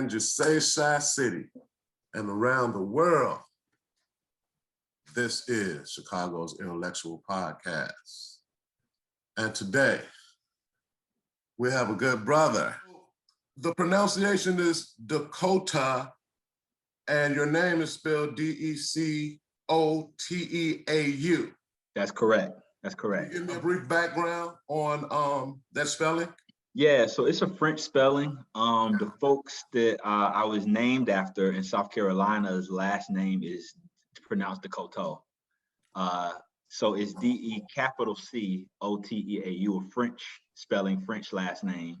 Kansas City and around the world. This is Chicago's Intellectual Podcast. And today, we have a good brother. The pronunciation is Decoteau, and your name is spelled D-E-C-O-T-E-A-U. That's correct. That's correct. Can you give me a brief background on that spelling? Yeah, so it's a French spelling. The folks that I was named after in South Carolina's last name is pronounced Decoteau. So it's D-E-C-O-T-E-A-U, a French spelling, French last name.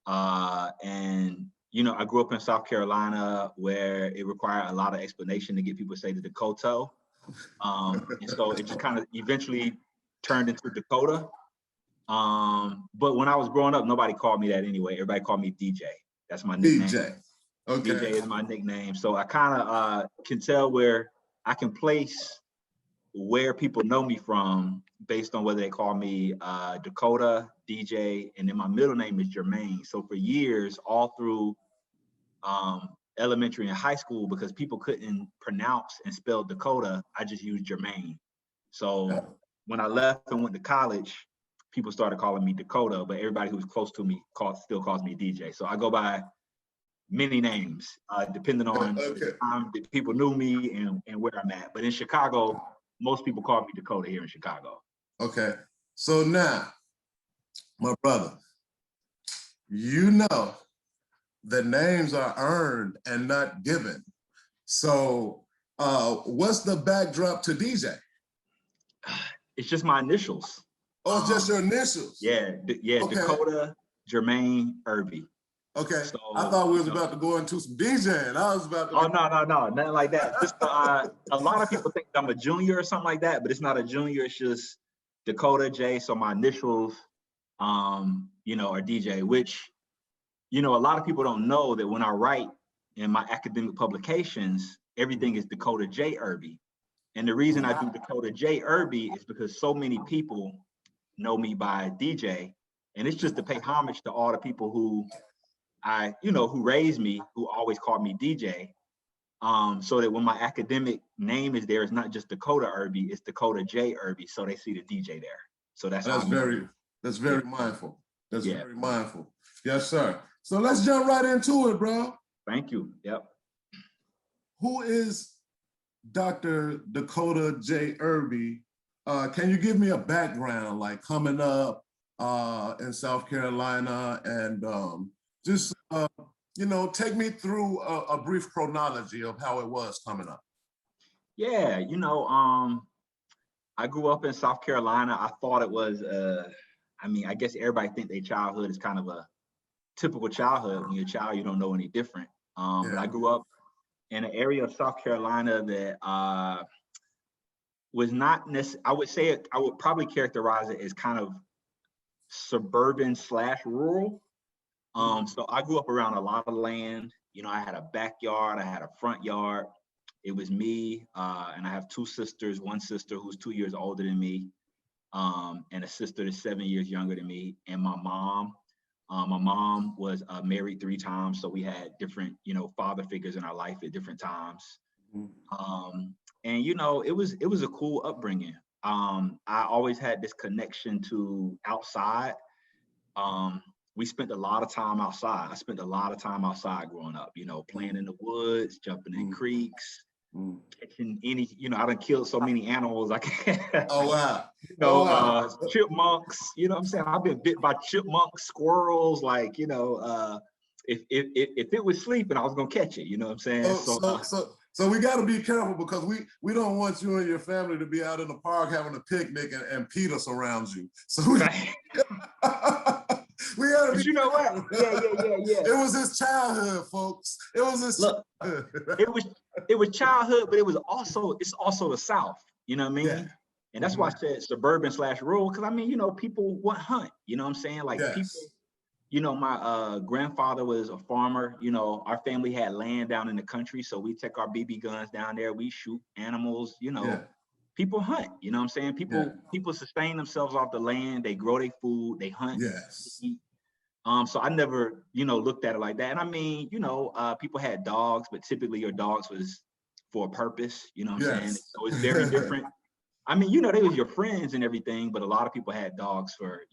And, you know, I grew up in South Carolina where it required a lot of explanation to get people to say the Decoteau. And so it just kind of eventually turned into Dakota. But when I was growing up, nobody called me that anyway. Everybody called me DJ. That's my nickname. DJ. Okay. DJ is my nickname. So I kind of can tell where I can place where people know me from based on whether they call me Dakota, DJ, and then my middle name is Jermaine. So for years, all through elementary and high school, because people couldn't pronounce and spell Dakota, I just used Jermaine. So when I left and went to college, people started calling me Dakota, but everybody who was close to me still calls me DJ. So I go by many names, depending on the time that people knew me and where I'm at. But in Chicago, most people call me Dakota here in Chicago. Okay. So now, my brother, you know that names are earned and not given. So what's the backdrop to DJ? It's just my initials. Oh, it's just your initials? Yeah, okay. Dakota, Jermaine, Irby. Okay, so, I thought we was about to go into some DJing. I was about to. Oh, no, nothing like that. Just a lot of people think I'm a junior or something like that, but it's not a junior. It's just Dakota J. So my initials, you know, are DJ. Which, you know, a lot of people don't know that when I write in my academic publications, everything is Dakota J. Irby. And the reason I do Dakota J. Irby is because so many people know me by DJ, and it's just to pay homage to all the people who who raised me, who always called me DJ, so that when my academic name is there, it's not just Dakota Irby, it's Dakota J. Irby, so they see the DJ there. So that's very mindful. That's very mindful. Yes, sir. So let's jump right into it, bro. Thank you. Yep. Who is Dr. Dakota J. Irby? Can you give me a background, like coming up in South Carolina, and just, you know, take me through a brief chronology of how it was coming up. Yeah, you know, I grew up in South Carolina. I thought it was, I mean, I guess everybody think their childhood is kind of a typical childhood. When you're a child, you don't know any different. But I grew up in an area of South Carolina that was not necessarily, I would say I would probably characterize it as kind of suburban / rural. So I grew up around a lot of land. You know, I had a backyard, I had a front yard. It was me, and I have two sisters, one sister who's 2 years older than me, and a sister that's 7 years younger than me, and my mom. My mom was married 3 times, so we had different, you know, father figures in our life at different times. And you know, it was a cool upbringing. I always had this connection to outside. We spent a lot of time outside. I spent a lot of time outside growing up, you know, playing in the woods, jumping in creeks, catching any, you know, I done killed so many animals. I can't. Oh, wow. You know, chipmunks, you know what I'm saying? I've been bit by chipmunks, squirrels, like, you know, if it was sleeping, I was gonna catch it, you know what I'm saying? So we got to be careful, because we don't want you and your family to be out in the park having a picnic and PETA surrounds you. So we gotta be, you know what? Yeah. It was his childhood, folks. It was his childhood. It was childhood, but it's also the South. You know what I mean? Yeah. And that's why I said suburban / rural, because I mean, you know, people want hunt. You know what I'm saying? Like people. You know, my grandfather was a farmer. You know, our family had land down in the country, so we take our BB guns down there. We shoot animals. You know, people hunt. You know what I'm saying? People sustain themselves off the land. They grow their food. They hunt. Yes. Eat. So I never, looked at it like that. And I mean, people had dogs, but typically your dogs was for a purpose, you know what I'm saying? Yes. So it's very different. I mean, they was your friends and everything, but a lot of people had dogs for,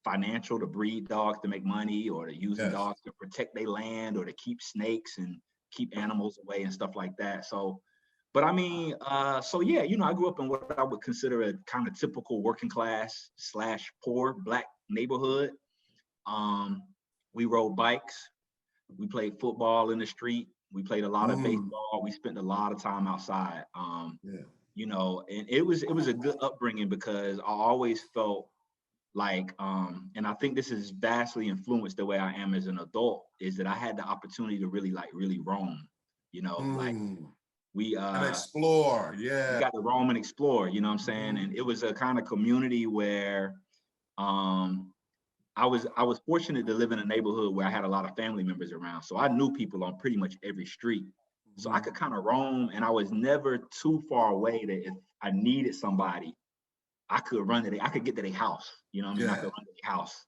financial, to breed dogs to make money, or to use the Yes. dogs to protect their land, or to keep snakes and keep animals away and stuff like that. So, but I mean, so yeah, I grew up in what I would consider a kind of typical working class / poor Black neighborhood. We rode bikes, we played football in the street, we played a lot of baseball, we spent a lot of time outside. Yeah. And it was a good upbringing, because I always felt like, and I think this has vastly influenced the way I am as an adult, is that I had the opportunity to really roam, like we And explore, we yeah. got to roam and explore, you know what I'm saying? And it was a kind of community where I was fortunate to live in a neighborhood where I had a lot of family members around. So I knew people on pretty much every street. So I could kind of roam, and I was never too far away that if I needed somebody, I could I could get to their house. You know what I mean? I could run to their house.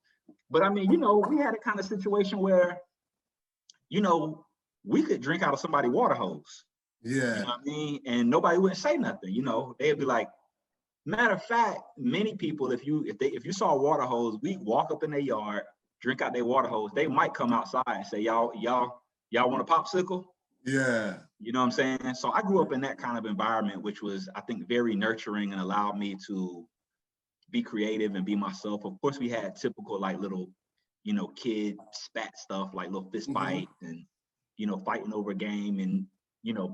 But I mean, we had a kind of situation where, we could drink out of somebody's water hose. Yeah. You know what I mean? And nobody wouldn't say nothing. They'd be like, matter of fact, many people, if you saw a water hose, we walk up in their yard, drink out their water hose, they might come outside and say, y'all want a popsicle? Yeah. You know what I'm saying? So I grew up in that kind of environment, which was, I think, very nurturing and allowed me to be creative and be myself. Of course, we had typical like little, kid spat stuff, like little fist fights and, fighting over a game and,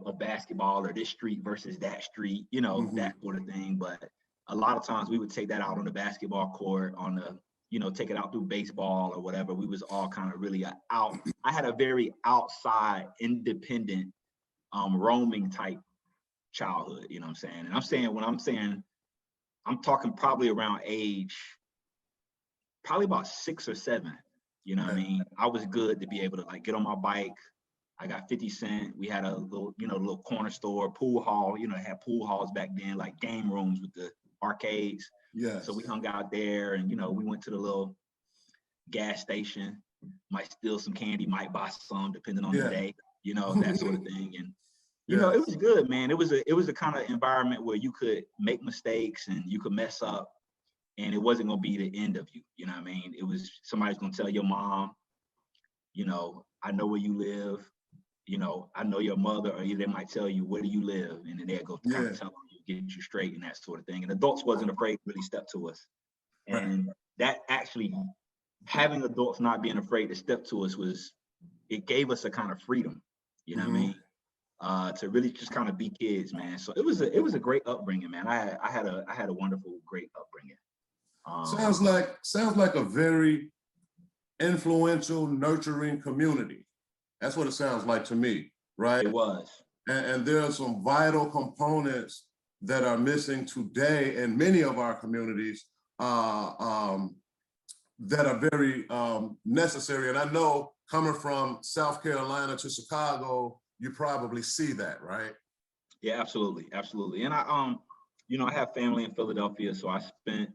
a basketball, or this street versus that street, that sort of thing. But a lot of times we would take that out on the basketball court, on the, take it out through baseball or whatever. We was all kind of really out. I had a very outside, independent, roaming type childhood, you know what I'm saying? And I'm talking probably around age, probably about 6 or 7, you know what I mean? I was good to be able to like get on my bike. I got 50 cents. We had a little, little corner store, pool hall, it had pool halls back then, like game rooms with the arcades. Yes. So we hung out there, and, we went to the little gas station, might steal some candy, might buy some, depending on the day, that sort of thing. And, it was good, man. It was a kind of environment where you could make mistakes and you could mess up, and it wasn't going to be the end of you. You know what I mean? It was, somebody's going to tell your mom, I know where you live. I know your mother, or they might tell you, where do you live? And then they'll go kind of tell you, get you straight and that sort of thing. And adults wasn't afraid to really step to us. And that actually, having adults not being afraid to step to us it gave us a kind of freedom, you know what I mean? To really just kind of be kids, man. So it was a great upbringing, man. I had a wonderful, great upbringing. Sounds like a very influential, nurturing community. That's what it sounds like to me, right? It was. And there are some vital components that are missing today in many of our communities that are very necessary. And I know, coming from South Carolina to Chicago, you probably see that, right? Yeah, absolutely, absolutely. And I have family in Philadelphia, so I spent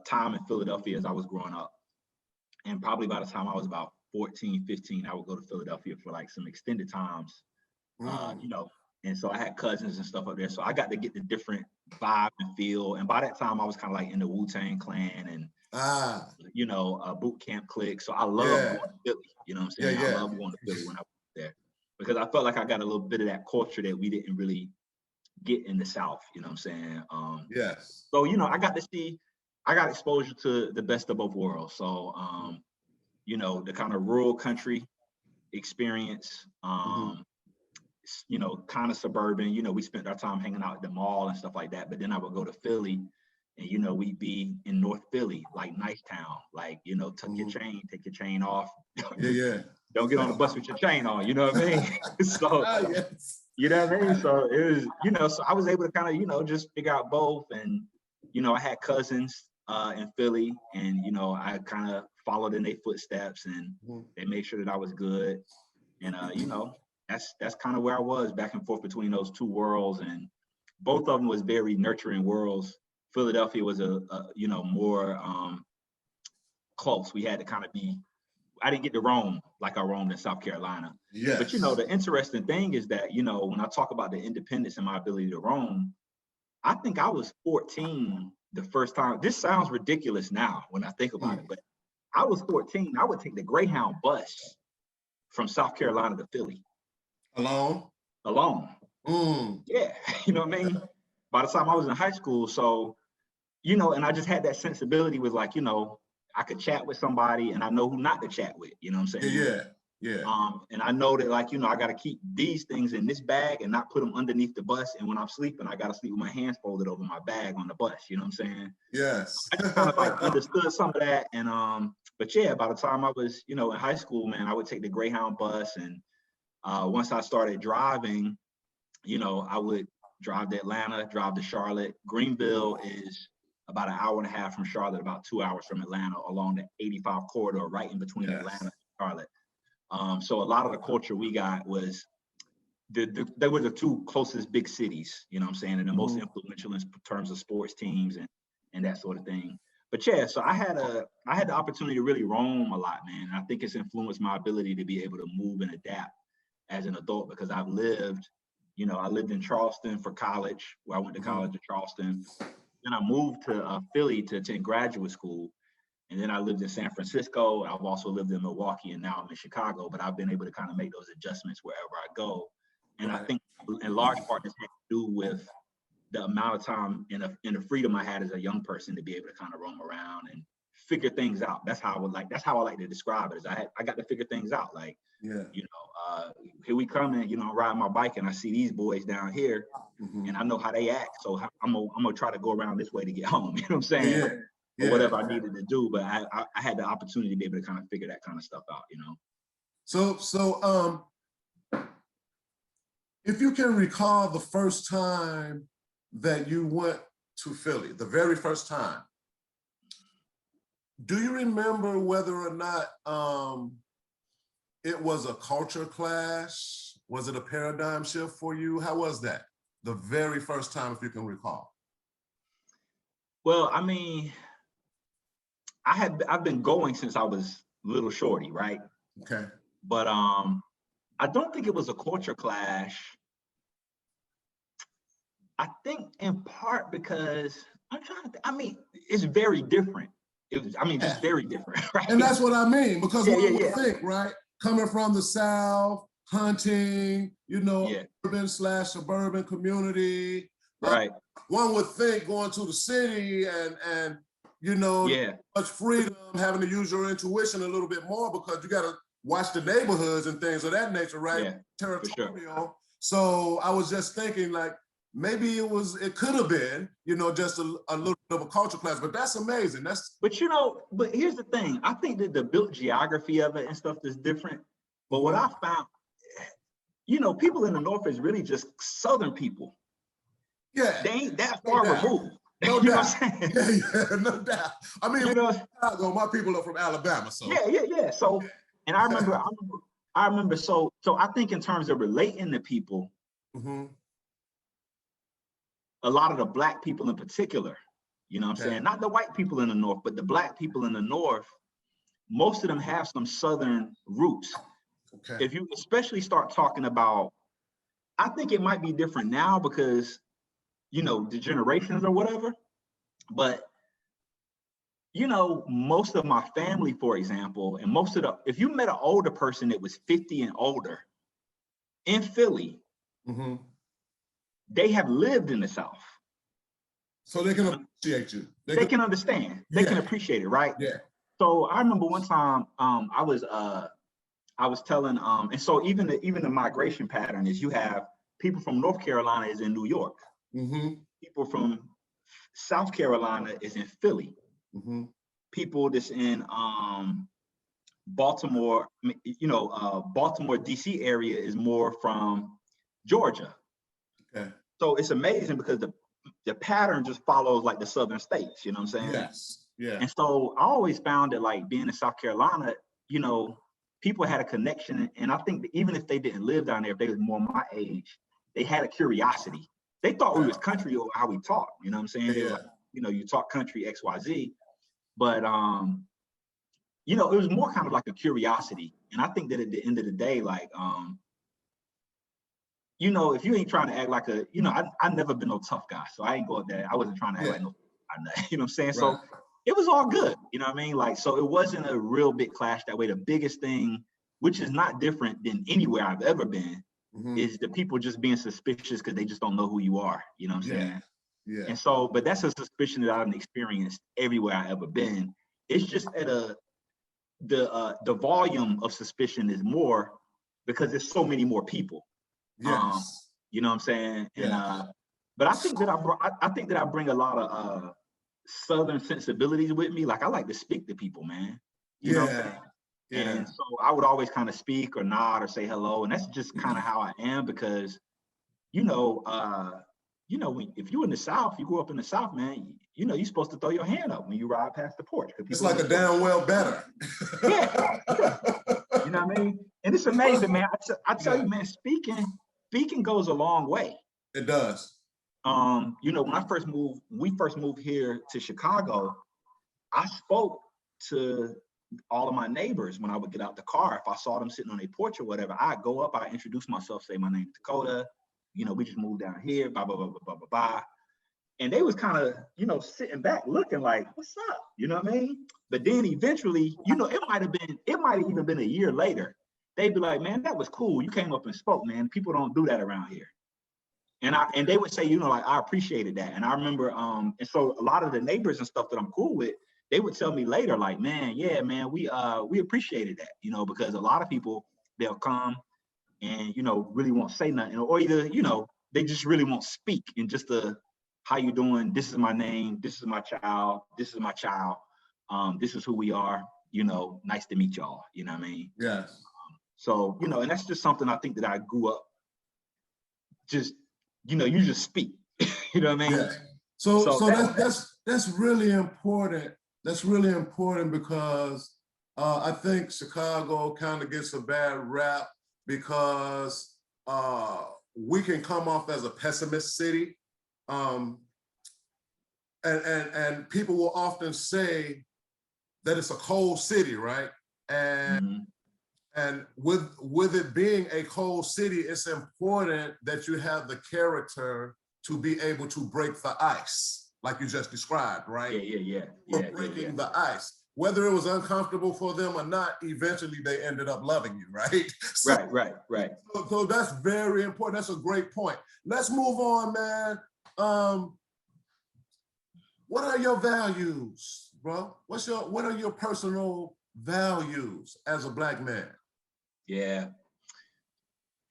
time in Philadelphia as I was growing up. And probably by the time I was about 14, 15, I would go to Philadelphia for like some extended times, and so I had cousins and stuff up there. So I got to get the different vibe and feel. And by that time, I was kind of like in the Wu-Tang Clan and, boot camp clique. So I love going to Philly, you know what I'm saying? I love going to Philly when I was there, because I felt like I got a little bit of that culture that we didn't really get in the South, you know what I'm saying? Yes. So, I got exposure to the best of both worlds. So, the kind of rural country experience, kind of suburban, we spent our time hanging out at the mall and stuff like that. But then I would go to Philly and, we'd be in North Philly, like nice town, like, tuck your chain, take your chain off. Don't get on the bus with your chain on, you know what I mean? So, you know what I mean? So it was, so I was able to kind of, just figure out both. And, I had cousins in Philly, and, I kind of followed in their footsteps, and they made sure that I was good. And, that's kind of where I was, back and forth between those two worlds. And both of them was very nurturing worlds. Philadelphia was a more close. We had to kind of be, I didn't get to roam like I roamed in South Carolina. Yes. But, you know, the interesting thing is that, you know, when I talk about the independence and my ability to roam, I think I was 14 the first time. This sounds ridiculous now when I think about it, but I was 14. I would take the Greyhound bus from South Carolina to Philly. Alone? Alone. Yeah, you know what I mean? By the time I was in high school, so, you know, and I just had that sensibility with like, you know, I could chat with somebody and I know who not to chat with, you know what I'm saying? Yeah. And I know that, like, you know, I got to keep these things in this bag and not put them underneath the bus. And when I'm sleeping, I got to sleep with my hands folded over my bag on the bus, you know what I'm saying? Yes. I just kind of like understood some of that. And, but yeah, by the time I was, you know, in high school, man, I would take the Greyhound bus. And once I started driving, you know, I would drive to Atlanta, drive to Charlotte. Greenville is about an hour and a half from Charlotte, about 2 hours from Atlanta, along the 85 corridor, right in between Atlanta and Charlotte. So a lot of the culture we got was, they were the two closest big cities, you know what I'm saying, and the most influential in terms of sports teams and that sort of thing. But yeah, so I had the opportunity to really roam a lot, man. And I think it's influenced my ability to be able to move and adapt as an adult, because I've lived, you know, I lived in Charleston for college, where I went to college in Charleston. Then I moved to Philly to attend graduate school. And then I lived in San Francisco. I've also lived in Milwaukee, and now I'm in Chicago, but I've been able to kind of make those adjustments wherever I go. And I think in large part this had to do with the amount of time and the freedom I had as a young person to be able to kind of roam around and figure things out. That's how I like to describe it, is I got to figure things out. Like, you know, here we come, and, you know, I'm riding my bike and I see these boys down here and I know how they act. So I'm gonna try to go around this way to get home. You know what I'm saying? Or whatever I needed to do. But I had the opportunity to be able to kind of figure that kind of stuff out, you know? So if you can recall the first time that you went to Philly, the very first time, do you remember whether or not it was a culture clash? Was it a paradigm shift for you? How was that? The very first time, if you can recall. Well, I mean, I've been going since I was little shorty, right? Okay. But I don't think it was a culture clash. I think in part because I'm trying to I mean, it's very different. Just very different, right? And that's what I mean, because one would think, right? Coming from the South, hunting, you know, urban/suburban community. Right. One would think going to the city and you know, much freedom, having to use your intuition a little bit more, because you got to watch the neighborhoods and things of that nature, right? Yeah, territorial. Sure. So I was just thinking, like, maybe it could have been, you know, just a little bit of a culture clash, but that's amazing. But you know, but here's the thing. I think that the built geography of it and stuff is different. But what I found, you know, people in the North is really just Southern people. Yeah. They ain't that far removed. No you doubt. Know what I'm saying? Yeah, no doubt. I mean, you know, my people are from Alabama, so. Yeah. So, and I remember. So I think in terms of relating to people, a lot of the Black people in particular, you know what I'm saying? Not the white people in the North, but the Black people in the North, most of them have some Southern roots. Okay. If you especially start talking about, I think it might be different now because, you know, the generations or whatever, but, you know, most of my family, for example, and if you met an older person that was 50 and older in Philly, they have lived in the South. So they can appreciate you. They can understand. They can appreciate it, right? Yeah. So I remember one time I was telling, and so even the migration pattern is, you have people from North Carolina is in New York. People from South Carolina is in Philly. People that's in Baltimore, you know, Baltimore, DC area is more from Georgia. Okay. So it's amazing because the pattern just follows like the Southern states, you know what I'm saying? Yes. Yeah. And so I always found that, like, being in South Carolina, you know, people had a connection. And I think that even if they didn't live down there, if they was more my age, they had a curiosity. They thought we was country or how we talk, you know what I'm saying? They were like, you know, you talk country XYZ. But you know, it was more kind of like a curiosity. And I think that at the end of the day, like, you know, if you ain't trying to act like a, you know, I never been no tough guy. So I ain't go up there. I wasn't trying to act like no, you know what I'm saying? Right. So it was all good. You know what I mean? Like, so it wasn't a real big clash that way. The biggest thing, which is not different than anywhere I've ever been, is the people just being suspicious because they just don't know who you are. You know what I'm saying? Yeah. And so, but that's a suspicion that I've experienced everywhere I've ever been. It's just at the volume of suspicion is more because there's so many more people. Yes. You know what I'm saying? Yeah. And but I think that I think that I bring a lot of Southern sensibilities with me. Like I like to speak to people, man. You know what I'm saying? And so I would always kind of speak or nod or say hello, and that's just kind of how I am because, you know, if you're in the South, you grew up in the South, man. You know, you're supposed to throw your hand up when you ride past the porch. It's like a damn well better. Yeah. You know what I mean? And it's amazing, man. I tell you, man, speaking goes a long way. It does. You know, when we first moved here to Chicago, I spoke to all of my neighbors when I would get out the car. If I saw them sitting on a porch or whatever, I'd go up, I'd introduce myself, say my name's Dakota. You know, we just moved down here, blah, blah, blah, blah, blah, blah, blah. And they was kind of, you know, sitting back looking like, what's up? You know what I mean? But then eventually, you know, it might have even been a year later. They'd be like, man, that was cool. You came up and spoke, man. People don't do that around here. And they would say, you know, like, I appreciated that. And I remember, and so a lot of the neighbors and stuff that I'm cool with, they would tell me later, like, man, yeah, man, we appreciated that, you know, because a lot of people, they'll come and, you know, really won't say nothing, or either, you know, they just really won't speak in just how you doing? This is my name. This is my child. This is my child. This is who we are. You know, nice to meet y'all. You know what I mean? Yes. So, you know, and that's just something I think that I grew up just, you know, you just speak. You know what I mean? Yeah. So that's really important. That's really important because I think Chicago kind of gets a bad rap because we can come off as a pessimist city. And people will often say that it's a cold city, right? And and with it being a cold city, it's important that you have the character to be able to break the ice, like you just described, right? Yeah. Breaking the ice. Whether it was uncomfortable for them or not, eventually they ended up loving you, right? So, right. So that's very important. That's a great point. Let's move on, man. What are your values, bro? What are your personal values as a Black man? Yeah.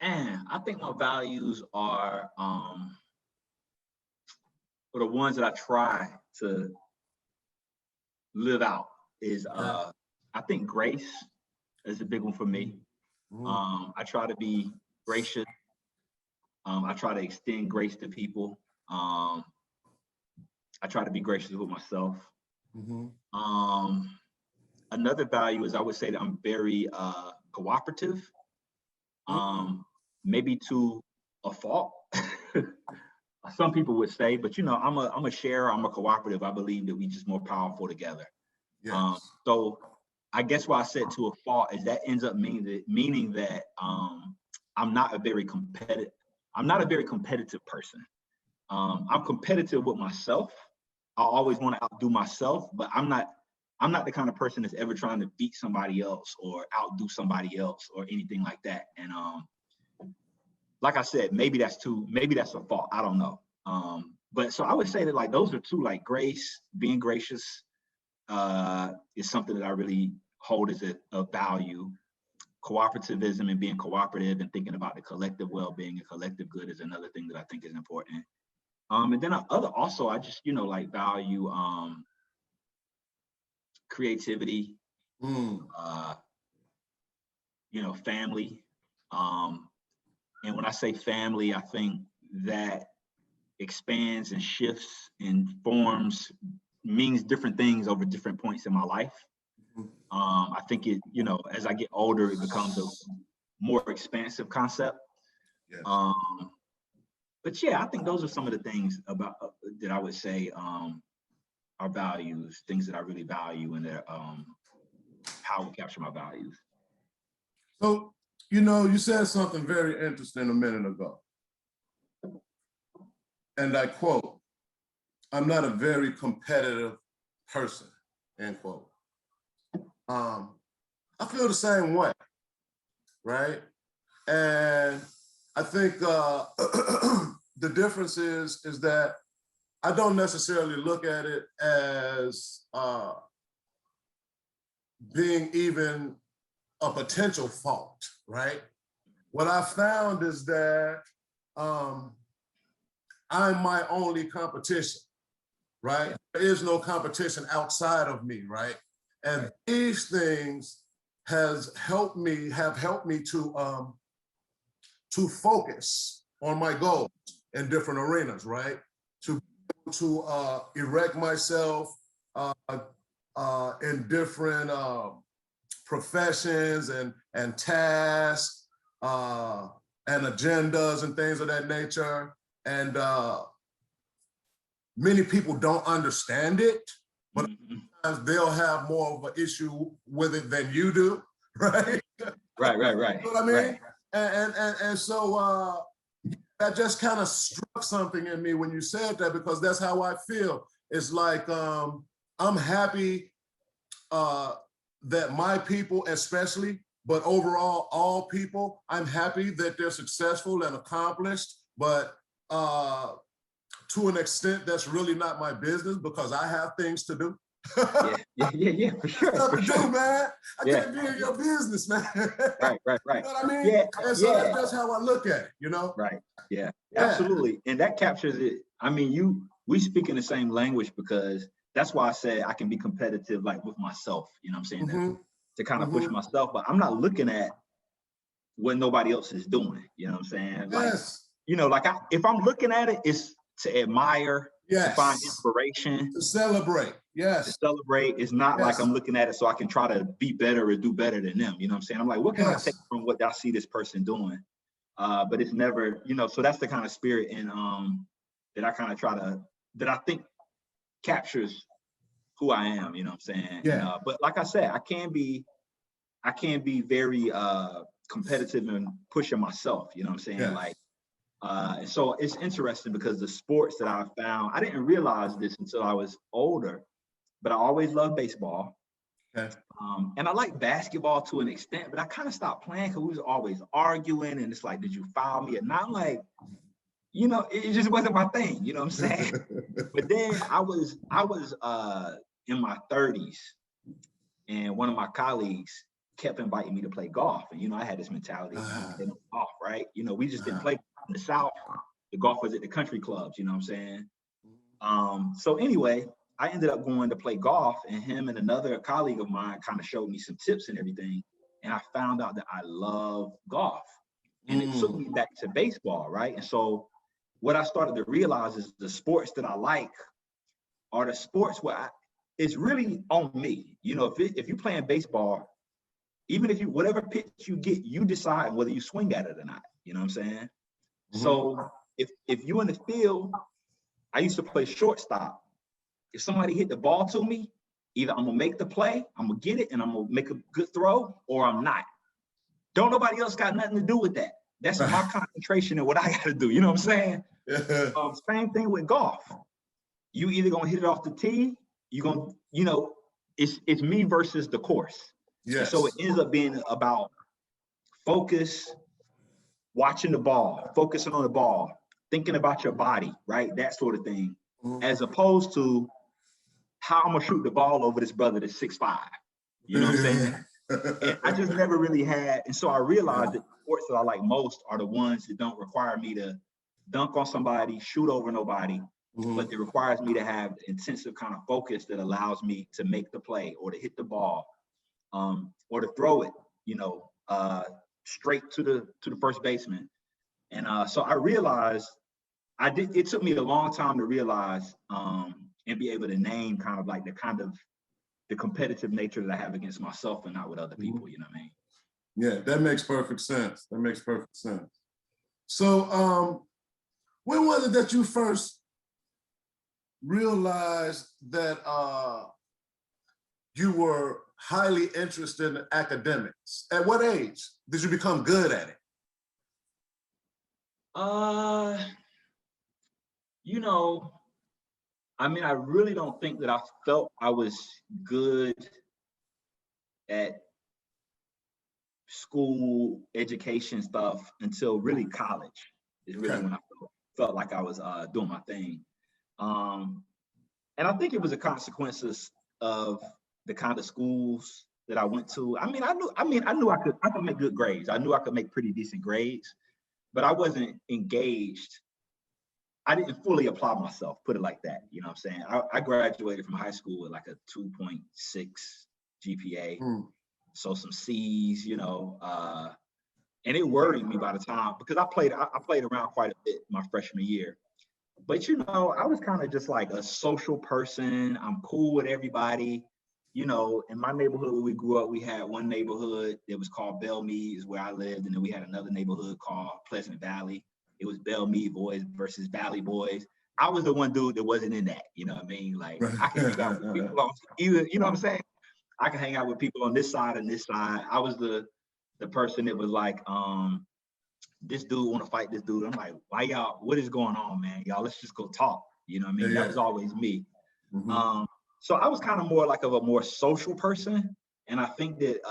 And I think my values are the ones that I try to live out is I think grace is a big one for me. I try to be gracious. I try to extend grace to people. I try to be gracious with myself. Another value is I would say that I'm very cooperative, maybe to a fault. Some people would say, but you know, I'm a sharer, I'm a cooperative. I believe that we just more powerful together. Yes. So I guess why I said to a fault is that ends up meaning that I'm not a very competitive person. I'm competitive with myself. I always want to outdo myself, but I'm not the kind of person that's ever trying to beat somebody else or outdo somebody else or anything like that. And like I said, maybe that's a fault. I don't know. But so I would say that like those are two, like grace, being gracious is something that I really hold as a value. Cooperativism and being cooperative and thinking about the collective well-being and collective good is another thing that I think is important. And then I just, you know, like value creativity, you know, family. And when I say family, I think that expands and shifts and forms, means different things over different points in my life. I think it, you know, as I get older, it becomes a more expansive concept. Yes. But yeah, I think those are some of the things about that I would say are values, things that I really value and that how I would capture my values. So, you know, you said something very interesting a minute ago. And I quote, "I'm not a very competitive person," end quote. I feel the same way, right? And I think the difference is that I don't necessarily look at it as being even a potential fault, right? What I found is that I'm my only competition, right? There is no competition outside of me, right? And these things have helped me to focus on my goals in different arenas, right? To erect myself in different professions and tasks and agendas and things of that nature. And many people don't understand it, but sometimes they'll have more of an issue with it than you do, right? Right. You know what I mean? Right. And so that just kind of struck something in me when you said that, because that's how I feel. It's like I'm happy that my people especially, but overall all people, I'm happy that they're successful and accomplished, but to an extent that's really not my business because I have things to do. Yeah, for sure. Stuff to do, man. I Yeah. can't be in your business, man. Right. You know what I mean? Yeah, And so that's just how I look at it, you know? Right. Yeah, absolutely. And that captures it. I mean, we speak in the same language, because that's why I said I can be competitive, like with myself, you know what I'm saying? To kind of push myself, but I'm not looking at what nobody else is doing, you know what I'm saying? Like, you know, like if I'm looking at it, it's to admire, to find inspiration, to celebrate. To celebrate. It's not like I'm looking at it so I can try to be better or do better than them. You know what I'm saying? I'm like, what can I take from what I see this person doing? But it's never, you know, so that's the kind of spirit and that I kind of try to, that I think captures who I am, you know what I'm saying? Yeah. And, but like I said, I can be very competitive and pushing myself, you know what I'm saying? Like, so it's interesting because the sports that I found, I didn't realize this until I was older, but I always loved baseball. And I like basketball to an extent, but I kind of stopped playing because we was always arguing, and it's like, did you foul me? And I'm like, you know, it just wasn't my thing, you know what I'm saying? But then I was in my 30s, and one of my colleagues kept inviting me to play golf. And, you know, I had this mentality of golf, right? You know, we just didn't play in the South. The golf was at the country clubs, you know what I'm saying? So anyway, I ended up going to play golf, and him and another colleague of mine kind of showed me some tips and everything. And I found out that I love golf, and it took me back to baseball, right? And so what I started to realize is the sports that I like are the sports where it's really on me. You know, if you're playing baseball, even if whatever pitch you get, you decide whether you swing at it or not. You know what I'm saying? So if you're in the field, I used to play shortstop. If somebody hit the ball to me, either I'm gonna make the play, I'm gonna get it, and I'm gonna make a good throw, or I'm not. Don't nobody else got nothing to do with that. That's my concentration and what I gotta do. You know what I'm saying? Same thing with golf. You either gonna hit it off the tee, you gonna, you know, it's me versus the course. And so it ends up being about focus, watching the ball, focusing on the ball, thinking about your body, right? That sort of thing, as opposed to how I'm gonna shoot the ball over this brother that's 6'5". You know what I'm saying? And I just never really had, and so I realized that the sports that I like most are the ones that don't require me to dunk on somebody, shoot over nobody, but it requires me to have intensive kind of focus that allows me to make the play or to hit the ball, or to throw it, you know, straight to the first baseman. And so I realized it took me a long time to realize and be able to name kind of like the competitive nature that I have against myself and not with other people, you know what I mean? Yeah, that makes perfect sense. That makes perfect sense. So when was it that you first realized that you were highly interested in academics? At what age did you become good at it? You know, I mean, I really don't think that I felt I was good at school education stuff until really college is really when I felt like I was doing my thing. And I think it was a consequences of the kind of schools that I went to. I mean, I knew I could make good grades. I knew I could make pretty decent grades, but I wasn't engaged. I didn't fully apply myself, put it like that. You know what I'm saying? I graduated from high school with like a 2.6 GPA. So some C's, you know, and it worried me by the time, because I played around quite a bit my freshman year. But, you know, I was kind of just like a social person. I'm cool with everybody. You know, in my neighborhood where we grew up, we had one neighborhood that was called Bellmead, is where I lived. And then we had another neighborhood called Pleasant Valley. It was Bellmead boys versus Valley boys. I was the one dude that wasn't in that, you know what I mean? Like, I can hang out with people on either, you know what I'm saying? I can hang out with people on this side and this side. I was the person that was like, this dude want to fight this dude. I'm like, why y'all, what is going on, man? Y'all, let's just go talk. You know what I mean? That was always me. So I was kind of more like of a more social person. And I think that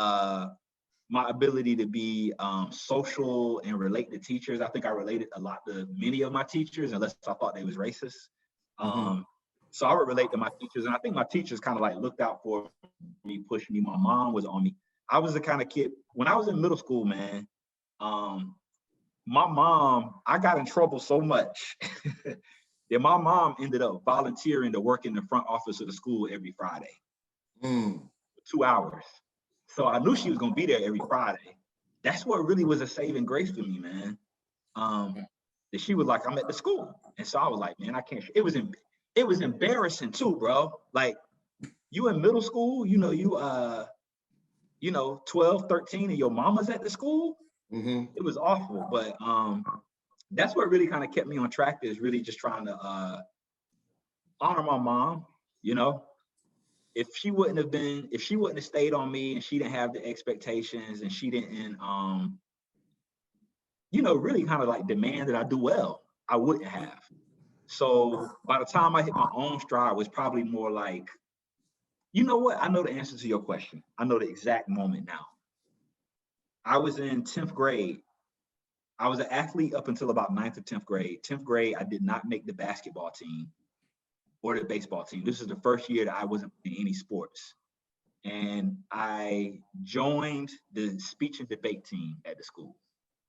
my ability to be social and relate to teachers, I think I related a lot to many of my teachers, unless I thought they was racist. So I would relate to my teachers. And I think my teachers kind of like looked out for me, pushed me. My mom was on me. I was the kind of kid, when I was in middle school, man, my mom, I got in trouble so much that my mom ended up volunteering to work in the front office of the school every Friday, 2 hours. So I knew she was gonna be there every Friday. That's what really was a saving grace for me, man. That she was like, I'm at the school. And so I was like, man, I can't, it was embarrassing too, bro. Like, you in middle school, you know, 12, 13, and your mama's at the school. It was awful, but that's what really kind of kept me on track, is really just trying to honor my mom. You know, if she wouldn't have stayed on me, and she didn't have the expectations, and she didn't, you know, really kind of like demand that I do well, I wouldn't have. So by the time I hit my own stride, it was probably more like, you know what? I know the answer to your question. I know the exact moment now. I was in 10th grade. I was an athlete up until about 9th or 10th grade. 10th grade, I did not make the basketball team or the baseball team. This is the first year that I wasn't in any sports. And I joined the speech and debate team at the school.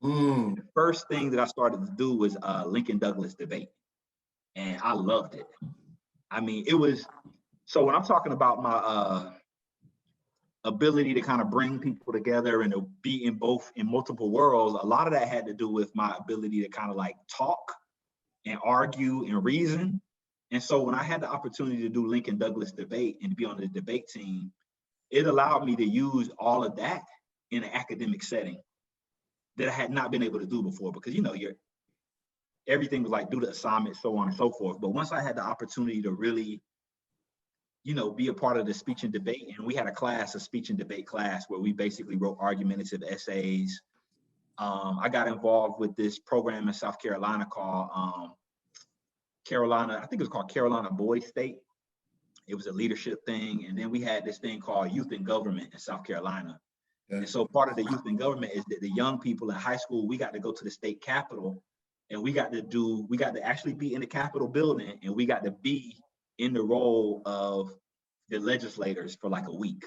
The first thing that I started to do was Lincoln Douglas debate. And I loved it. I mean, it was, so when I'm talking about my ability to kind of bring people together and to be in multiple worlds, a lot of that had to do with my ability to kind of like talk and argue and reason. And so when I had the opportunity to do Lincoln Douglas debate and to be on the debate team, it allowed me to use all of that in an academic setting that I had not been able to do before, because, you know, everything was like, do the assignment, so on and so forth. But once I had the opportunity to really, you know, be a part of the speech and debate, and we had a speech and debate class where we basically wrote argumentative essays. I got involved with this program in South Carolina called I think it was called Carolina Boys State. It was a leadership thing. And then we had this thing called Youth in Government in South Carolina. And so part of the Youth in Government is that the young people in high school, we got to go to the state capitol, and we got to actually be in the Capitol building, and we got to be in the role of the legislators for like a week.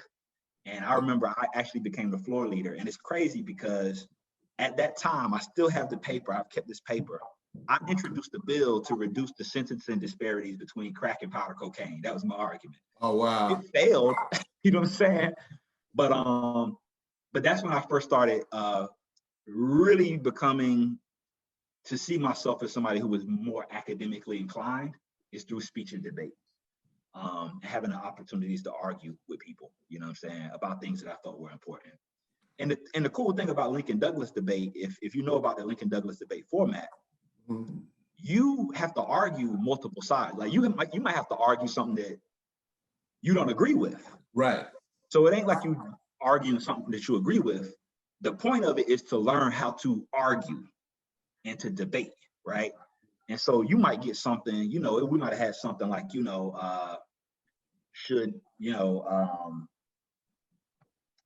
And I remember I actually became the floor leader. And it's crazy because at that time, I still have the paper. I've kept this paper. I introduced a bill to reduce the sentencing disparities between crack and powder cocaine. That was my argument. Oh, wow. It failed, you know what I'm saying? But that's when I first started really becoming to see myself as somebody who was more academically inclined, is through speech and debate. Having the opportunities to argue with people, you know what I'm saying, about things that I thought were important. And the cool thing about Lincoln Douglas debate, if you know about the Lincoln Douglas debate format, you have to argue multiple sides. Like you might have to argue something that you don't agree with. Right. So it ain't like you arguing something that you agree with. The point of it is to learn how to argue and to debate, right? And so you might get something, you know, we might have had something like, you know, should, you know,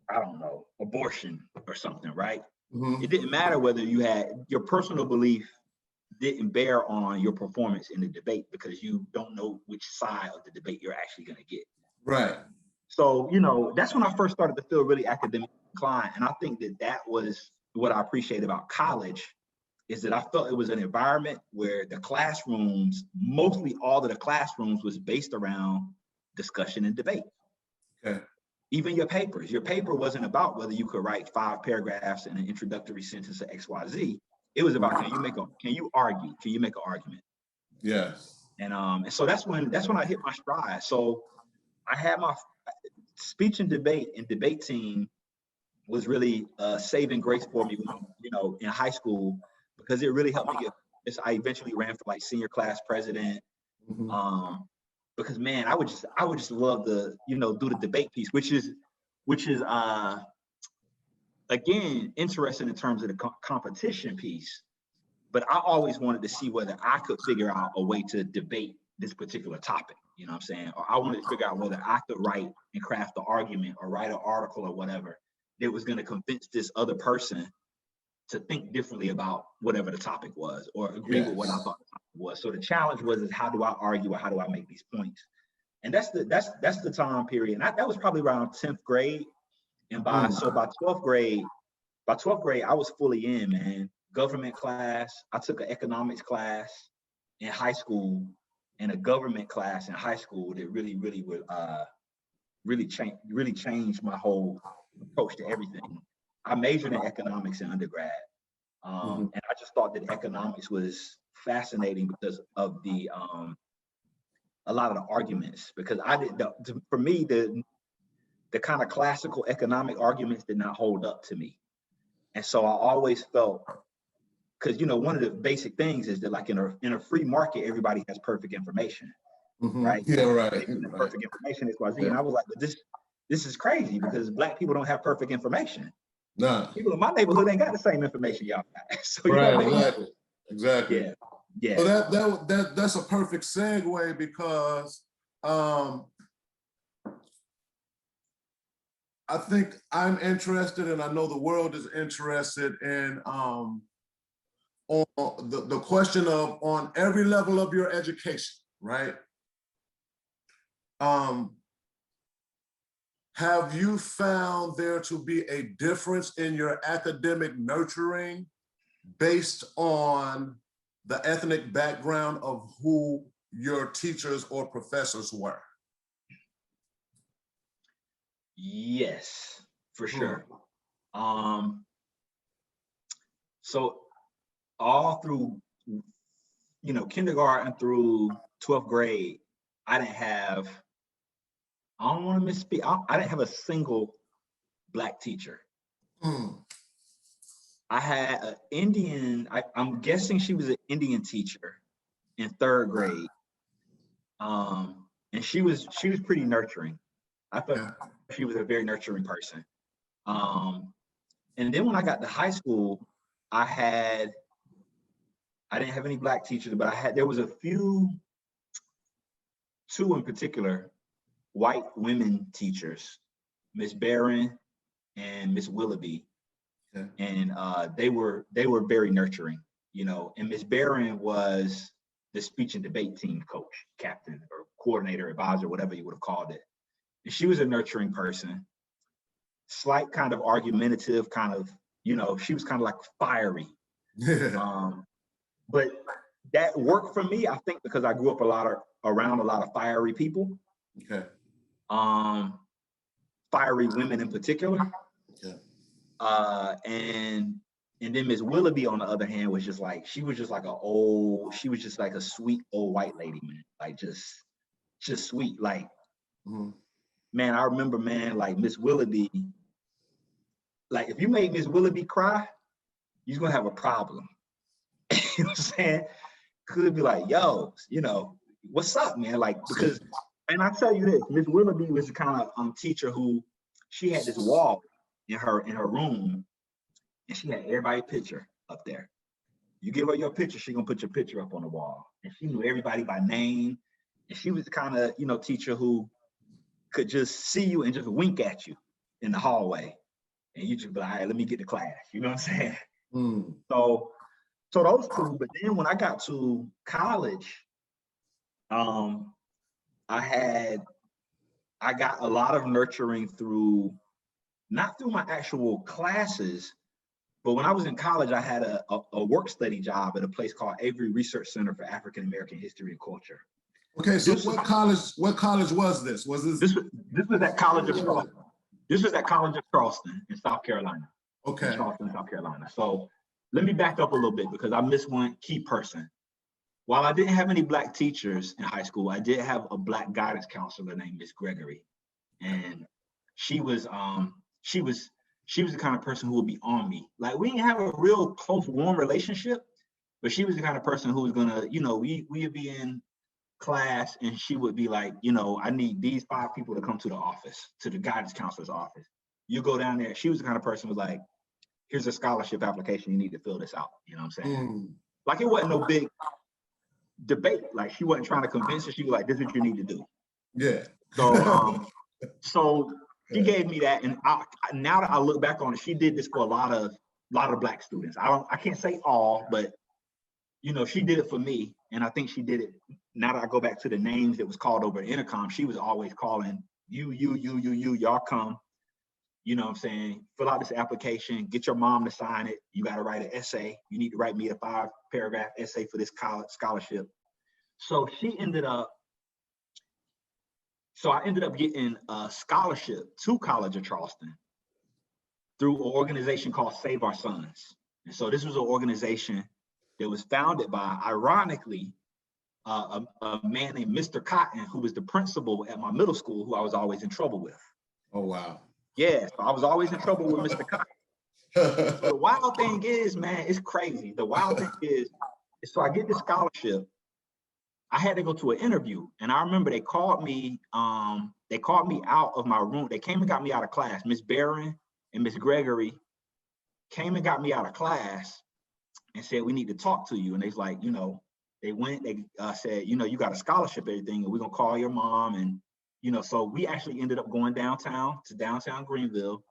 I don't know, abortion or something, right? Mhm. It didn't matter whether you had your personal belief didn't bear on your performance in the debate because you don't know which side of the debate you're actually going to get. Right. So, you know, that's when I first started to feel really academically inclined. And I think that that was what I appreciate about college, is that I felt it was an environment where the classrooms, mostly all of the classrooms, was based around discussion and debate. Okay. Even your paper wasn't about whether you could write 5 paragraphs in an introductory sentence of XYZ. It was about, can you argue? Can you make an argument? Yes. And so that's when I hit my stride. So I had my speech and debate team was really saving grace for me, you know, in high school, because it really helped me get this. I eventually ran for like senior class president. Mhm. Because man, I would just love to, you know, do the debate piece, which is again interesting in terms of the competition piece. But I always wanted to see whether I could figure out a way to debate this particular topic. You know what I'm saying? Or I wanted to figure out whether I could write and craft the argument or write an article or whatever that was going to convince this other person to think differently about whatever the topic was, or agree with what I thought the topic was. So the challenge was, is how do I argue or how do I make these points? And that's the time period. And that was probably around 10th grade. And by 12th grade, I was fully in, man. Government class. I took an economics class in high school and a government class in high school that really would really changed my whole approach to everything. I majored in economics in undergrad. And I just thought that economics was fascinating because of a lot of the arguments, because for me, the kind of classical economic arguments did not hold up to me. And so I always felt, because, you know, one of the basic things is that, like, in a free market, everybody has perfect information, right? Yeah, right. Perfect information is XYZ. Yeah. And I was like, but this is crazy, because Black people don't have perfect information. Nah. People in my neighborhood ain't got the same information y'all got. So Right, exactly. Yeah. Yeah. So that's a perfect segue, because I think I'm interested, and I know the world is interested in on the question of, on every level of your education, right? Have you found there to be a difference in your academic nurturing based on the ethnic background of who your teachers or professors were? Yes, for sure. So all through, you know, kindergarten through 12th grade, I didn't have, I don't want to misspeak, I didn't have a single Black teacher. I had an Indian, I'm guessing she was an Indian teacher in 3rd grade. And she was pretty nurturing. I thought she was a very nurturing person. And then when I got to high school, I didn't have any Black teachers, but there was a few, 2 in particular, white women teachers, Miss Barron and Miss Willoughby. And they were very nurturing, you know. And Miss Barron was the speech and debate team coach, captain, or coordinator, advisor, whatever you would have called it. And she was a nurturing person, slight kind of argumentative, kind of, you know, she was kind of like fiery. But that worked for me, I think, because I grew up around a lot of fiery people. Okay. Fiery women in particular. Okay. And then Miss Willoughby, on the other hand, was just like, she was just like a sweet old white lady, man. Like just sweet. Like, man, I remember, man, like Miss Willoughby, like if you made Miss Willoughby cry, you're gonna have a problem. You know what I'm saying? Could be like, yo, you know, what's up, man? Like, because, and I tell you this, Miss Willoughby was the kind of teacher who, she had this wall in her room, and she had everybody's picture up there. You give her your picture, she gonna put your picture up on the wall. And she knew everybody by name. And she was the kind of, you know, teacher who could just see you and just wink at you in the hallway. And you just be like, all right, let me get to class. You know what I'm saying? Mm. So those two, but then when I got to college, I got a lot of nurturing through, not through my actual classes, but when I was in college, I had a work study job at a place called Avery Research Center for African American History and Culture. Okay, so what college was this? Was this was at College of Charleston. This was at College of Charleston in South Carolina. Okay. In Charleston, South Carolina. So let me back up a little bit because I missed one key person. While I didn't have any Black teachers in high school, I did have a Black guidance counselor named Miss Gregory. And she was the kind of person who would be on me. Like, we didn't have a real close, warm relationship, but she was the kind of person who was gonna, you know, we would be in class and she would be like, you know, I need these 5 people to come to the office, to the guidance counselor's office. You go down there. She was the kind of person who was like, here's a scholarship application. You need to fill this out. You know what I'm saying? Like, it wasn't no big debate. Like, she wasn't trying to convince her. She was like, this is what you need to do. Yeah. So she gave me that, and now that I look back on it, she did this for a lot of Black students. I can't say all, but you know, she did it for me, and I think she did it. Now that I go back to the names that was called over the intercom, she was always calling y'all come. You know what I'm saying? Fill out this application, get your mom to sign it. You got to write an essay. You need to write me a 5-paragraph essay for this college scholarship. So I ended up getting a scholarship to College of Charleston through an organization called Save Our Sons. And so this was an organization that was founded by, ironically, a man named Mr. Cotton, who was the principal at my middle school, who I was always in trouble with. Oh, wow. Yeah, so I was always in trouble with Mr. Cotton. So the wild thing is, man, it's crazy. The wild thing is, so I get this scholarship. I had to go to an interview, and I remember they called me out of my room. They came and got me out of class. Miss Barron and Miss Gregory came and got me out of class and said, we need to talk to you. And they's like, you know, they said, you know, you got a scholarship, everything, and we're gonna call your mom. And, you know, so we actually ended up going downtown to downtown Greenville.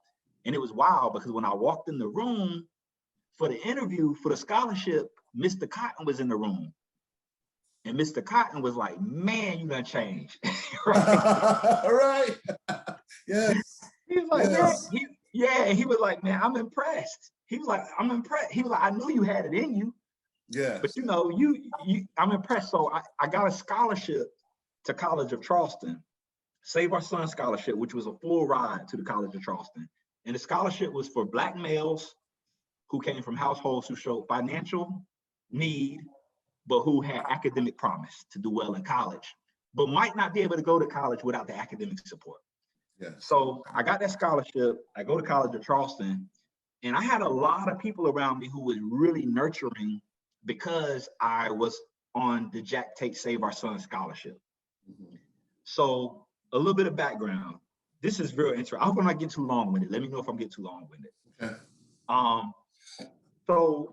And it was wild because when I walked in the room for the interview for the scholarship, Mr. Cotton was in the room. And Mr. Cotton was like, man, you done changed. Right? Right. Yes. He was like, yes. man, and he was like, man, I'm impressed. He was like, I'm impressed. He was like, I knew you had it in you. Yeah. But you know, I'm impressed. So I got a scholarship to College of Charleston, Save Our Son scholarship, which was a full ride to the College of Charleston. And the scholarship was for Black males who came from households who showed financial need, but who had academic promise to do well in college, but might not be able to go to college without the academic support. Yes. So I got that scholarship. I go to College of Charleston, and I had a lot of people around me who was really nurturing because I was on the Jack Tate Save Our Son scholarship. Mm-hmm. So a little bit of background. This is real interesting. I hope I'm not getting too long-winded. Let me know if I'm getting too long-winded. Okay. So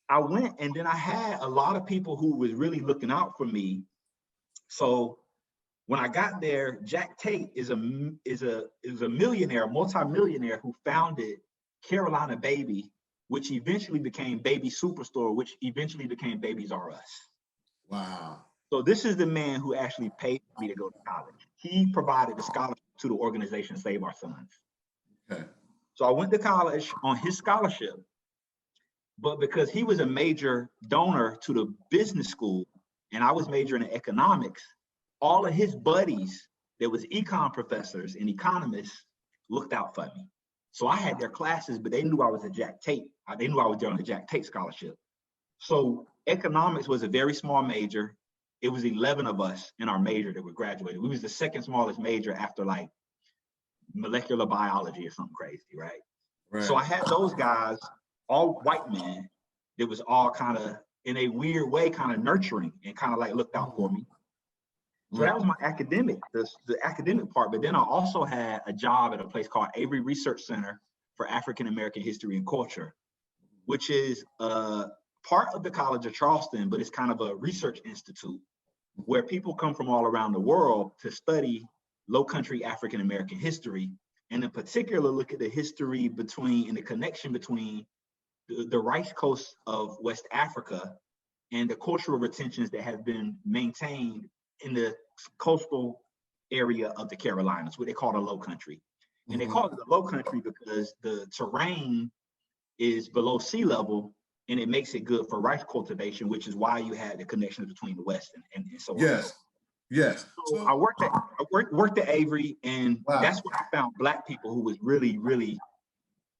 I went, and then I had a lot of people who was really looking out for me. So when I got there, Jack Tate is a millionaire, multi-millionaire who founded Carolina Baby, which eventually became Baby Superstore, which eventually became Babies R Us. Wow. So this is the man who actually paid me to go to college. He provided the scholarship to the organization Save Our Sons. Okay. So I went to college on his scholarship, but because he was a major donor to the business school and I was majoring in economics, all of his buddies that was econ professors and economists looked out for me. So I had their classes, but they knew I was a Jack Tate. They knew I was there on the Jack Tate scholarship. So economics was a very small major. It was 11 of us in our major that were graduated. We was the second smallest major after like molecular biology or something crazy, right? So I had those guys, all white men, that was all kind of in a weird way, kind of nurturing and kind of like looked out for me. So that was my academic, the academic part. But then I also had a job at a place called Avery Research Center for African American History and Culture, which is part of the College of Charleston, but it's kind of a research institute where people come from all around the world to study Low Country African American history, and in particular look at the history between and the connection between the rice coast of West Africa and the cultural retentions that have been maintained in the coastal area of the Carolinas, what they call the Low Country. And they call it the Low Country because the terrain is below sea level, and it makes it good for rice cultivation, which is why you had the connections between the West and so on. Yes, yes. So I worked at Avery, and that's where I found Black people who was really, really,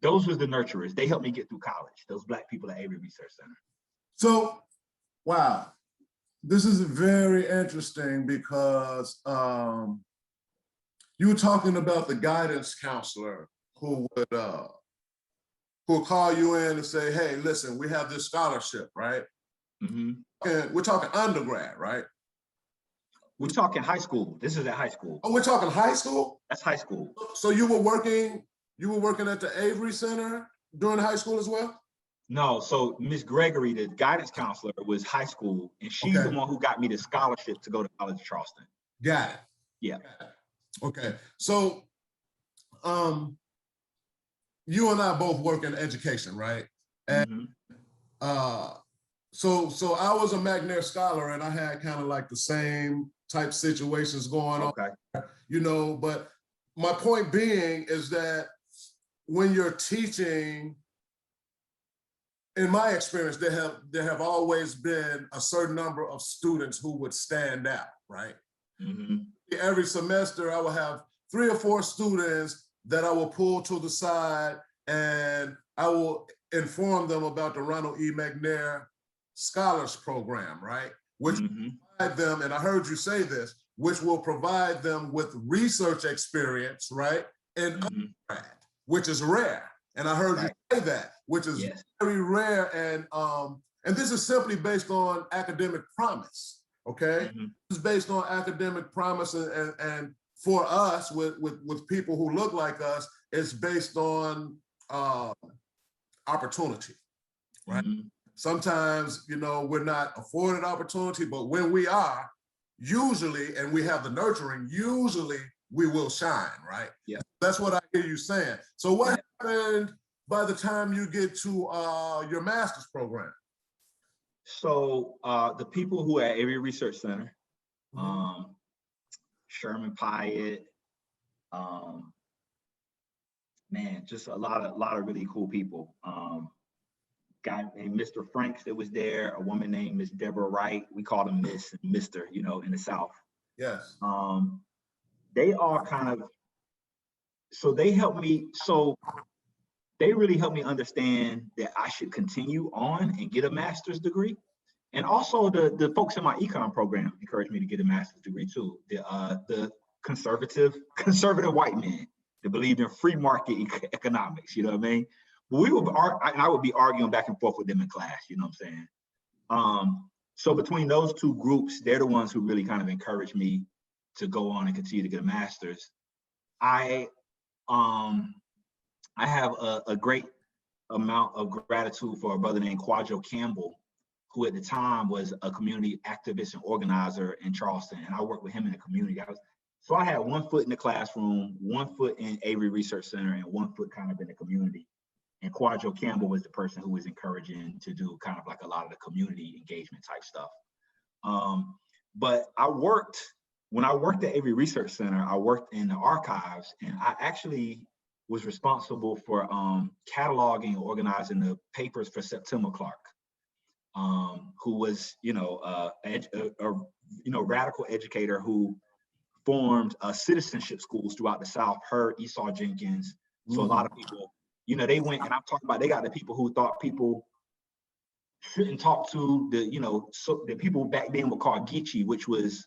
those was the nurturers. They helped me get through college, those Black people at Avery Research Center. So, wow, this is very interesting because you were talking about the guidance counselor who would call you in and say, hey, listen, we have this scholarship, right? And we're talking undergrad, right? We're talking high school. This is at high school. Oh, we're talking high school? That's high school. So you were working at the Avery Center during high school as well? No, so Miss Gregory, the guidance counselor, was high school, and she's the one who got me the scholarship to go to College of Charleston. Got it. Yeah. Okay. So you and I both work in education, right? And so I was a McNair scholar, and I had kind of like the same type situations going on, you know, but my point being is that when you're teaching, in my experience, there have always been a certain number of students who would stand out, right? Every semester, I will have 3 or 4 students that I will pull to the side, and I will inform them about the Ronald E. McNair Scholars Program, right? Which provide them, and I heard you say this, which will provide them with research experience, right? In undergrad, which is rare. And I heard you say that, which is very rare. And this is simply based on academic promise, okay? It's based on academic promise, and for us, with people who look like us, it's based on opportunity, right? Sometimes, you know, we're not afforded opportunity, but when we are, usually, and we have the nurturing, usually we will shine, right? Yeah. That's what I hear you saying. So what happened by the time you get to your master's program? So the people who are at Avery Research Center, Sherman Pyatt, man, just a lot of really cool people. Guy named Mr. Franks that was there, a woman named Miss Deborah Wright. We called him Miss and Mr., you know, in the South. Yes. They all kind of, so they helped me, so they really helped me understand that I should continue on and get a master's degree. And also the folks in my econ program encouraged me to get a master's degree too. The conservative white men that believed in free market economics, you know what I mean? I would be arguing back and forth with them in class, you know what I'm saying? So between those two groups, they're the ones who really kind of encouraged me to go on and continue to get a master's. I have a great amount of gratitude for a brother named Quadro Campbell, who at the time was a community activist and organizer in Charleston, and I worked with him in the community. So I had 1 foot in the classroom, 1 foot in Avery Research Center, and 1 foot kind of in the community. And Quadro Campbell was the person who was encouraging to do kind of like a lot of the community engagement type stuff. But when I worked at Avery Research Center, I worked in the archives, and I actually was responsible for cataloging and organizing the papers for Septima Clark, who was, a radical educator who formed citizenship schools throughout the South. Her, Esau Jenkins. So a lot of people, they went, and I'm talking about, they got the people who thought people shouldn't talk to the people back then were called Geechee, which was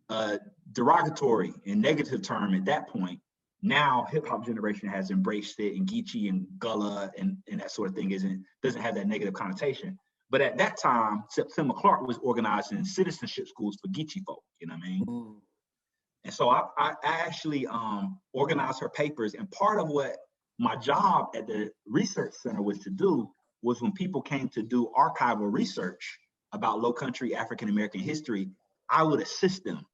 a derogatory and negative term at that point. Now hip hop generation has embraced it, and Geechee and Gullah and that sort of thing doesn't have that negative connotation. But at that time, September Clark was organizing citizenship schools for Geechee folk, you know what I mean? Mm. And so I actually organized her papers. And part of what my job at the research center was to do was when people came to do archival research about Low Country African American history, I would assist them.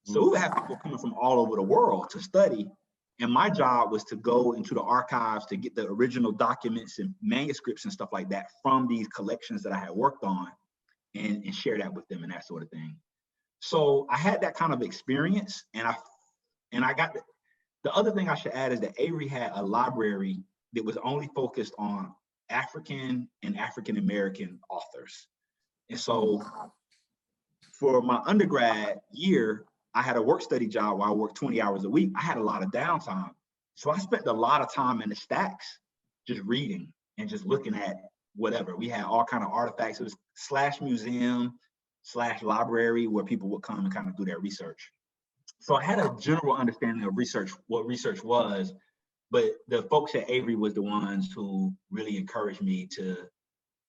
So we would have people coming from all over the world to study. And my job was to go into the archives to get the original documents and manuscripts and stuff like that from these collections that I had worked on and share that with them and that sort of thing. So I had that kind of experience, and I got the other thing I should add is that Avery had a library that was only focused on African and African American authors. And so for my undergrad year, I had a work study job where I worked 20 hours a week. I had a lot of downtime. So I spent a lot of time in the stacks just reading and just looking at whatever. We had all kind of artifacts. It was slash museum, slash library where people would come and kind of do their research. So I had a general understanding of research, what research was, but the folks at Avery was the ones who really encouraged me to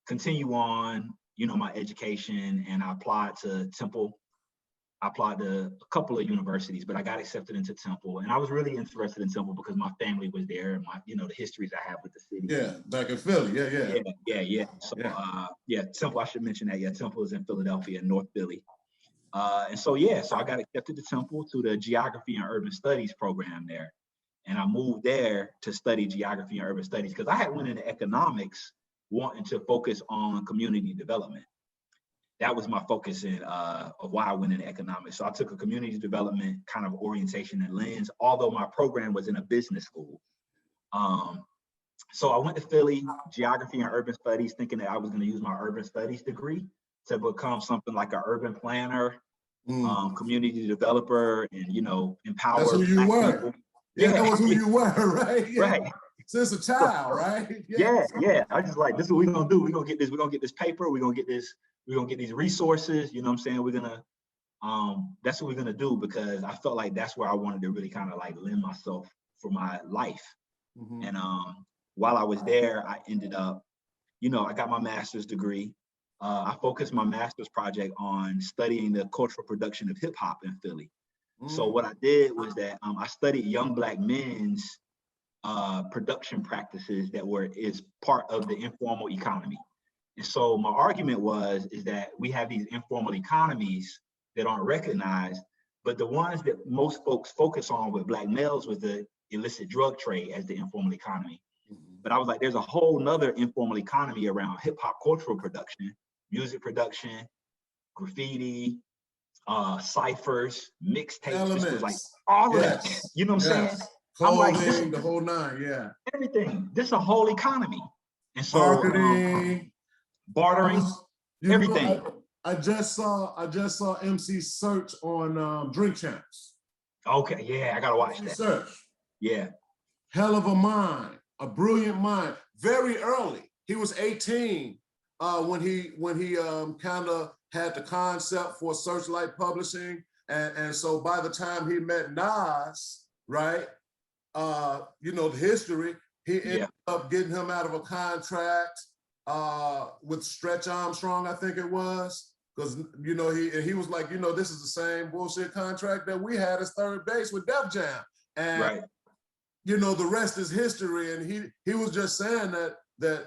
continue on, you know, my education. And I applied to Temple. I applied to a couple of universities, but I got accepted into Temple. And I was really interested in Temple because my family was there and my, you know, the histories I have with the city. Yeah, back in Philly, yeah. So Temple, I should mention that. Yeah, Temple is in Philadelphia, North Philly. And so I got accepted to Temple to the Geography and Urban Studies program there. And I moved there to study Geography and Urban Studies because I had went into economics wanting to focus on community development. That was my focus of why I went into economics. So I took a community development kind of orientation and lens, although my program was in a business school. So I went to Philly, Geography and Urban Studies, thinking that I was going to use my urban studies degree to become something like an urban planner, community developer, and, you know, empower. That's who you were. People. Yeah, that was who you were, right? Yeah. Right. Since a child, right? Yeah. I just like, this is what we're gonna do. We're gonna get this paper, we're gonna get these resources, you know what I'm saying? We're gonna, that's what we're gonna do, because I felt like that's where I wanted to really kind of like lend myself for my life. And while I was there, I ended up, you know, I got my master's degree. I focused my master's project on studying the cultural production of hip hop in Philly. So what I did was that I studied young Black men's production practices that is part of the informal economy. And so my argument is that we have these informal economies that aren't recognized, but the ones that most folks focus on with Black males was the illicit drug trade as the informal economy. But I was like, there's a whole nother informal economy around hip hop cultural production, music production, graffiti, ciphers, mixtapes. This was like all of that. You know what I'm saying? Clothing, I'm like, the whole nine, everything. This is a whole economy. And so marketing, bartering, everything. I just saw MC Search on Drink Champs. Okay, yeah, I gotta watch that. Search. Yeah. Hell of a mind, a brilliant mind. Very early. He was 18 when he kind of had the concept for Searchlight Publishing. And so by the time he met Nas, right? You know, the history, he ended up getting him out of a contract with Stretch Armstrong, I think it was. Because, you know, he was like, you know, this is the same bullshit contract that we had as third base with Def Jam. And, you know, the rest is history. And he was just saying that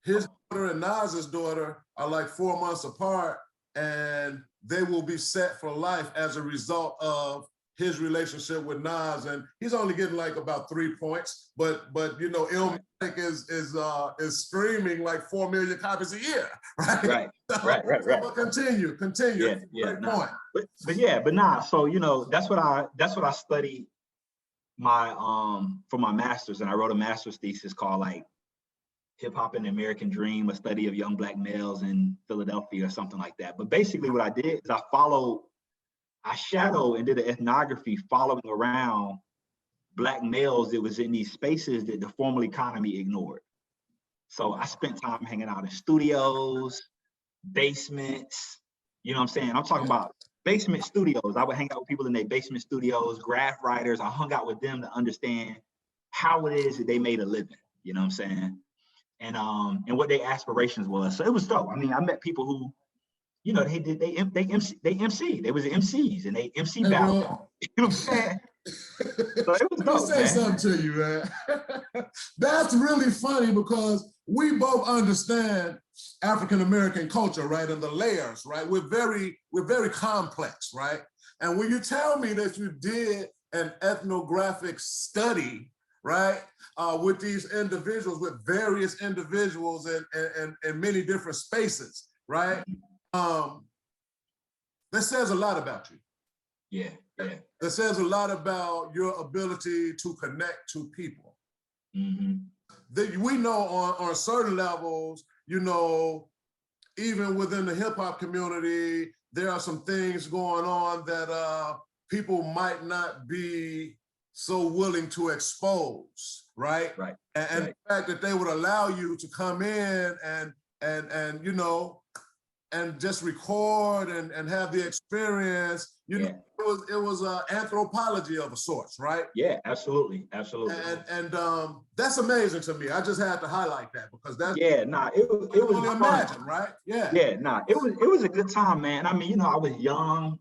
his daughter and Nas's daughter are like 4 months apart, and they will be set for life as a result of his relationship with Nas. And he's only getting like about 3 points, but you know, Illmatic is streaming like 4 million copies a year, right? Right. But continue. Point. But nah. So you know, that's what I studied my for my master's, and I wrote a master's thesis called like Hip Hop and the American Dream, a study of young Black males in Philadelphia or something like that. But basically what I did is I shadowed and did an ethnography following around Black males that was in these spaces that the formal economy ignored. So I spent time hanging out in studios, basements, you know what I'm saying? I'm talking about basement studios. I would hang out with people in their basement studios, graph writers. I hung out with them to understand how it is that they made a living, you know what I'm saying? and what their aspirations was. So it was dope. I mean, I met people who, you know, they MC. They was MCs and they MC Hey, battle. bro. You know what I'm saying? So it was Let me dope, say man. something to you, man. That's really funny because we both understand African American culture, right, and the layers, right. We're very complex, right. And when you tell me that you did an ethnographic study, right, with these individuals, with various individuals in many different spaces, right, that says a lot about you. Yeah, yeah. That says a lot about your ability to connect to people. That we know on certain levels, you know, even within the hip hop community, there are some things going on that people might not be so willing to expose, right? Right. And right. the fact that they would allow you to come in and you know, and just record and have the experience, you know, it was anthropology of a sort, right? Yeah, absolutely, absolutely. And that's amazing to me. I just had to highlight that because that's it was only imagine, right? Yeah. It was a good time, man. I mean, you know, I was young.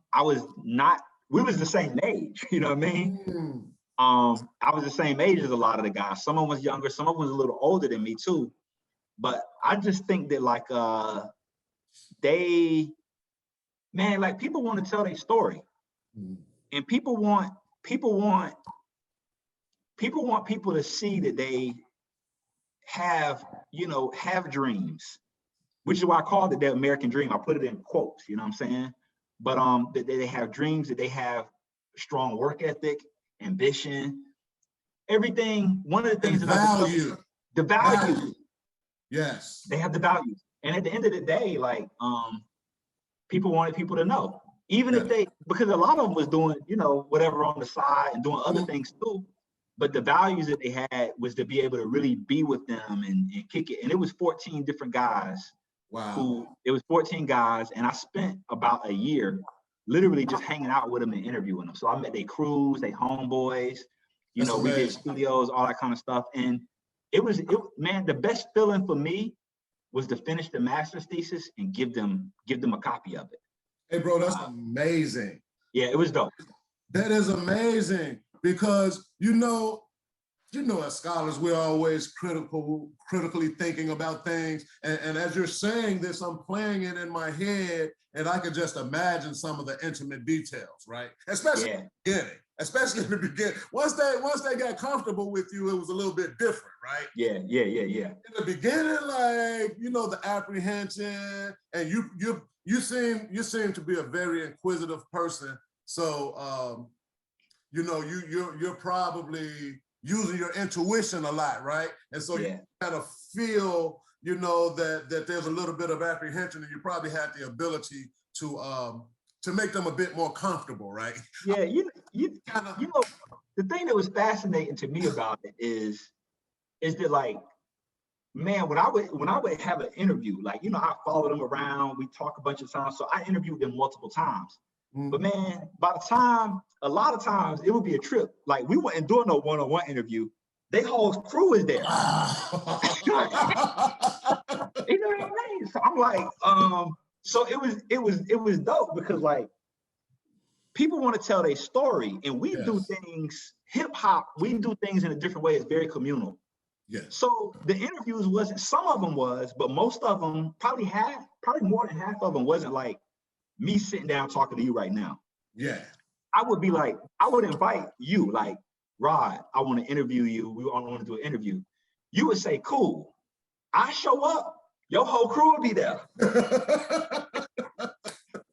We was the same age, you know what I mean? I was the same age as a lot of the guys. Some of them was younger, some of them was a little older than me too. But I just think that like like people want to tell their story. And people want people to see that they have dreams, which is why I called it the American dream. I put it in quotes, you know what I'm saying? But that they have dreams, that they have strong work ethic, ambition, everything. One of the things that the value. Yes. They have the values. And at the end of the day, like people wanted people to know. Even if because a lot of them was doing, you know, whatever on the side and doing other things too. But the values that they had was to be able to really be with them and kick it. And it was 14 different guys. Wow. It was 14 guys. And I spent about a year literally just hanging out with them and interviewing them. So I met their crews, their homeboys, you know, we did studios, all that kind of stuff. And man, the best feeling for me was to finish the master's thesis and give them a copy of it. Hey, bro, that's amazing. Yeah, it was dope. That is amazing because, you know, as scholars, we're always critically thinking about things. And as you're saying this, I'm playing it in my head and I could just imagine some of the intimate details, right? Especially in the beginning. Especially in the beginning. Once they got comfortable with you, it was a little bit different, right? Yeah. In the beginning, like, you know, the apprehension, and you seem to be a very inquisitive person. So you know, you're probably using your intuition a lot, right? And so you kind of feel, you know, that there's a little bit of apprehension, and you probably had the ability to make them a bit more comfortable, right? Yeah, you know, the thing that was fascinating to me about it is that, like, man, when I would have an interview, like, you know, I followed them around, we talk a bunch of times, so I interviewed them multiple times. But man, by the time, a lot of times it would be a trip. Like, we wasn't doing no one-on-one interview. They whole crew is there. You know what I mean? So I'm like, so it was dope because, like, people want to tell their story, and we do things, hip hop, we do things in a different way. It's very communal. Yes. So the interviews wasn't, some of them was, but most of them, probably more than half of them wasn't like me sitting down talking to you right now. Yeah. I would be like, I would invite you, like, Rod, I want to interview you. We all want to do an interview. You would say, cool. I show up, your whole crew would be there.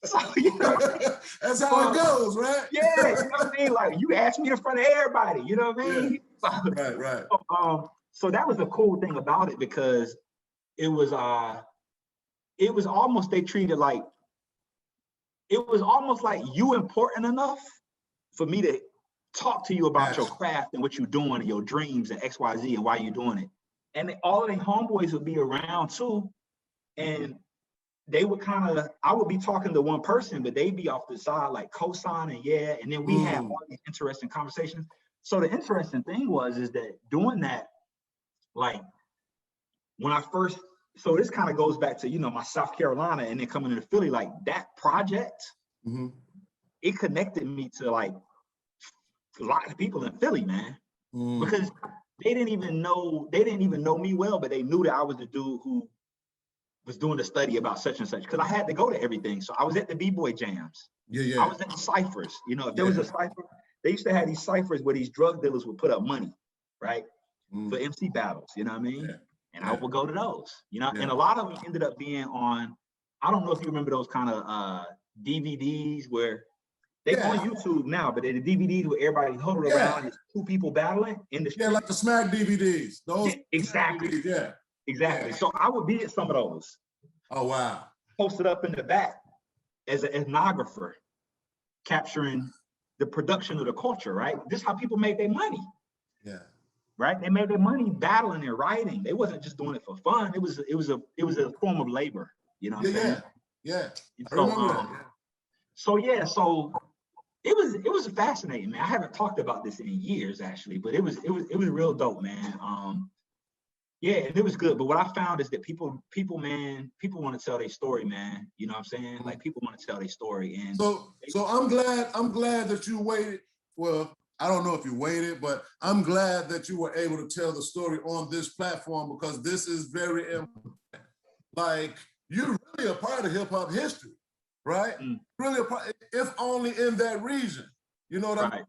So, you know, that's how it goes, right? Yeah, you know what I mean? Like, you asked me in front of everybody, you know what I mean? Yeah. Right. So that was the cool thing about it, because it was almost, they treated like, it was almost like you important enough for me to talk to you about your craft and what you're doing and your dreams and XYZ and why you're doing it. And all of the homeboys would be around too. And they would I would be talking to one person, but they'd be off the side, like co-signing, and then we had all these interesting conversations. So the interesting thing is that doing that, like, when I first, so this kind of goes back to, you know, my South Carolina and then coming into Philly, like that project, it connected me to like a lot of people in Philly, man, because they didn't even know me well, but they knew that I was the dude who was doing the study about such and such, because I had to go to everything. So I was at the B-boy jams. I was at the ciphers. You know, if there was a cipher, they used to have these ciphers where these drug dealers would put up money, right, for MC battles. You know what I mean? And I would go to those. You know, and a lot of them ended up being on. I don't know if you remember those kind of DVDs where they on YouTube now, but they're the DVDs where everybody huddled around and it's two people battling in the street. Yeah, like the Smack DVDs. Those exactly. DVDs, Exactly. So I would be at some of those. Oh, wow. Posted up in the back as an ethnographer, capturing the production of the culture, right? This is how people made their money. Yeah. Right? They made their money battling and writing. They wasn't just doing it for fun. It was a form of labor. You know what I'm saying? Yeah. So it was fascinating, man. I haven't talked about this in years actually, but it was real dope, man. Yeah, and it was good. But what I found is that people want to tell their story, man. You know what I'm saying? Like people want to tell their story. And so I'm glad that you waited. Well, I don't know if you waited, but I'm glad that you were able to tell the story on this platform, because this is very important. Like, you're really a part of hip hop history, right? Really a part, if only in that region. You know what I mean?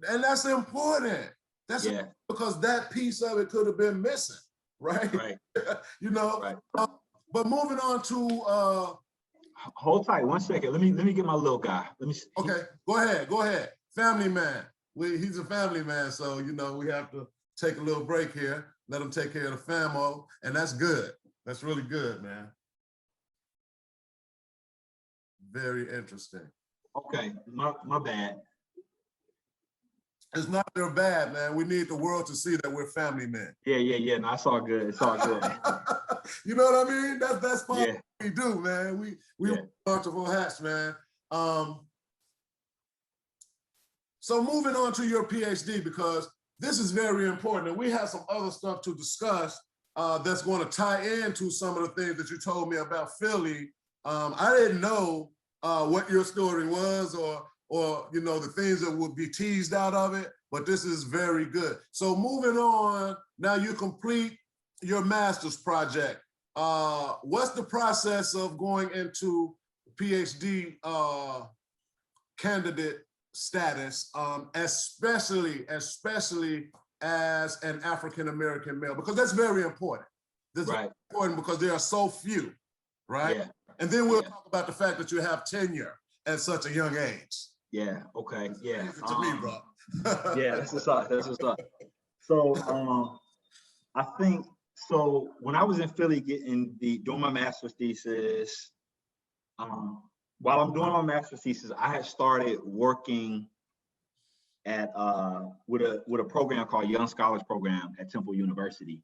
And that's important. That's because that piece of it could have been missing, right? You know. But moving on to hold tight 1 second. Let me get my little guy. Let me see. Okay, go ahead. Family man. He's a family man, so you know we have to take a little break here. Let him take care of the famo, and that's good. That's really good, man. Very interesting. Okay, my bad. It's not their bad, man. We need the world to see that we're family men. Yeah. No, it's all good. It's all good. You know what I mean? That's part of what we do, man. We wear multiple hats, man. So moving on to your PhD, because this is very important, and we have some other stuff to discuss that's going to tie into some of the things that you told me about Philly. I didn't know what your story was, or you know, the things that would be teased out of it, but this is very good. So moving on, now you complete your master's project. What's the process of going into PhD candidate status, especially as an African-American male, because that's very important. That's very important because there are so few, right? And then we'll talk about the fact that you have tenure at such a young age. Okay. To me, bro. That's what's up. So I think when I was in Philly doing my master's thesis, while I'm doing my master's thesis, I had started working at with a program called Young Scholars Program at Temple University,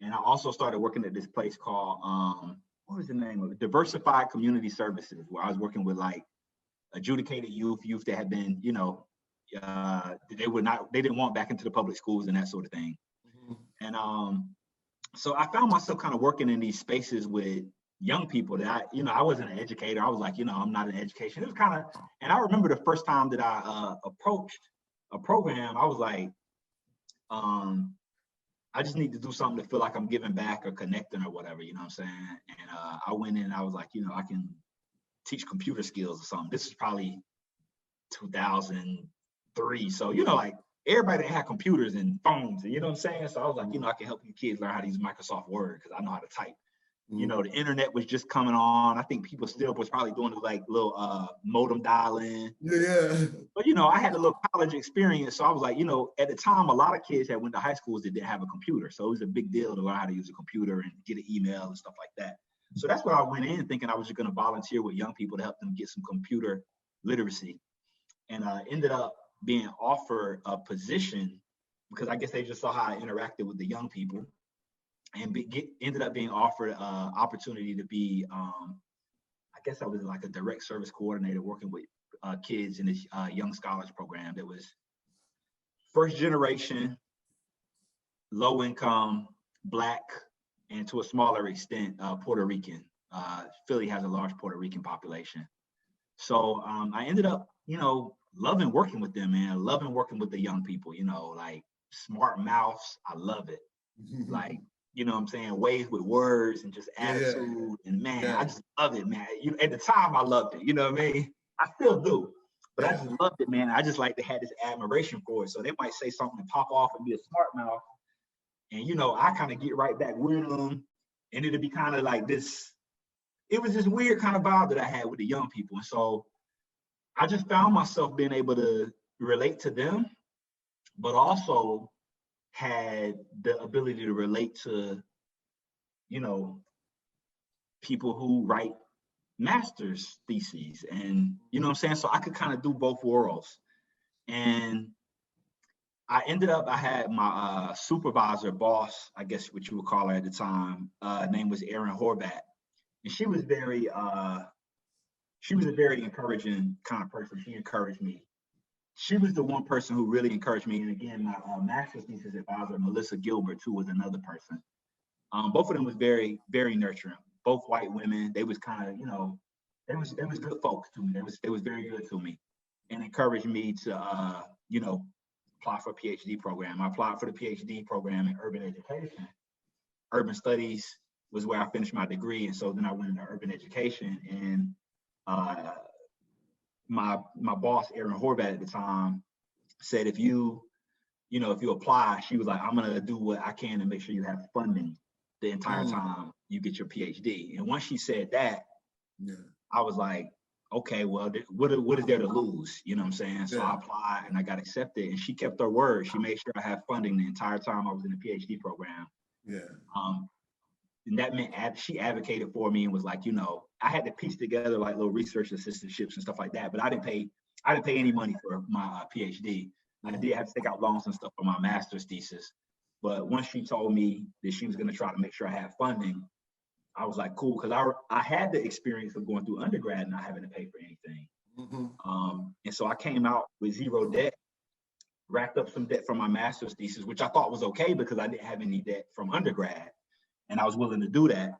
and I also started working at this place called what was the name of it? Diversified Community Services, where I was working with like adjudicated youth that had been, you know, they didn't want back into the public schools and that sort of thing. And so I found myself kind of working in these spaces with young people that I wasn't an educator. I was like, I'm not an education. It was kind of, and I remember the first time that I approached a program, I was like, I just need to do something to feel like I'm giving back or connecting or whatever, you know what I'm saying? And I went in and I was like, I can teach computer skills or something. This is probably 2003. So, like everybody had computers and phones, and you know what I'm saying? So I was like, I can help you kids learn how to use Microsoft Word because I know how to type. The internet was just coming on. I think people still was probably doing like little modem dial-in. But I had a little college experience, so I was like, at the time, a lot of kids that went to high schools that didn't have a computer, so it was a big deal to learn how to use a computer and get an email and stuff like that. So that's why I went in thinking I was just going to volunteer with young people to help them get some computer literacy, and ended up being offered a position because I guess they just saw how I interacted with the young people. And ended up being offered an opportunity to be, I guess I was like a direct service coordinator working with kids in this Young Scholars Program that was first generation, low income, Black, and to a smaller extent, Puerto Rican. Philly has a large Puerto Rican population. So I ended up, loving working with them, man. Loving working with the young people, like smart mouths. I love it. Like, you know what I'm saying? Ways with words and just attitude. And man, I just love it, man. At the time, I loved it. You know what I mean? I still do. But I just loved it, man. I just like to have this admiration for it. So they might say something and pop off and be a smart mouth. And, I kind of get right back with them. And it'd be kind of like this. It was this weird kind of vibe that I had with the young people. And so I just found myself being able to relate to them, but also had the ability to relate to, people who write master's theses. And, you know what I'm saying? So I could kind of do both worlds. And I had my supervisor, boss, I guess what you would call her at the time, name was Erin Horvat. And she was a very encouraging kind of person. She encouraged me. She was the one person who really encouraged me. And again, my master's thesis advisor, Melissa Gilbert, too, was another person. Both of them was very, very nurturing. Both white women. They was kind of, they was good folks to me. They was very good to me, and encouraged me to, apply for a PhD program. I applied for the PhD program in urban education. Urban studies was where I finished my degree, and so then I went into urban education. And my boss, Erin Horvat, at the time, said if you apply, she was like, I'm gonna do what I can to make sure you have funding the entire time you get your PhD. And once she said that, I was like, okay, well, what is there to lose? You know what I'm saying? So I applied and I got accepted, and she kept her word. She made sure I had funding the entire time I was in the PhD program. And that meant she advocated for me and was like, I had to piece together like little research assistantships and stuff like that, but I didn't pay any money for my PhD. I did have to take out loans and stuff for my master's thesis. But once she told me that she was going to try to make sure I had funding, I was like, cool, because I had the experience of going through undergrad and not having to pay for anything. And so I came out with zero debt, racked up some debt from my master's thesis, which I thought was okay because I didn't have any debt from undergrad, and I was willing to do that.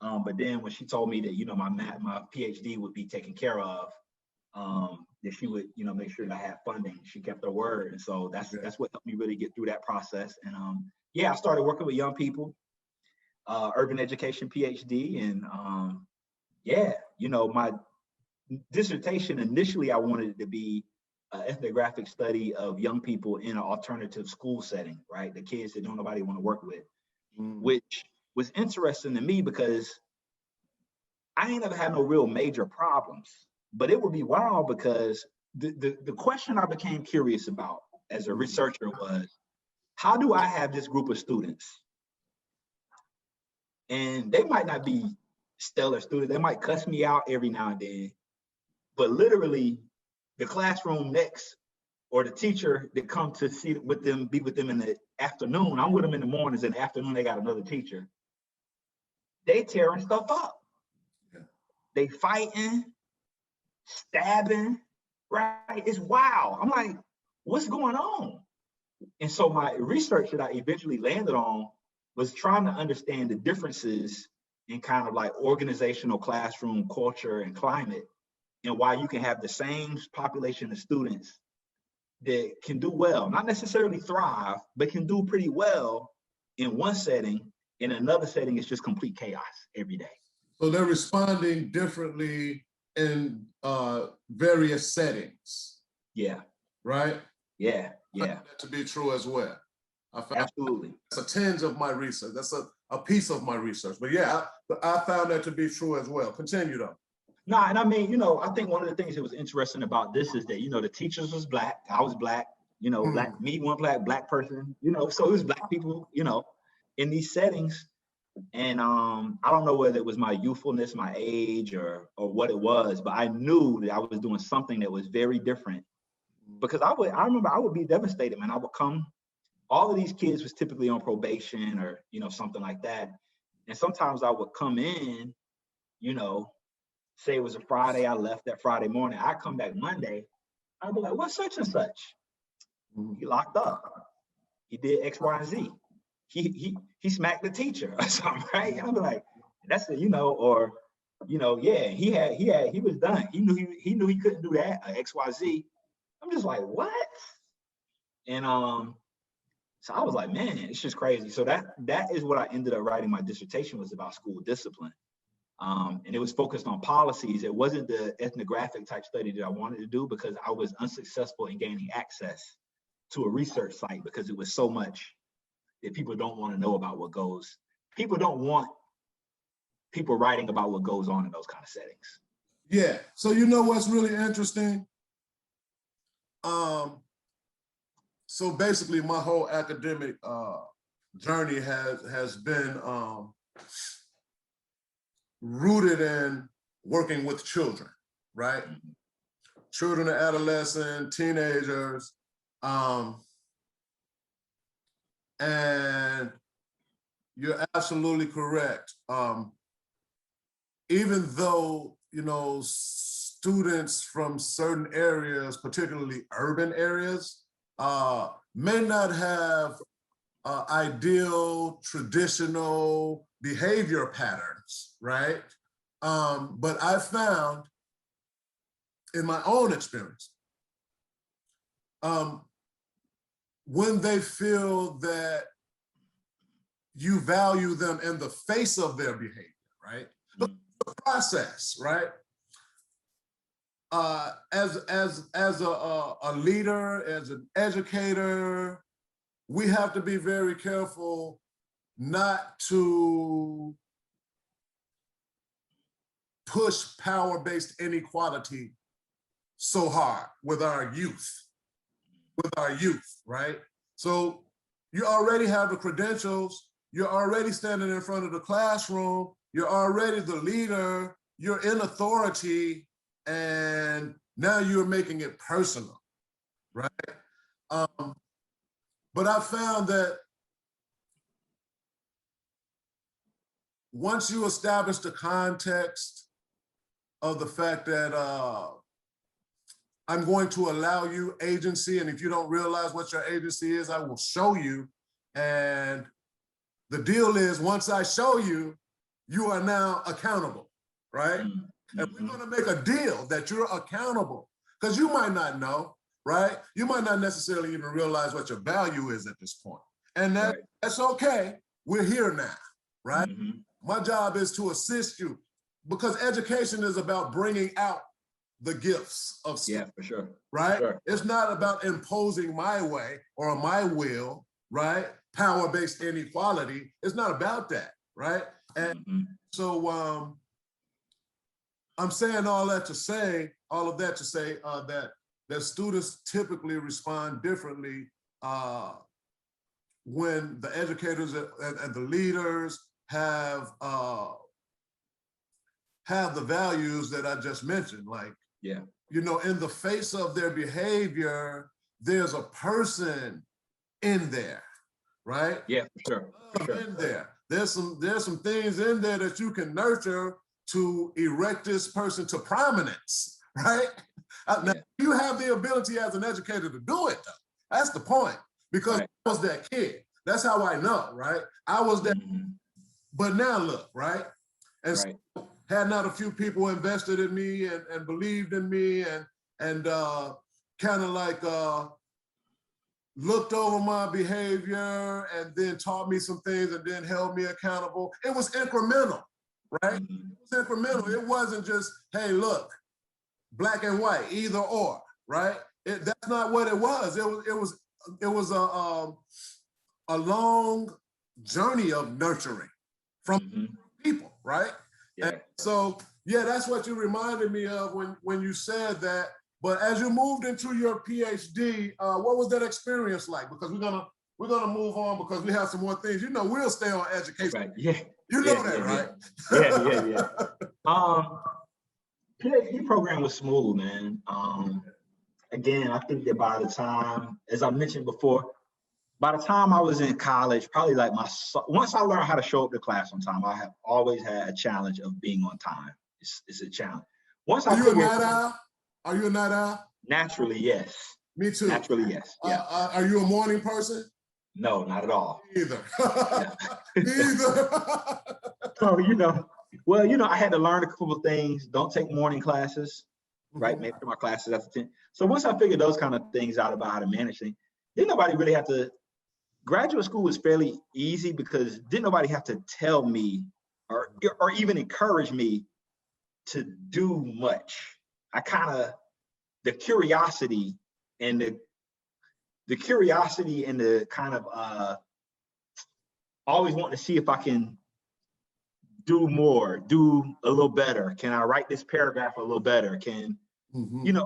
But then when she told me that, my PhD would be taken care of, that she would, make sure that I had funding, she kept her word. And so that's what helped me really get through that process. And I started working with young people, urban education PhD. And my dissertation, initially I wanted it to be an ethnographic study of young people in an alternative school setting, right? The kids that don't nobody want to work with, which was interesting to me because I ain't never had no real major problems. But it would be wild because the question I became curious about as a researcher was, how do I have this group of students? And they might not be stellar students. They might cuss me out every now and then. But literally, the classroom next, or the teacher that come to be with them in the afternoon, I'm with them in the mornings, in the afternoon they got another teacher. They tearing stuff up. They fighting, stabbing, right? It's wild. I'm like, what's going on? And so my research that I eventually landed on was trying to understand the differences in kind of like organizational classroom culture and climate, and why you can have the same population of students that can do well, not necessarily thrive, but can do pretty well in one setting. In another setting, it's just complete chaos every day. So they're responding differently in various settings. Yeah. Right? Yeah. I find that to be true as well. Absolutely. That's a tinge of my research. That's a piece of my research. But yeah, I found that to be true as well. Continue though. Nah, and I mean, I think one of the things that was interesting about this is that, the teachers was Black, I was Black, Black, me, one Black person, so it was Black people, in these settings. And I don't know whether it was my youthfulness, my age, or what it was, but I knew that I was doing something that was very different. Because I remember I would be devastated, man. I would come, all of these kids was typically on probation or, something like that. And sometimes I would come in, say it was a Friday, I left that Friday morning. I come back Monday, I'd be like, what's such and such? He locked up. He did X, Y, and Z. he smacked the teacher or something, right? I'm like, that's a, or, yeah, he was done. He knew he couldn't do that, XYZ. I'm just like, what? And so I was like, man, it's just crazy. So that is what I ended up writing. My dissertation was about school discipline. And it was focused on policies. It wasn't the ethnographic type study that I wanted to do because I was unsuccessful in gaining access to a research site because it was so much that people don't want to know about what goes. People don't want people writing about what goes on in those kind of settings. Yeah. So you know what's really interesting? So basically my whole academic journey has been rooted in working with children, right? Mm-hmm. Children and adolescents, teenagers, and you're absolutely correct. Even though, students from certain areas, particularly urban areas, may not have ideal, traditional behavior patterns, right? But I found in my own experience, when they feel that you value them in the face of their behavior, right? Mm-hmm. The process, right? As a leader, as an educator, we have to be very careful not to push power-based inequality so hard with our youth, right? So you already have the credentials, you're already standing in front of the classroom, you're already the leader, you're in authority, and now you're making it personal, right? But I found that once you establish the context of the fact that I'm going to allow you agency, and if you don't realize what your agency is, I will show you. And the deal is, once I show you, you are now accountable, right? Mm-hmm. And we're gonna make a deal that you're accountable, because you might not know, right? You might not necessarily even realize what your value is at this point. And that's okay, we're here now, right? Mm-hmm. My job is to assist you, because education is about bringing out the gifts of students. Yeah, for sure. Right? For sure. It's not about imposing my way or my will, right? Power-based inequality. It's not about that, right? And so I'm saying all of that to say that students typically respond differently when the educators and the leaders have the values that I just mentioned, like, in the face of their behavior, there's a person in there, right? Yeah, for sure. In there. There's some things in there that you can nurture to erect this person to prominence, right? Now, you have the ability as an educator to do it, though. That's the point, because I was that kid. That's how I know, right? I was that, but now look, right? And so, had not a few people invested in me and believed in me and kind of like looked over my behavior and then taught me some things and then held me accountable. It was incremental, right? It was incremental. It wasn't just, hey, look, black and white, either or, right? That's not what it was. It was a long journey of nurturing from people, right? And so, that's what you reminded me of when you said that. But as you moved into your PhD, what was that experience like? Because we're gonna move on, because we have some more things. We'll stay on education. Right. Yeah. You know that, right? PhD program was smooth, man. Again, I think that by the time, as I mentioned before, by the time I was in college, probably like once I learned how to show up to class on time, I have always had a challenge of being on time. It's a challenge. Are you a night owl? Are you a night owl? Naturally, yes. Me too. Naturally, yes. Are you a morning person? No, not at all. Either. Yeah. Either. So, well, I had to learn a couple of things. Don't take morning classes, right? Make sure my classes after 10. So once I figured those kind of things out about how to manage things, didn't nobody really have to, graduate school was fairly easy because didn't nobody have to tell me or even encourage me to do much. I kind of, the curiosity and the kind of always wanting to see if I can do more, do a little better. Can I write this paragraph a little better? Can,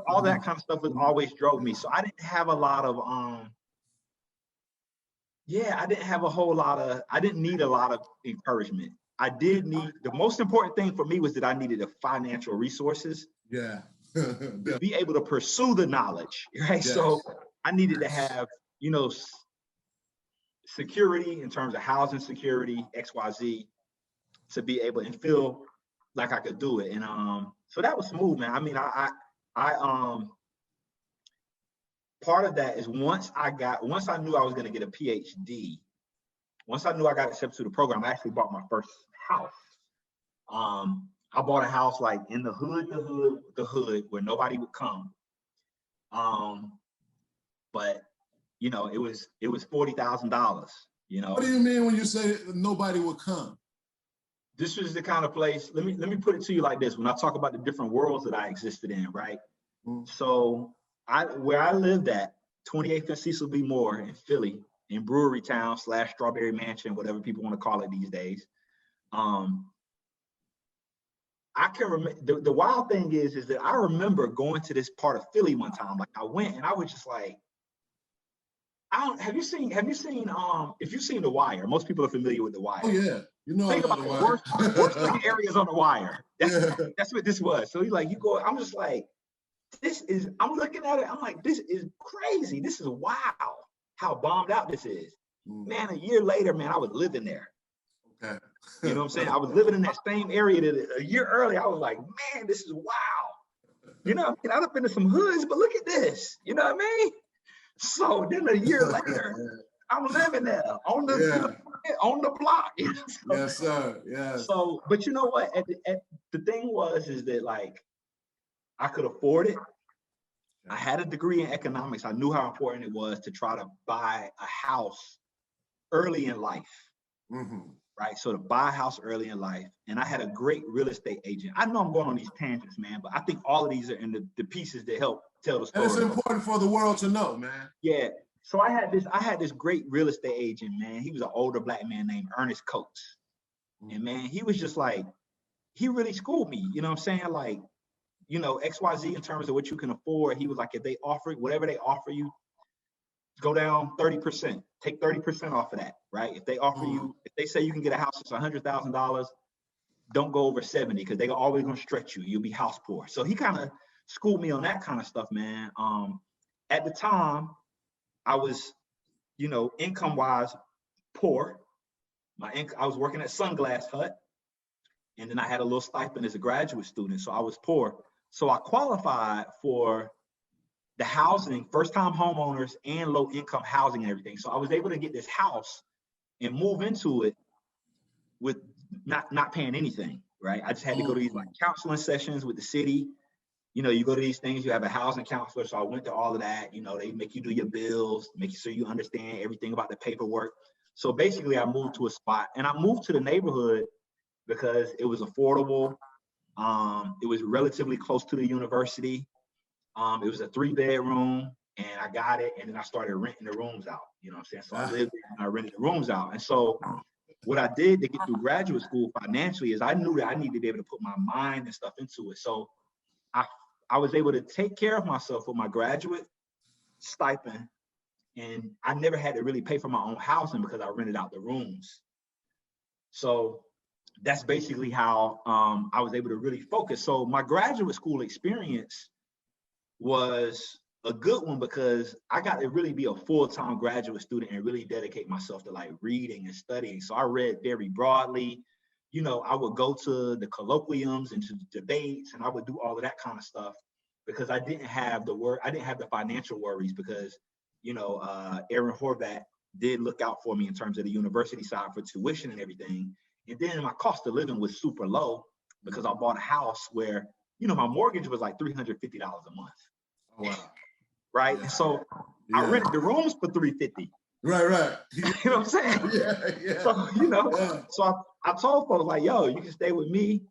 all that kind of stuff was always drove me. So I didn't have a lot of, I didn't need a lot of encouragement. I did need, the most important thing for me was that I needed the financial resources. Yeah. To be able to pursue the knowledge, right? Yes. So I needed to have, security in terms of housing security, XYZ, to be able and feel like I could do it. And so that was smooth, man. I mean, I part of that is once I knew I was going to get a PhD, once I knew I got accepted to the program, I actually bought my first house. I bought a house like in the hood where nobody would come. But it was $40,000. What do you mean when you say nobody will come? This was the kind of place. Let me put it to you like this. When I talk about the different worlds that I existed in, right? So where I lived at, 28th and Cecil B. Moore in Philly, in Brewery Town / Strawberry Mansion, whatever people want to call it these days. I can remember, the wild thing is that I remember going to this part of Philly one time. Like I went and I was just like, have you seen if you've seen The Wire, most people are familiar with The Wire. Oh yeah. Think about the worst areas on The Wire. That's what this was. So I'm just like, I'm looking at it, I'm like, this is crazy. This is wow, how bombed out this is. Man, a year later, man, I was living there. Okay. You know what I'm saying? I was living in that same area that a year earlier, I was like, man, this is wow. I'd have been to some hoods, but look at this. You know what I mean? So then a year later, I'm living there on the block. Yes, sir. Yes. So, but you know what? The thing is that like, I could afford it. I had a degree in economics. I knew how important it was to try to buy a house early in life. Right? So to buy a house early in life. And I had a great real estate agent. I know I'm going on these tangents, man, but I think all of these are in the pieces that help tell the story. And it's important for the world to know, man. Yeah. So I had this great real estate agent, man. He was an older Black man named Ernest Coates. And man, he was just like, he really schooled me. You know what I'm saying? Like, XYZ in terms of what you can afford. He was like, if they offer it, whatever they offer you, go down 30%, take 30% off of that, right? If they offer you, if they say you can get a house that's $100,000, don't go over 70 because they're always gonna stretch you. You'll be house poor. So he kind of schooled me on that kind of stuff, man. At the time, I was, income-wise poor. I was working at Sunglass Hut, and then I had a little stipend as a graduate student, so I was poor. So I qualified for the housing, first-time homeowners and low-income housing and everything. So I was able to get this house and move into it with not paying anything, right? I just had to go to these like counseling sessions with the city. You go to these things, you have a housing counselor. So I went to all of that. They make you do your bills, make sure you understand everything about the paperwork. So basically I moved to a spot, and I moved to the neighborhood because it was affordable. It was relatively close to the university. It was a 3-bedroom, and I got it, and then I started renting the rooms out. You know what I'm saying? So I lived there and I rented the rooms out. And so what I did to get through graduate school financially is I knew that I needed to be able to put my mind and stuff into it. So I was able to take care of myself with my graduate stipend, and I never had to really pay for my own housing because I rented out the rooms. So that's basically how I was able to really focus. So my graduate school experience was a good one because I got to really be a full-time graduate student and really dedicate myself to like reading and studying. So I read very broadly. I would go to the colloquiums and to the debates, and I would do all of that kind of stuff because I didn't have the financial worries because, Aaron Horvath did look out for me in terms of the university side for tuition and everything. And then my cost of living was super low because I bought a house where, you know, my mortgage was like $350 a month. Oh, wow. Right. Yeah. And so I rented the rooms for $350. Right. You know what I'm saying? Yeah. So, you know, so I told folks like, yo, you can stay with me,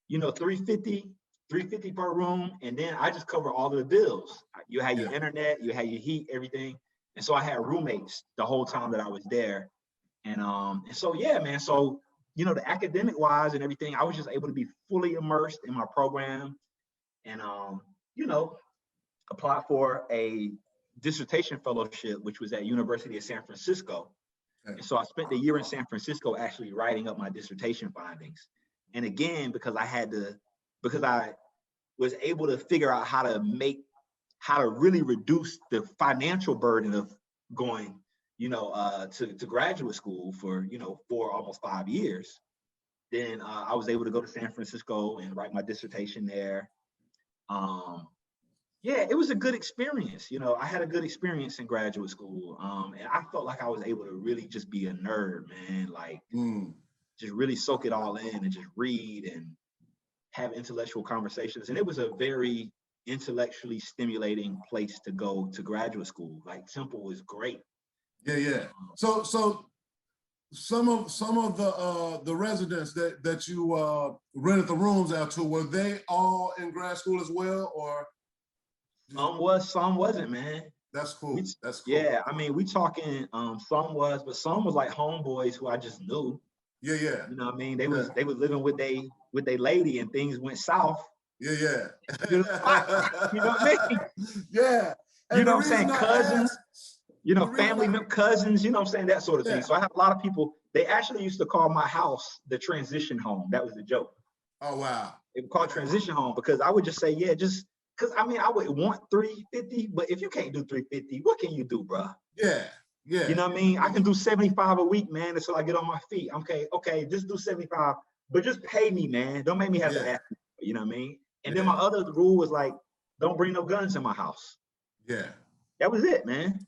you know, $350 per room. And then I just cover all of the bills. You had your internet, you had your heat, everything. And so I had roommates the whole time that I was there. And so, yeah, man. So, you know, the academic wise and everything, I was just able to be fully immersed in my program and, you know, apply for a dissertation fellowship, which was at University of San Francisco. And so I spent the year in San Francisco actually writing up my dissertation findings. And again, because I was able to figure out how to really reduce the financial burden of going, you know, to graduate school for, you know, for almost 5 years. Then I was able to go to San Francisco and write my dissertation there. Yeah, it was a good experience. You know, I had a good experience in graduate school. And I felt like I was able to really just be a nerd, man. Like, just really soak it all in and just read and have intellectual conversations. And it was a very intellectually stimulating place to go to graduate school. Like, Temple was great. Yeah. So some of the residents that you rented the rooms out to, were they all in grad school as well, or? Some was, some wasn't, man. That's cool. That's cool. Yeah, I mean, we talking, some was, but some was like homeboys who I just knew. Yeah. You know what I mean? They was living with they lady and things went south. Yeah. You know what I mean? Yeah. And you know what I'm saying? Cousins, you know, family cousins, you know what I'm saying? That sort of thing. So I have a lot of people, they actually used to call my house the transition home. That was the joke. Oh, wow. It was called transition home because I would just say, yeah, just, because I mean, I would want 350, but if you can't do 350, what can you do, bro? Yeah. You know what I mean? I can do 75 a week, man, until I get on my feet. Okay, just do 75, but just pay me, man. Don't make me have to ask you, you know what I mean? And then my other rule was like, don't bring no guns in my house. Yeah. That was it, man.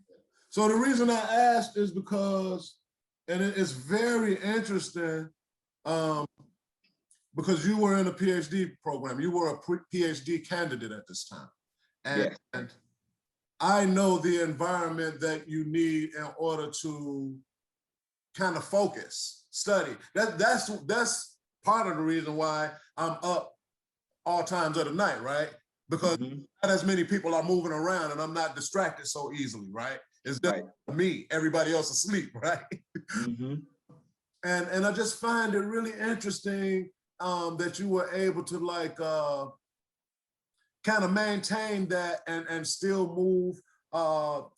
So the reason I asked is because, and it's very interesting, because you were in a PhD program. You were a PhD candidate at this time. And I know the environment that you need in order to kind of focus, study. That's part of the reason why I'm up all times of the night, right? Because not as many people are moving around and I'm not distracted so easily, right? It's just me, everybody else asleep, right? And I just find it really interesting that you were able to like kind of maintain that and still move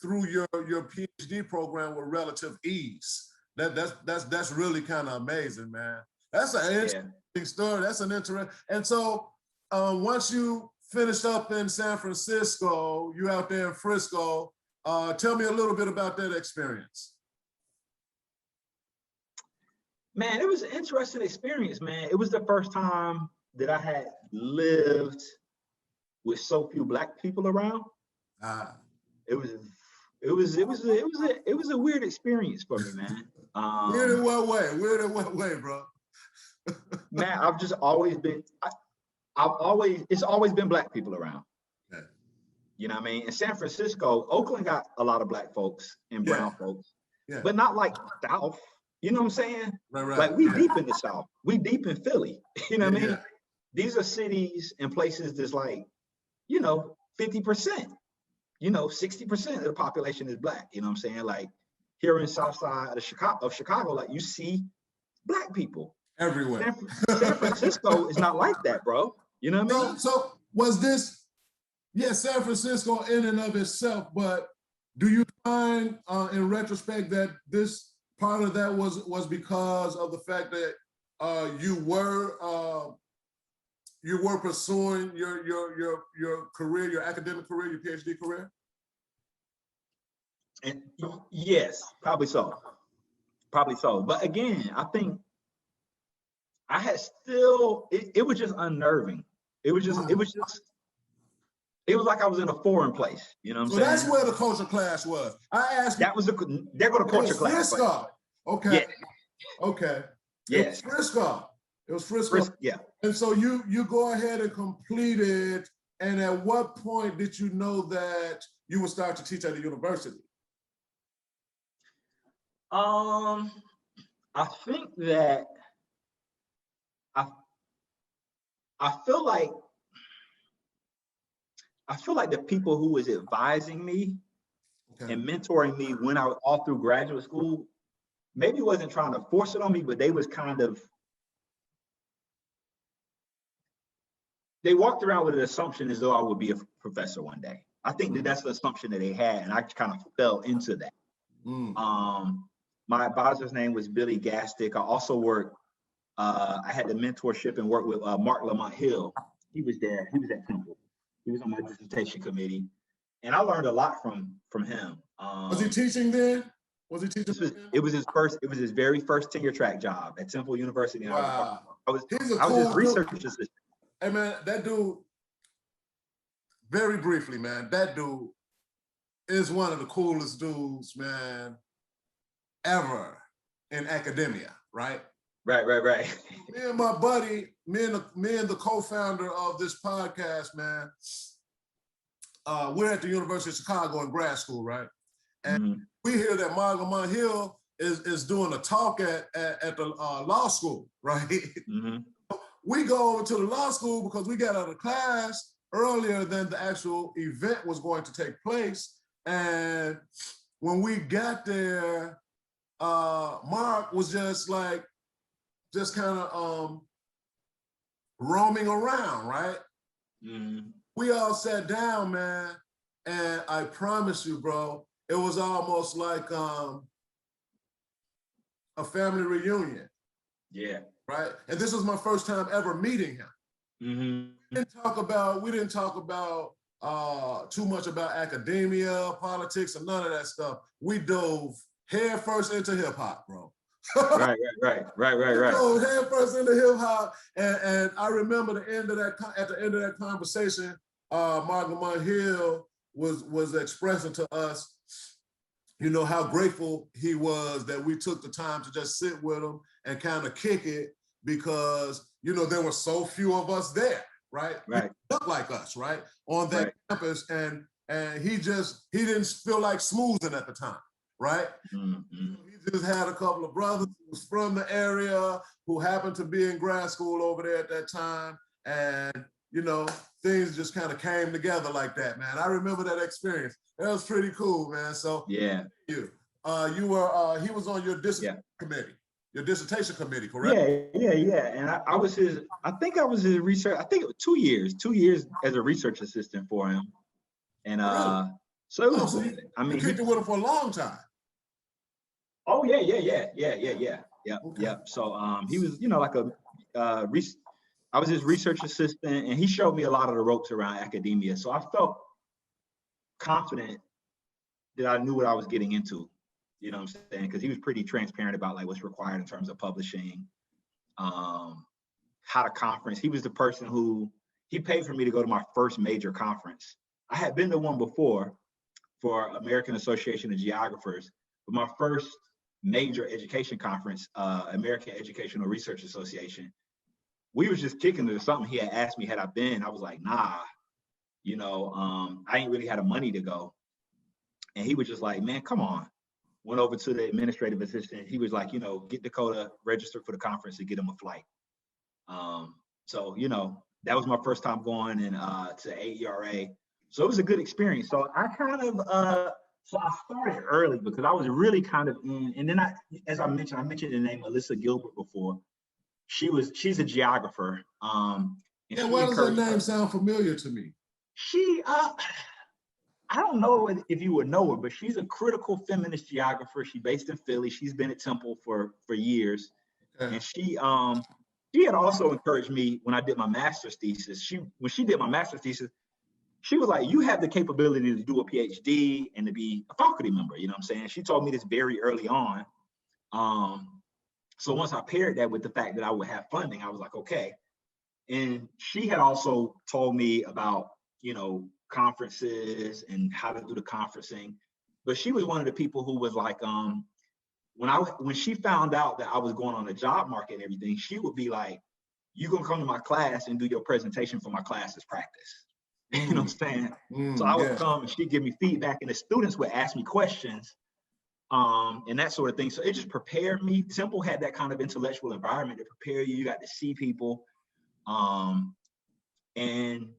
through your PhD program with relative ease. That's really kind of amazing, man. That's an interesting story. That's an interesting. And so once you finished up in San Francisco, you out there in Frisco. Tell me a little bit about that experience. Man, it was an interesting experience, man. It was the first time that I had lived with so few Black people around. It was a weird experience for me, man. Weird in what way? Weird in what way, bro? Man, I've just always been. It's always been Black people around. You know what I mean? In San Francisco, Oakland got a lot of Black folks and brown folks, but not like South. You know what I'm saying? Right. Like we deep in the South. We deep in Philly. You know what I mean? These are cities and places that's like, you know, 50%. You know, 60% of the population is Black. You know what I'm saying? Like here in South Side of Chicago, like you see Black people everywhere. San Francisco is not like that, bro. You know what I mean? So was this, San Francisco in and of itself, but do you find in retrospect that this part of that was because of the fact that you were pursuing your career, your academic career, your PhD career? And yes, probably so. But again, I think I had still, it was just unnerving. It was just It was like I was in a foreign place. You know what I'm So saying? that's where the culture clash was. I asked you. That was the, there go the It culture was class. Frisco. Okay. Yeah. Okay. Yes. It was Frisco. It was Frisco. Yeah. And so you go ahead and complete it. And at what point did you know that you would start to teach at the university? I think that I feel like the people who was advising me and mentoring me when I was all through graduate school, maybe wasn't trying to force it on me, but they was kind of, they walked around with an assumption as though I would be a professor one day. I think that that's the assumption that they had, and I kind of fell into that. My advisor's name was Billy Gastick. I also worked, I had the mentorship and worked with Mark Lamont Hill. He was there, he was at Temple. He was on my dissertation committee. And I learned a lot from him. Was he teaching then? Was he teaching? It was his very first tenure track job at Temple University. Wow. I was his research assistant. Hey man, that dude, very briefly, man, that dude is one of the coolest dudes, man, ever in academia, right? Right. Me and my buddy, me and the co-founder of this podcast, man, we're at the University of Chicago in grad school, right? And we hear that Mark Lamont Hill is doing a talk at the law school, right? We go over to the law school because we got out of class earlier than the actual event was going to take place. And when we got there, Mark was just kind of roaming around, right? We all sat down, man, and I promise you, bro, it was almost like a family reunion. Yeah. Right? And this was my first time ever meeting him. We didn't talk about too much about academia, politics, and none of that stuff. We dove head first into hip hop, bro. Right. Dove head first into hip hop, and I remember at the end of that conversation, Mark Lamont Hill was expressing to us, you know, how grateful he was that we took the time to just sit with him and kind of kick it, because, you know, there were so few of us there, right? Look like us, right? On that campus, and he didn't feel like smoozing at the time, right? He just had a couple of brothers who was from the area who happened to be in grad school over there at that time, and, you know, things just kind of came together like that, man. I remember that experience. That was pretty cool, man. So yeah, he was on your dissertation committee. Your dissertation committee, correct? Yeah. And I think I was his research. I think it was 2 years as a research assistant for him. And so it was. I mean, you kicked it with him for a long time. Oh yeah. Yeah. So he was, you know, like I was his research assistant, and he showed me a lot of the ropes around academia. So I felt confident that I knew what I was getting into. You know what I'm saying? Because he was pretty transparent about like what's required in terms of publishing, how to conference. He was the person he paid for me to go to my first major conference. I had been to one before for American Association of Geographers, but my first major education conference, American Educational Research Association, we was just kicking it or something. He had asked me, had I been? I was like, nah, you know, I ain't really had the money to go. And he was just like, man, come on. Went over to the administrative assistant. He was like, you know, get Dakota registered for the conference and get him a flight. So, you know, that was my first time going to AERA. So it was a good experience. So I kind of, so I started early because I was really kind of in, and then as I mentioned the name Alyssa Gilbert before. She's a geographer. And why does that name sound familiar to me? I don't know if you would know her, but she's a critical feminist geographer. She's based in Philly. She's been at Temple for years. Okay. And she had also encouraged me when I did my master's thesis. When she did my master's thesis, she was like, you have the capability to do a PhD and to be a faculty member. You know what I'm saying? She told me this very early on. So once I paired that with the fact that I would have funding, I was like, okay. And she had also told me about, you know, conferences and how to do the conferencing. But she was one of the people who was like, when she found out that I was going on the job market and everything, she would be like, "You gonna come to my class and do your presentation for my class as practice." You know what I'm saying? So I would come and she'd give me feedback, and the students would ask me questions, and that sort of thing. So it just prepared me. Temple had that kind of intellectual environment to prepare you. You got to see people, and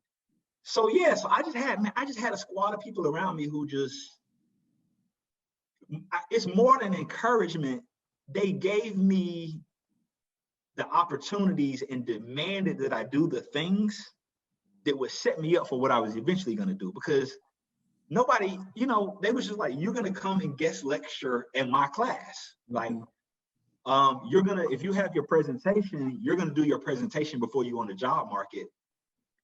so yeah. So I just had a squad of people around me who just. It's more than encouragement. They gave me the opportunities and demanded that I do the things that would set me up for what I was eventually going to do. Because nobody, they was just like, "You're going to come and guest lecture in my class. Like, if you have your presentation, you're going to do your presentation before you on the job market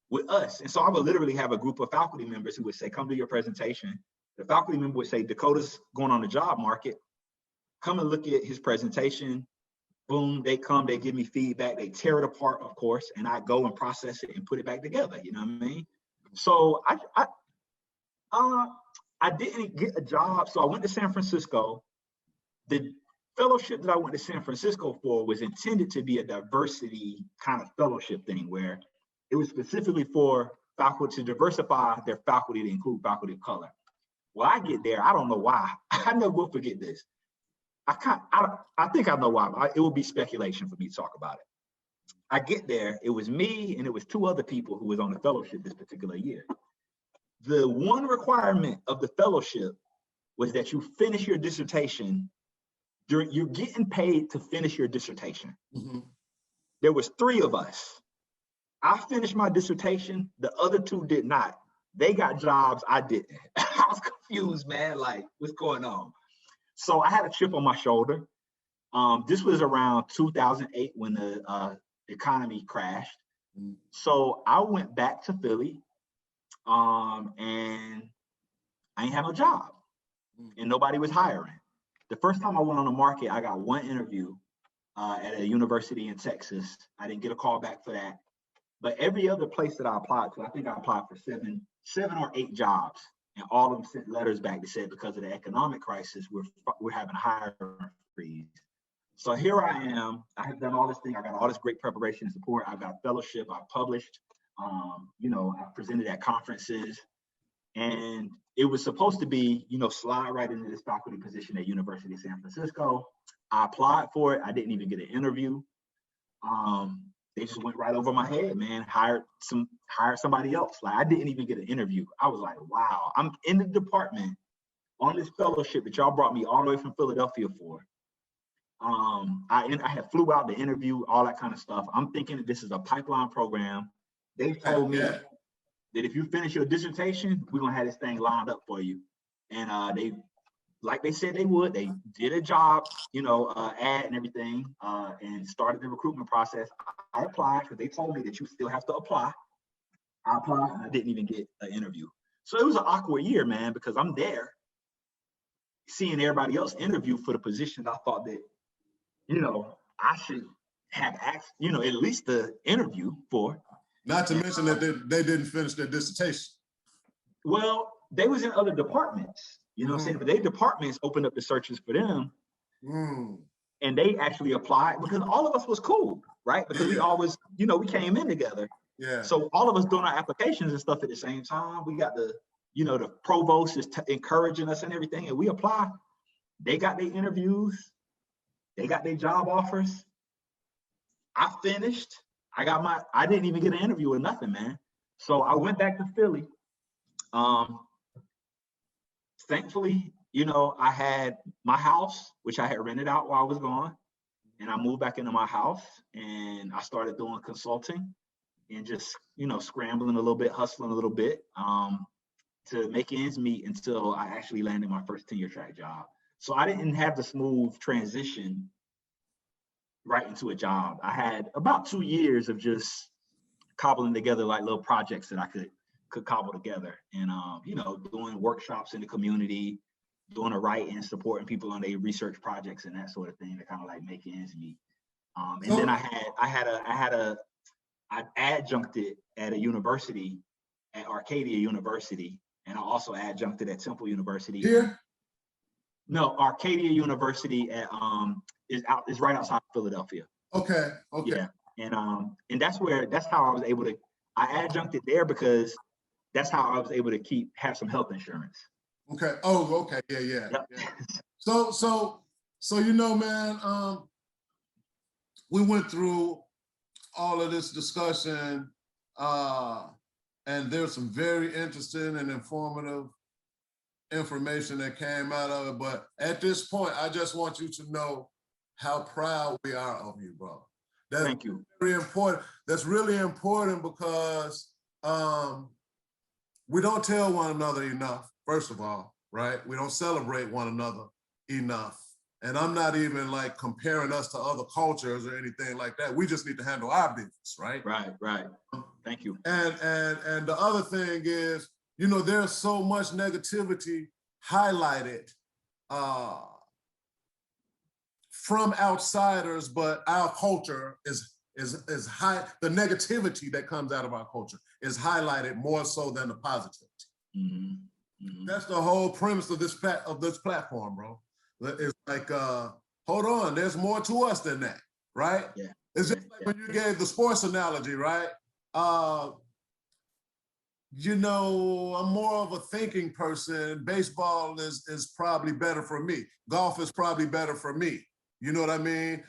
with us." And so I would literally have a group of faculty members who would say, "Come do your presentation." The faculty member would say, "Dakota's going on the job market. Come and look at his presentation." Boom, they come, they give me feedback, they tear it apart, of course, and I go and process it and put it back together. You know what I mean? So I didn't get a job. So I went to San Francisco. The fellowship that I went to San Francisco for was intended to be a diversity kind of fellowship thing, where it was specifically for faculty to diversify their faculty to include faculty of color. Well, I get there, I don't know why. I never will forget this. I think I know why. It would be speculation for me to talk about it. I get there, it was me and it was two other people who was on the fellowship this particular year. The one requirement of the fellowship was that you finish your dissertation. You're getting paid to finish your dissertation. Mm-hmm. There was 3 of us. I finished my dissertation, the other 2 did not. They got jobs, I didn't. I was confused, man, like, what's going on? So I had a chip on my shoulder. This was around 2008 when the economy crashed. Mm-hmm. So I went back to Philly, and I ain't had no job, and nobody was hiring. The first time I went on the market, I got 1 interview at a university in Texas. I didn't get a call back for that. But every other place that I applied to, I think I applied for 7 or 8 jobs, and all of them sent letters back that said, because of the economic crisis, we're having a hiring freeze. So here I am. I have done all this thing. I got all this great preparation and support. I've got a fellowship. I published. I presented at conferences, and it was supposed to be, slide right into this faculty position at University of San Francisco. I applied for it. I didn't even get an interview. They just went right over my head, man. Hired somebody else. Like, I didn't even get an interview. I was like, wow, I'm in the department on this fellowship that y'all brought me all the way from Philadelphia for. I had flew out to interview, all that kind of stuff. I'm thinking that this is a pipeline program. They told me that if you finish your dissertation, we're gonna have this thing lined up for you. And they said they would. They did a job, ad and everything, and started the recruitment process. I applied because they told me that you still have to apply. I applied and I didn't even get an interview. So it was an awkward year, man, because I'm there seeing everybody else interview for the positions I thought that, I should have asked, at least the interview for. Not to mention that they didn't finish their dissertation. Well, they was in other departments, what I'm saying? But their departments opened up the searches for them. And they actually applied because all of us was cool, right? Because we always, we came in together. Yeah. So all of us doing our applications and stuff at the same time. We got the provost is encouraging us and everything, and we apply. They got their interviews. They got their job offers. I finished. I didn't even get an interview or nothing, man. So I went back to Philly. Thankfully, I had my house, which I had rented out while I was gone, and I moved back into my house, and I started doing consulting and just, scrambling a little bit, hustling a little bit, to make ends meet until I actually landed my first tenure track job. So I didn't have the smooth transition right into a job. I had about 2 years of just cobbling together like little projects that I could cobble together, and doing workshops in the community, doing a writing, supporting people on their research projects and that sort of thing to kind of like make ends meet. And then I adjuncted at a university at Arcadia University, and I also adjuncted at Temple University. Here? No, Arcadia University is right outside Philadelphia. Okay, okay. Yeah, and that's how I was able to. I adjuncted there because that's how I was able to have some health insurance. Okay. Oh, okay. Yeah. Yep. Yeah. So you know, man, we went through all of this discussion, and there's some very interesting and informative information that came out of it. But at this point, I just want you to know how proud we are of you, bro. That's Thank you. Very important. That's really important because we don't tell one another enough, first of all, right? We don't celebrate one another enough. And I'm not even like comparing us to other cultures or anything like that. We just need to handle our business, right? Right. Thank you. And the other thing is, you know, there's so much negativity highlighted from outsiders, but our culture is high. The negativity that comes out of our culture is highlighted more so than the positivity. That's the whole premise of this platform, bro. It's like, hold on, there's more to us than that, right? Yeah. It's just like when you gave the sports analogy, right? You know, I'm more of a thinking person. Baseball is probably better for me. Golf is probably better for me. You know what I mean?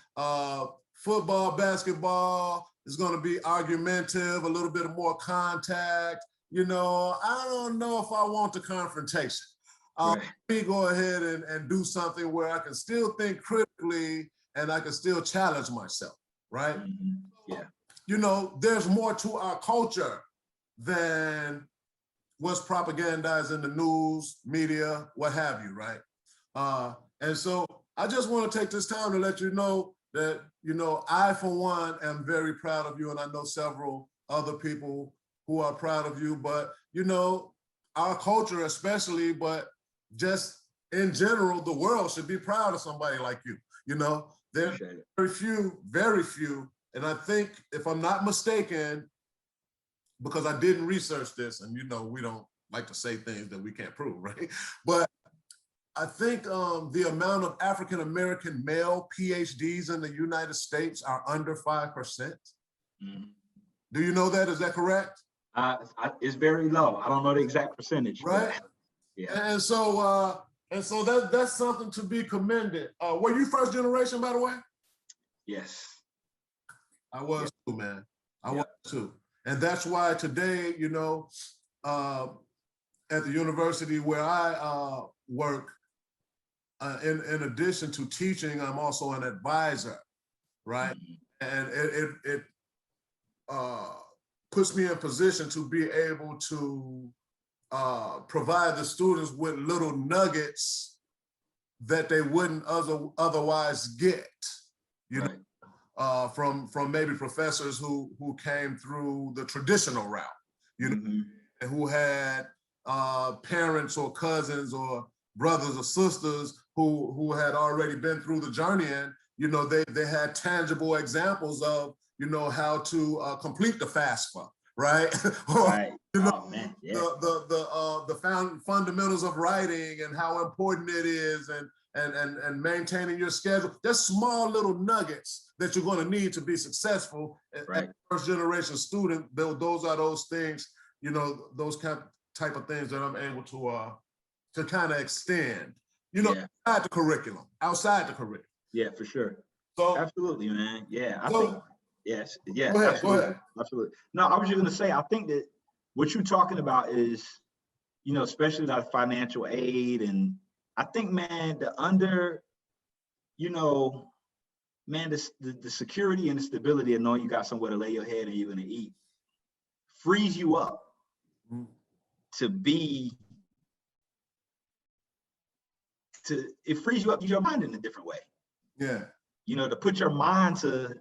Football, basketball is going to be argumentative, a little bit of more contact. You know, I don't know if I want the confrontation. Let me go ahead and do something where I can still think critically and I can still challenge myself, right? Yeah. You know, there's more to our culture than what's propagandized in the news, media, what have you, right? And so I just want to take this time to let you know that, you know, I, for one, am very proud of you, and I know several other people who are proud of you, but, you know, our culture especially, but just in general, the world should be proud of somebody like you. You know, there are very few, and I think, if I'm not mistaken, because I didn't research this, and you know, we don't like to say things that we can't prove, right? But I think the amount of African-American male PhDs in the United States are under 5%. Do you know that? Is that correct? It's very low. I don't know the exact percentage. Right. Yeah. And so that's something to be commended. Were you first generation, by the way? Yes. I was too, man. I was too. And that's why today, you know, at the university where I work, in addition to teaching, I'm also an advisor, right? And it puts me in position to be able to provide the students with little nuggets that they wouldn't otherwise get, you know, from maybe professors who came through the traditional route, you know, and who had parents or cousins or brothers or sisters who had already been through the journey, and, you know, they had tangible examples of, you know, how to complete the FAFSA, right? Or, you know, the fundamentals of writing and how important it is, and maintaining your schedule. There's small little nuggets that you're going to need to be successful as a first generation student. Those are those things, you know, those type of things that I'm able to kind of extend, you know, outside the curriculum. Yeah, for sure. So absolutely, man. Yeah, I so, think yes, yeah, go ahead, absolutely, go ahead. Absolutely. No, I was just gonna say, I think that what you're talking about is, you know, especially like financial aid, and I think, man, you know, man, the security and the stability of knowing you got somewhere to lay your head and you're gonna eat frees you up to it frees you up to use your mind in a different way. Yeah. You know, to put your mind to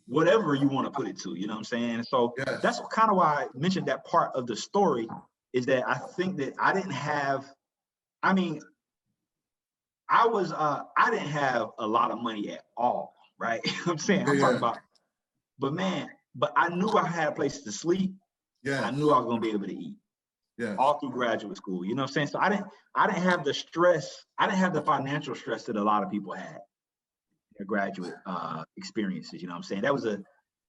whatever you want to put it to, you know what I'm saying? So that's kind of why I mentioned that part of the story, is that I think that I didn't have a lot of money at all, right? I'm saying, I'm talking about, but I knew I had a place to sleep. Yeah. I knew I was gonna be able to eat. Yeah. all through graduate school. You know what I'm saying? So I didn't have the stress. I didn't have the financial stress that a lot of people had in their graduate experiences. You know what I'm saying?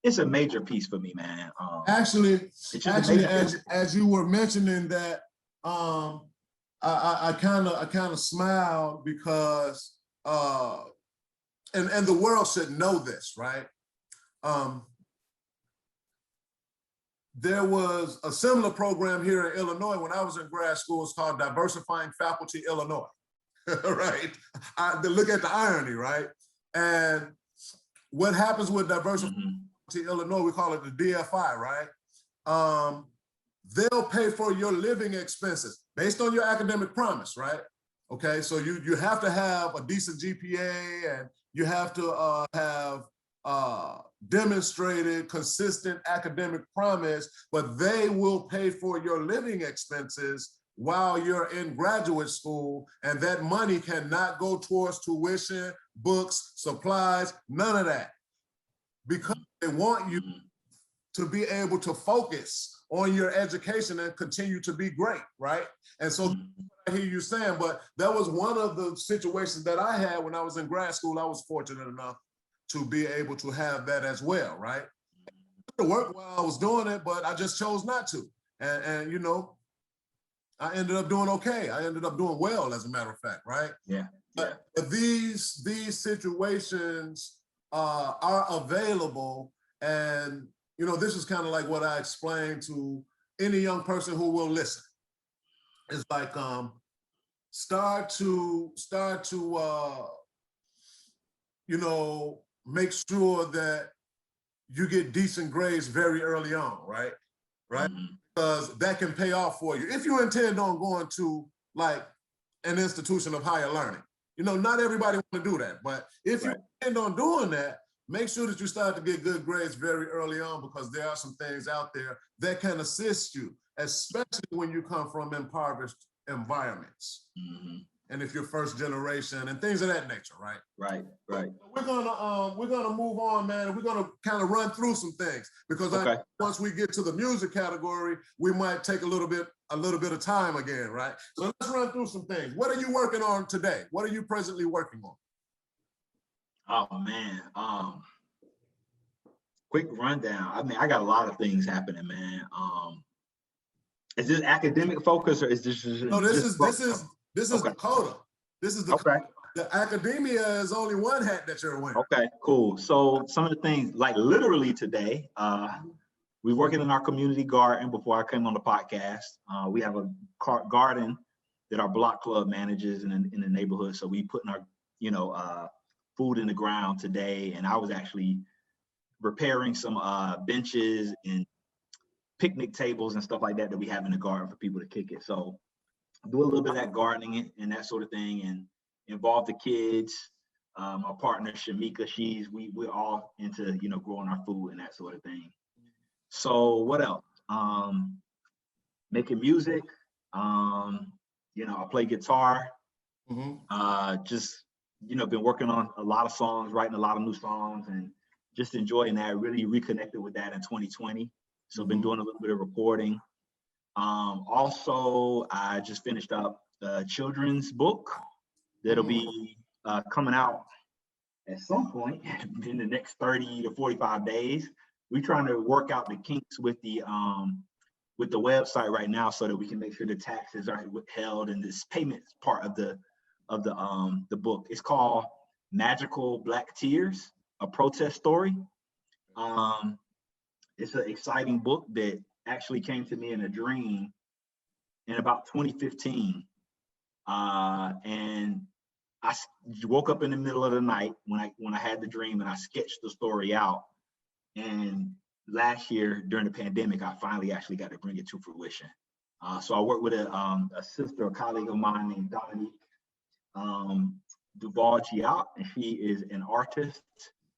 It's a major piece for me, man. Actually, it's just a major as you were mentioning that, I kind of smiled because, and the world should know this, right? There was a similar program here in Illinois when I was in grad school. It's called Diversifying Faculty Illinois, right? Look at the irony, right? And what happens with Diversifying Illinois, we call it the DFI, right? They'll pay for your living expenses based on your academic promise, right? Okay, so you have to have a decent GPA, and you have to have demonstrated consistent academic promise, but they will pay for your living expenses while you're in graduate school, and that money cannot go towards tuition, books, supplies, none of that, because they want you to be able to focus on your education and continue to be great, right? And so I hear you saying, but that was one of the situations that I had when I was in grad school. I was fortunate enough to be able to have that as well, right? It worked while I was doing it, but I just chose not to. And you know, I ended up doing okay. I ended up doing well, as a matter of fact, right? Yeah. But these situations are available, and you know, this is kind of like what I explained to any young person who will listen. It's like start to you know, make sure that you get decent grades very early on, right? Right? Because that can pay off for you if you intend on going to like an institution of higher learning. You know, not everybody want to do that, but if you intend on doing that, make sure that you start to get good grades very early on, because there are some things out there that can assist you, especially when you come from impoverished environments. And if you're first generation and things of that nature, right? Right. We're gonna move on, man, and we're gonna kind of run through some things, because once we get to the music category, we might take a little bit of time again, right? So let's run through some things. What are you working on today? What are you presently working on? Oh man, quick rundown. I mean, I got a lot of things happening, man. Is this academic focus, or is this just? No, this is Decoteau. This is the academia is only one hat that you're wearing. Okay, cool. So some of the things, like literally today, we're working in our community garden. Before I came on the podcast, we have a garden that our block club manages in the neighborhood. So we putting our, food in the ground today, and I was actually repairing some benches and picnic tables and stuff like that we have in the garden for people to kick it. So do a little bit of that gardening and that sort of thing, and involve the kids. Our partner Shamika, we're all into growing our food and that sort of thing. So what else? Making music. I play guitar. Just been working on a lot of songs, writing a lot of new songs, and just enjoying that. Really reconnected with that in 2020. So been doing a little bit of recording. Also, I just finished up a children's book that'll be coming out at some point in the next 30 to 45 days. We're trying to work out the kinks with the website right now, so that we can make sure the taxes are withheld and this payment part of the book. It's called Magical Black Tears, a protest story. It's an exciting book that actually came to me in a dream in about 2015. And I woke up in the middle of the night when I had the dream, and I sketched the story out. And last year during the pandemic, I finally actually got to bring it to fruition. So I worked with a sister, a colleague of mine named Dominique Duval-Giat, and she is an artist,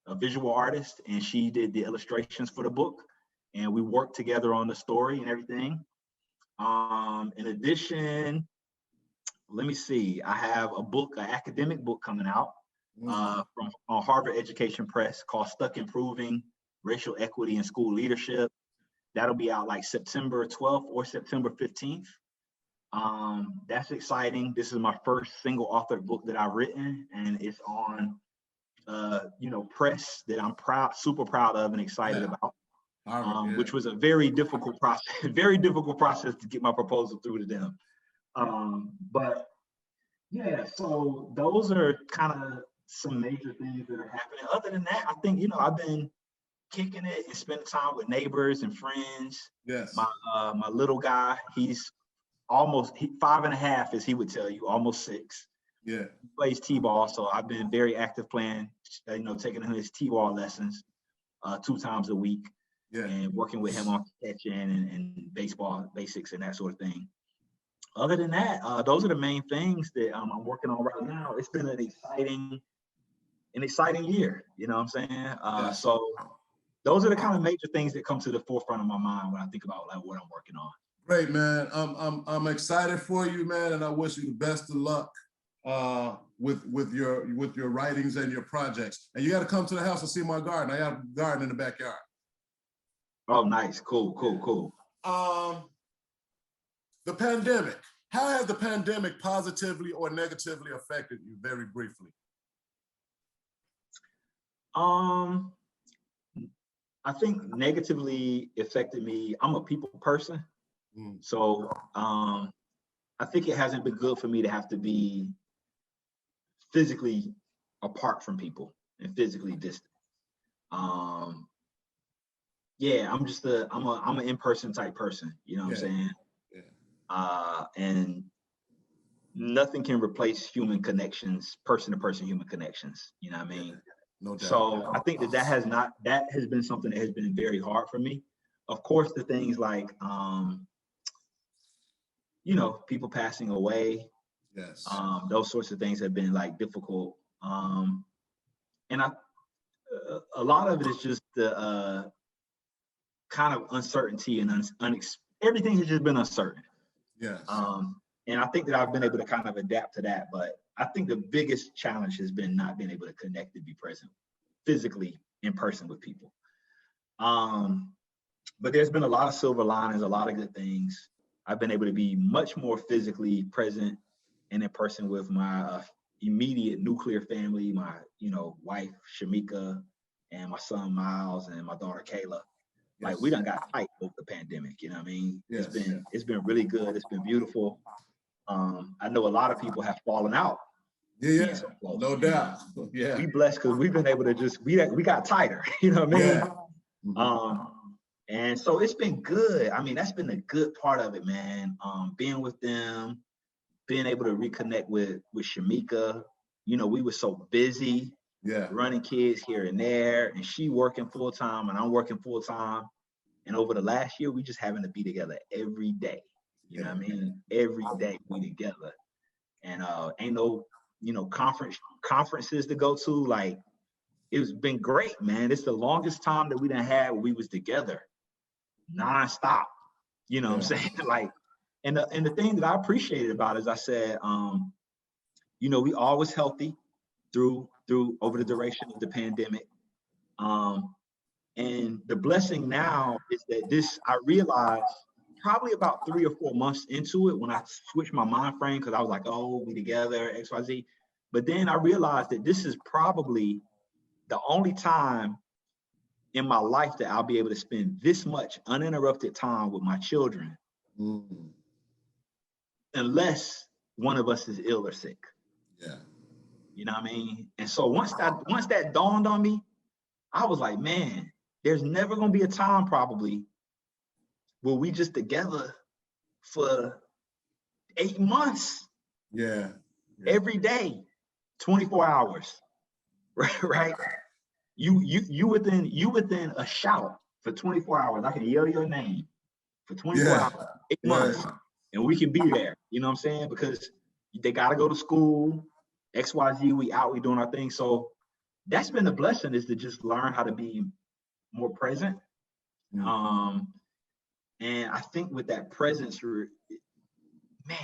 a visual artist, and she did the illustrations for the book. And we worked together on the story and everything. In addition, let me see, I have a book, an academic book coming out from Harvard Education Press called Stuck Improving Racial Equity in School Leadership. That'll be out like September 12th or September 15th. That's exciting. This is my first single authored book that I've written, and it's on, press that I'm super proud of and excited about. Which was a very difficult process, very difficult process to get my proposal through to them. But yeah, so those are kind of some major things that are happening. Other than that, I think, I've been kicking it and spending time with neighbors and friends. Yes. My little guy, he's almost 5.5, as he would tell you, almost 6. Yeah. He plays T-ball, so I've been very active playing, taking him his T-ball lessons 2 times a week. Yeah. And working with him on catching and baseball basics and that sort of thing. Other than that, those are the main things that I'm working on right now. It's been an exciting year. You know what I'm saying? Yes. So those are the kind of major things that come to the forefront of my mind when I think about like what I'm working on. Great, man. I'm excited for you, man, and I wish you the best of luck with your writings and your projects. And you got to come to the house and see my garden. I got a garden in the backyard. Oh, nice. Cool. The pandemic. How has the pandemic positively or negatively affected you, very briefly? I think negatively affected me. I'm a people person. So I think it hasn't been good for me to have to be physically apart from people and physically distant. Yeah, I'm an in-person type person, you know what I'm saying? Yeah. And nothing can replace human connections, person-to-person human connections, you know what I mean? No doubt. So I think that has been something that has been very hard for me. Of course, the things like, people passing away, yes, those sorts of things have been like difficult. And a lot of it is just the kind of uncertainty and everything has just been uncertain. Yes. And I think that I've been able to kind of adapt to that, but I think the biggest challenge has been not being able to connect and be present physically in person with people. But there's been a lot of silver linings, a lot of good things. I've been able to be much more physically present and in person with my immediate nuclear family, my, wife, Shamika, and my son, Miles, and my daughter, Kayla. Like, we done got tight over the pandemic, you know what I mean? Yes. It's been really good. It's been beautiful. I know a lot of people have fallen out. Yeah, so no doubt. Yeah. We blessed because we've been able to we got tighter, you know what I mean? Yeah. And so it's been good. I mean, that's been the good part of it, man. Being with them, being able to reconnect with Shamika. We were so busy. Yeah, running kids here and there, and she working full time and I'm working full time. And over the last year, we just having to be together every day. You know what I mean? Every day we together. And ain't no, conferences to go to. Like, it's been great, man. It's the longest time that we done had when we was together, nonstop. You know what I'm saying? Like, and the thing that I appreciated about it is I said, we always healthy through over the duration of the pandemic. And the blessing now is that I realized probably about 3 or 4 months into it when I switched my mind frame, because I was like, oh, we together, XYZ. But then I realized that this is probably the only time in my life that I'll be able to spend this much uninterrupted time with my children, unless one of us is ill or sick. Yeah. You know what I mean? And so once that dawned on me, I was like, man, there's never gonna be a time probably where we just together for 8 months. Yeah. Every day, 24 hours. Right? You within a shout for 24 hours. I can yell your name for 24 hours, 8 months, and we can be there. You know what I'm saying? Because they gotta go to school. XYZ, we out, we doing our thing. So that's been the blessing, is to just learn how to be more present. And I think with that presence, man,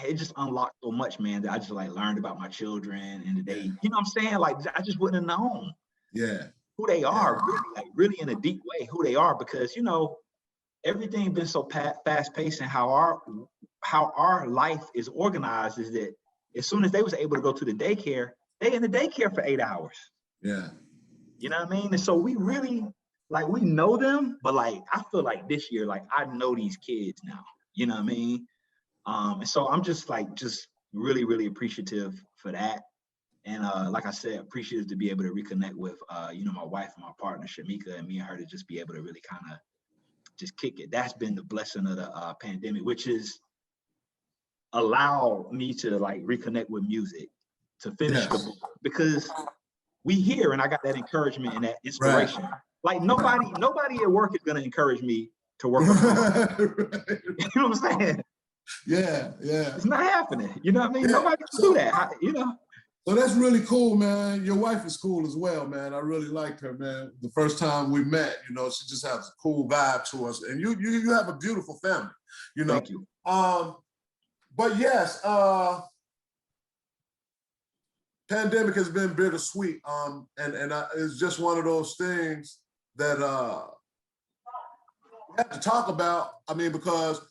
it just unlocked so much, man, that I just like learned about my children and they, you know what I'm saying? Like, I just wouldn't have known who they are, really in a deep way, who they are, because, everything been so fast paced, and how our life is organized is that as soon as they was able to go to the daycare, they in the daycare for 8 hours. Yeah. You know what I mean? And so we really, like, we know them, but like, I feel like this year, like, I know these kids now. You know what I mean? And so I'm just really, really appreciative for that. And like I said, appreciative to be able to reconnect with, my wife and my partner, Shamika, and me and her to just be able to really kind of just kick it. That's been the blessing of the pandemic, which is allow me to like reconnect with music, to finish the book, because we hear, and I got that encouragement and that inspiration. Right. Like nobody at work is going to encourage me to work on my You know what I'm saying? Yeah. It's not happening. You know what I mean? Yeah. Nobody can do that. So that's really cool, man. Your wife is cool as well, man. I really liked her, man. The first time we met, she just has a cool vibe to us. And you have a beautiful family, Thank you. But yes, pandemic has been bittersweet. And it's just one of those things that we have to talk about. I mean, because,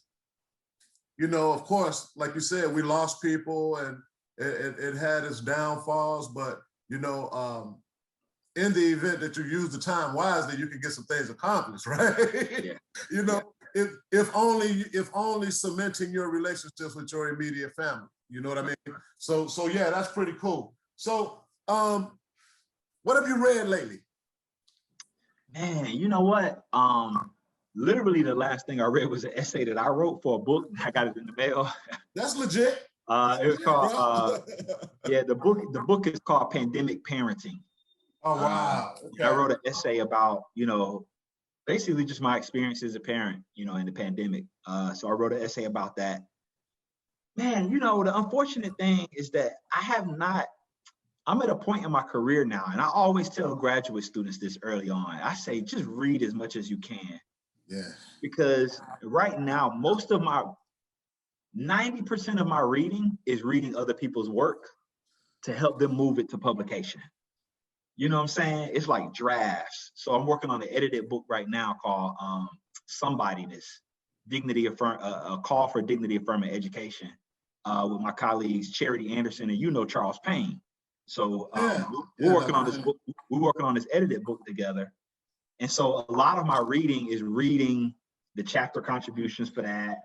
of course, like you said, we lost people and it had its downfalls, but, in the event that you use the time wisely, you can get some things accomplished, right? Yeah. If only cementing your relationships with your immediate family, you know what I mean? So yeah, that's pretty cool. So, what have you read lately? Man, you know what? Literally the last thing I read was an essay that I wrote for a book. I got it in the mail. That's legit. It was called the book is called Pandemic Parenting. Oh wow. Okay. I wrote an essay about, basically just my experience as a parent, in the pandemic. So I wrote an essay about that. Man, the unfortunate thing is that I'm at a point in my career now, and I always tell graduate students this early on. I say, just read as much as you can. Yeah. Because right now, 90% of my reading is reading other people's work to help them move it to publication. You know what I'm saying? It's like drafts. So I'm working on an edited book right now called Somebodyness, a call for dignity affirming education, with my colleagues Charity Anderson and Charles Payne. So we're working on this book. We're working on this edited book together. And so a lot of my reading is reading the chapter contributions for that,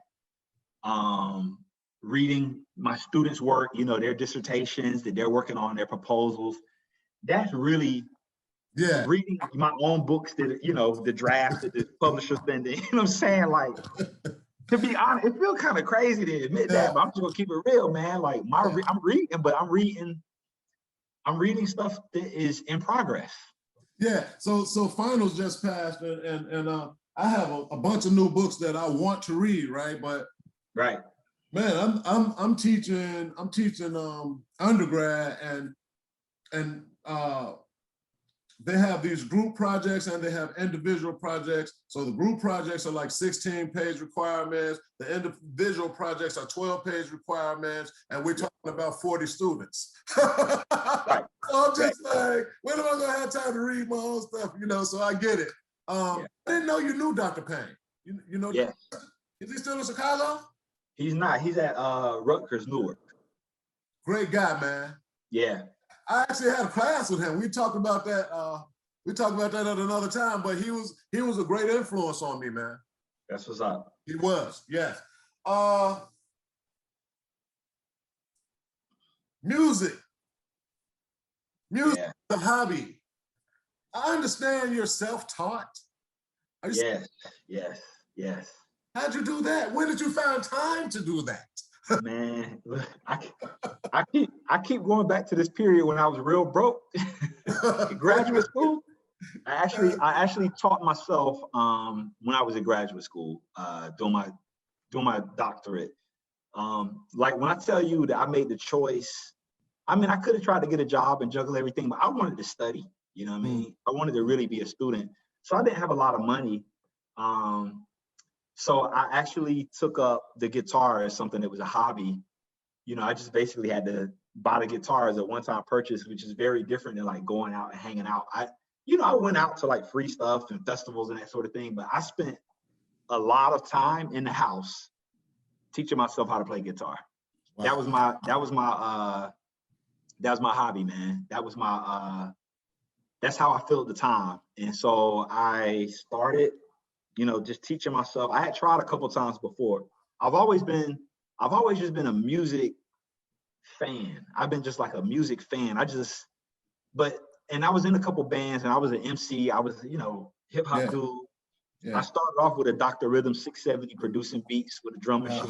reading my students' work, their dissertations that they're working on, their proposals. That's really reading my own books that, the drafts that the publisher's sending. You know what I'm saying? Like, to be honest, it feels kind of crazy to admit that, but I'm just gonna keep it real, man. Like I'm reading stuff that is in progress. Yeah. So finals just passed, and I have a bunch of new books that I want to read, right? But man, I'm teaching undergrad, and they have these group projects and they have individual projects. So the group projects are like 16-page requirements. The individual projects are 12-page requirements, and we're talking about 40 students. So I'm just like, when am I gonna have time to read my own stuff? So I get it. I didn't know you knew Dr. Payne. Yeah. Is he still in Chicago? He's not. He's at Rutgers, Newark. Great guy, man. Yeah. I actually had a class with him. We talked about that. We talked about that at another time. But he was a great influence on me, man. That's what's up. He was, yes. Music. Music is a hobby. I understand you're self-taught. Yes. How'd you do that? When did you find time to do that? Man, I keep going back to this period when I was real broke. In graduate school, I actually taught myself when I was in graduate school, doing my doctorate. Like when I tell you that I made the choice, I mean, I could have tried to get a job and juggle everything, but I wanted to study. You know what I mean? I wanted to really be a student. So I didn't have a lot of money. So I actually took up the guitar as something that was a hobby. I just basically had to buy the guitar as a one-time purchase, which is very different than like going out and hanging out. I went out to like free stuff and festivals and that sort of thing, but I spent a lot of time in the house teaching myself how to play guitar. Wow. That was my hobby, man. That was my that's how I felt at the time. And so I started, you know, just teaching myself. I had tried a couple times before. I've always just been a music fan. I've been just like a music fan. And I was in a couple bands and I was an MC. I was, you know, hip hop dude. Yeah. I started off with a Dr. Rhythm 670 producing beats with a drum machine.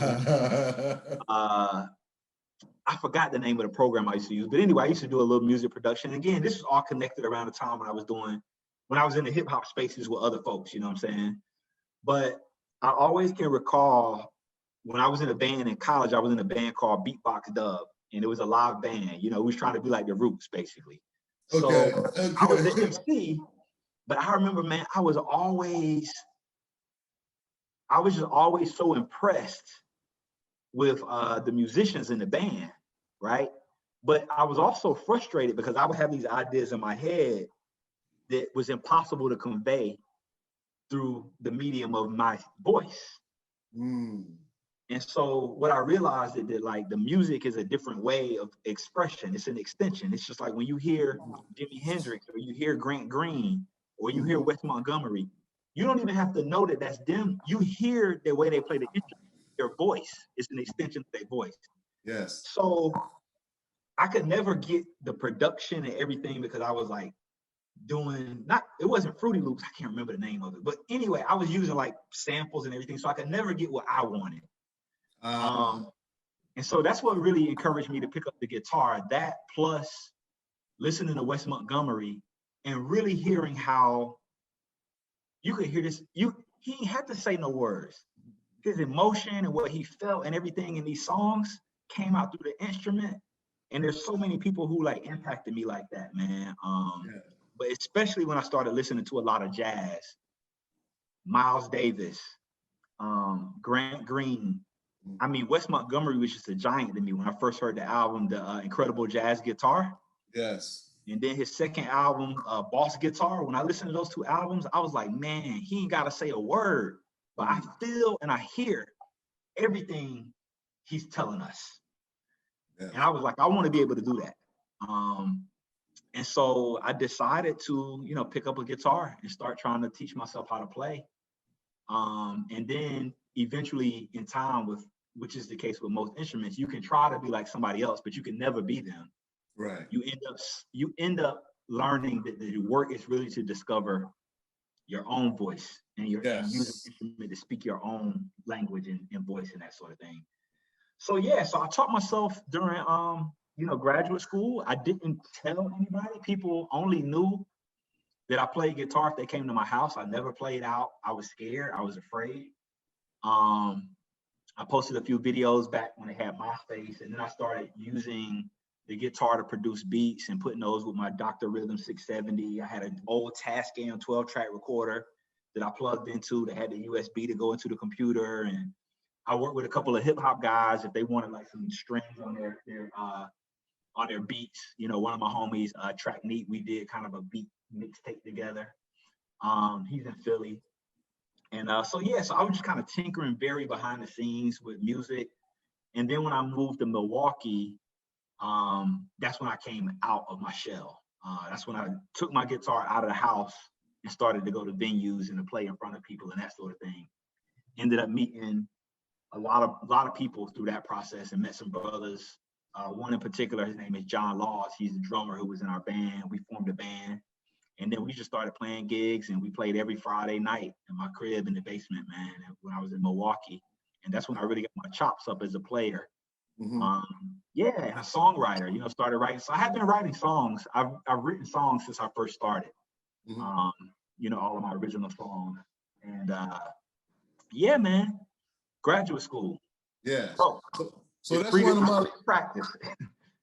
I forgot the name of the program I used to use, but anyway, I used to do a little music production. And again, this was all connected around the time when I was in the hip hop spaces with other folks, you know what I'm saying? But I always can recall when I was in a band in college, I was in a band called Beatbox Dub, and it was a live band. You know, we was trying to be like the Roots, basically. So I was the MC, but I remember, man, I was just always so impressed with the musicians in the band, right? But I was also frustrated because I would have these ideas in my head that was impossible to convey through the medium of my voice. Mm. And so what I realized is that like the music is a different way of expression. It's an extension. It's just like when you hear Jimi Hendrix or you hear Grant Green or you hear Wes Montgomery, you don't even have to know that that's them. You hear the way they play the instrument. Their voice is an extension of their voice. Yes. So I could never get the production and everything because I was like it wasn't Fruity Loops. I can't remember the name of it. But anyway, I was using like samples and everything. So I could never get what I wanted. And so that's what really encouraged me to pick up the guitar. That plus listening to Wes Montgomery and really hearing how you could hear this. He had to say no words. His emotion and what he felt and everything in these songs came out through the instrument. And there's so many people who like impacted me like that, man. But especially when I started listening to a lot of jazz, Miles Davis, Grant Green. I mean, Wes Montgomery was just a giant to me when I first heard the album, The Incredible Jazz Guitar. Yes. And then his second album, Boss Guitar. When I listened to those two albums, I was like, man, he ain't got to say a word. But I feel and I hear everything he's telling us. Yeah. And I was like, I want to be able to do that. And so I decided to, you know, pick up a guitar and start trying to teach myself how to play. And then eventually in time, which is the case with most instruments, you can try to be like somebody else, but you can never be them. Right. You end up learning that the work is really to discover your own voice and and use an instrument to speak your own language and voice and that sort of thing. So yeah, so I taught myself during you know, graduate school. I didn't tell anybody. People only knew that I played guitar if they came to my house. I never played out. I was scared. I was afraid. I posted a few videos back when they had MySpace, and then I started using the guitar to produce beats and putting those with my Dr. Rhythm 670. I had an old Tascam 12-track recorder that I plugged into that had the USB to go into the computer. And I worked with a couple of hip hop guys if they wanted like some strings on their beats. You know, one of my homies, Track Neat, we did kind of a beat mixtape together. He's in Philly. And so I was just kind of tinkering very behind the scenes with music. And then when I moved to Milwaukee, that's when I came out of my shell. That's when I took my guitar out of the house and started to go to venues and to play in front of people and that sort of thing. Ended up meeting a lot of people through that process and met some brothers. One in particular, his name is John Laws. He's a drummer who was in our band. We formed a band. And then we just started playing gigs, and we played every Friday night in my crib in the basement, man, when I was in Milwaukee. And that's when I really got my chops up as a player. And a songwriter, you know, started writing. So I have been writing songs. I've written songs since I first started, you know, all of my original songs. And yeah, man, graduate school. Yeah. So that's one of my practice.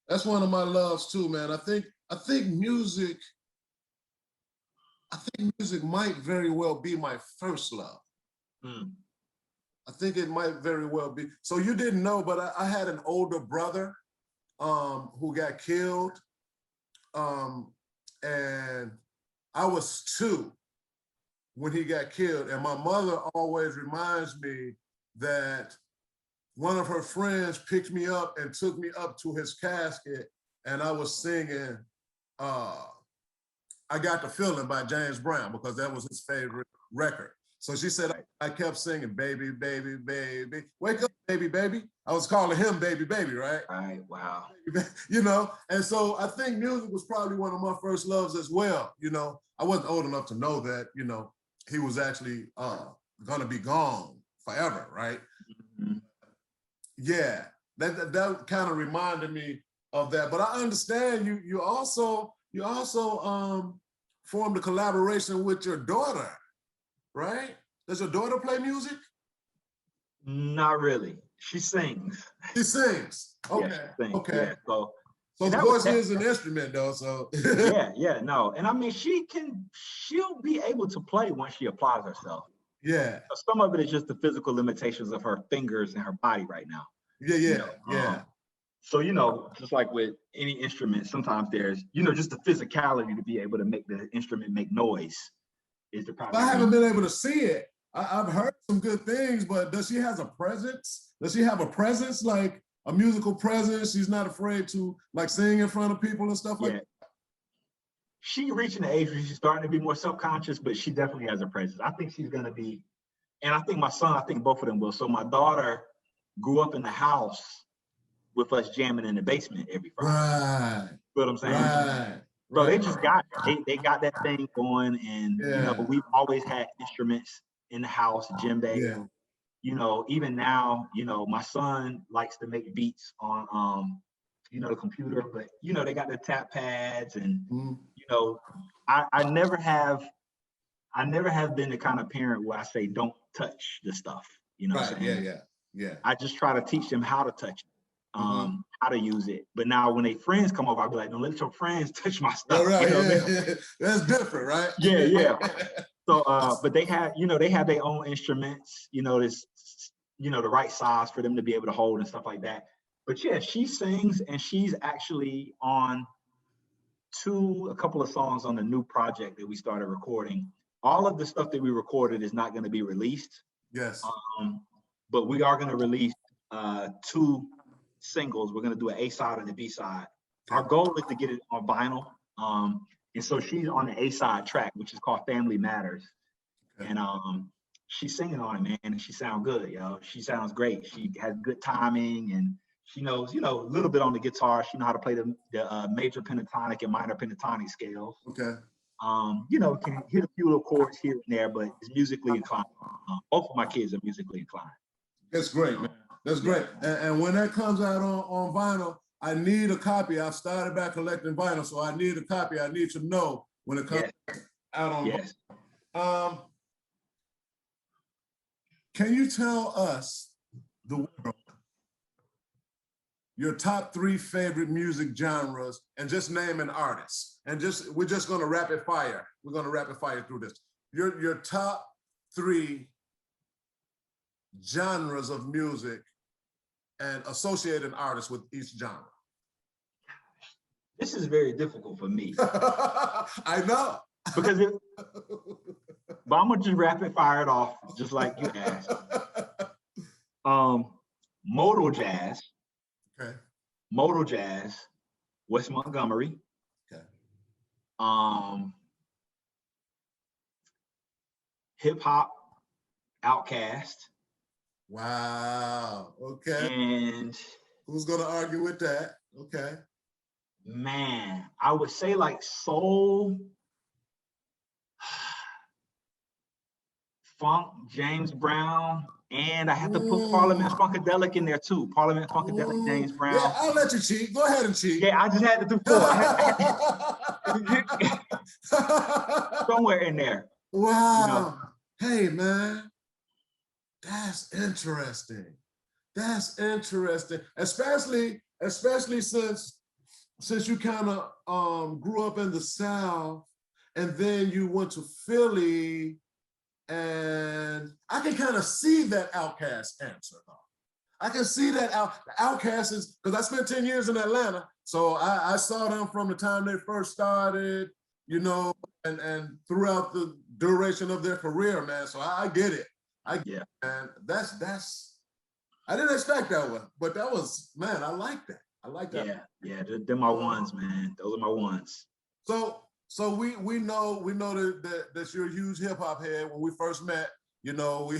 That's one of my loves too, man. I think music might very well be my first love. I think it might very well be. So you didn't know, but I had an older brother who got killed, and I was 2. when he got killed. And my mother always reminds me that one of her friends picked me up and took me up to his casket, and I was singing I Got the Feeling by James Brown, because that was his favorite record. So she said, I kept singing, baby, baby, baby, wake up, baby, baby. I was calling him baby, baby, right? Right, wow. You know, and so I think music was probably one of my first loves as well. You know, I wasn't old enough to know that, you know, he was actually gonna be gone forever, right? Mm-hmm. Yeah, that kind of reminded me of that. But I understand you also formed a collaboration with your daughter, right? Does your daughter play music? Not really. She sings. She sings. Okay. Yeah, she sings. Okay. Yeah, so the voice is an instrument, though. So yeah, no. And I mean, she'll be able to play once she applies herself. Yeah. Some of it is just the physical limitations of her fingers and her body right now. Yeah, yeah, you know? Yeah. So, you know, just like with any instrument, sometimes there's, you know, just the physicality to be able to make the instrument make noise is the problem. I haven't been able to see it. I've heard some good things, but does she have a presence? Does she have a presence, like a musical presence? She's not afraid to like sing in front of people and stuff like that? She reaching the age where she's starting to be more self-conscious, but she definitely has a presence. I think she's going to be, and I think my son, I think both of them will. So my daughter grew up in the house with us jamming in the basement every Friday. Right. You know what I'm saying? Right. So they just got, they got that thing going, and you know, we've always had instruments in the house, djembe. Yeah. You know, even now, you know, my son likes to make beats on you know, the computer, but you know, they got the tap pads, and you know, I never have been the kind of parent where I say don't touch the stuff. You know what I'm saying? Yeah. I just try to teach them how to touch it. How to use it. But now when they friends come over, I'll be like, don't let your friends touch my stuff. Right, you know That's different, right? Yeah. So but they have, you know, they have their own instruments, you know, this, you know, the right size for them to be able to hold and stuff like that. But yeah, she sings, and she's actually on a couple of songs on the new project that we started recording. All of the stuff that we recorded is not going to be released. Yes. But we are going to release 2 singles. We're going to do an A side and a B side. Our goal is to get it on vinyl. And so she's on the A side track, which is called Family Matters. And she's singing on it, man, and she sounds good, yo. She sounds great. She has good timing, and she knows, you know, a little bit on the guitar. She knows how to play the major pentatonic and minor pentatonic scales. Okay. You know, can hit a few little chords here and there, but is musically inclined. Both of my kids are musically inclined. That's great, man. That's great. And when that comes out on vinyl, I need a copy. I've started back collecting vinyl, so I need a copy. I need to know when it comes out on vinyl. Can you tell us, the world, your top 3 favorite music genres, and just name an artist? And we're just going to rapid fire. We're going to rapid fire through this. Your top 3 genres of music and associated artists with each genre. This is very difficult for me. I know. Because but I'm gonna just rapid fire it off, just like you asked. Modal jazz. Okay. Modal jazz, West Montgomery. Okay. Hip hop, Outkast. Wow. Okay. And who's gonna argue with that? Okay. Man, I would say like soul, funk, James Brown, and I have to put Parliament Funkadelic in there too. Parliament Funkadelic, James Brown. Yeah, I'll let you cheat. Go ahead and cheat. Yeah, I just had to do 4. Somewhere in there. Wow. You know? Hey, man. That's interesting. That's interesting. Especially since you kind of grew up in the South, and then you went to Philly, and I can kind of see that Outkast answer, though. I can see that Outkast is, because I spent 10 years in Atlanta, so I saw them from the time they first started, you know, and throughout the duration of their career, man. So I get it. I get it, man. That's I didn't expect that one, but that was, man, I like that. I like that. Yeah, they're my ones, man. Those are my ones. So we know that you're a huge hip hop head. When we first met, you know,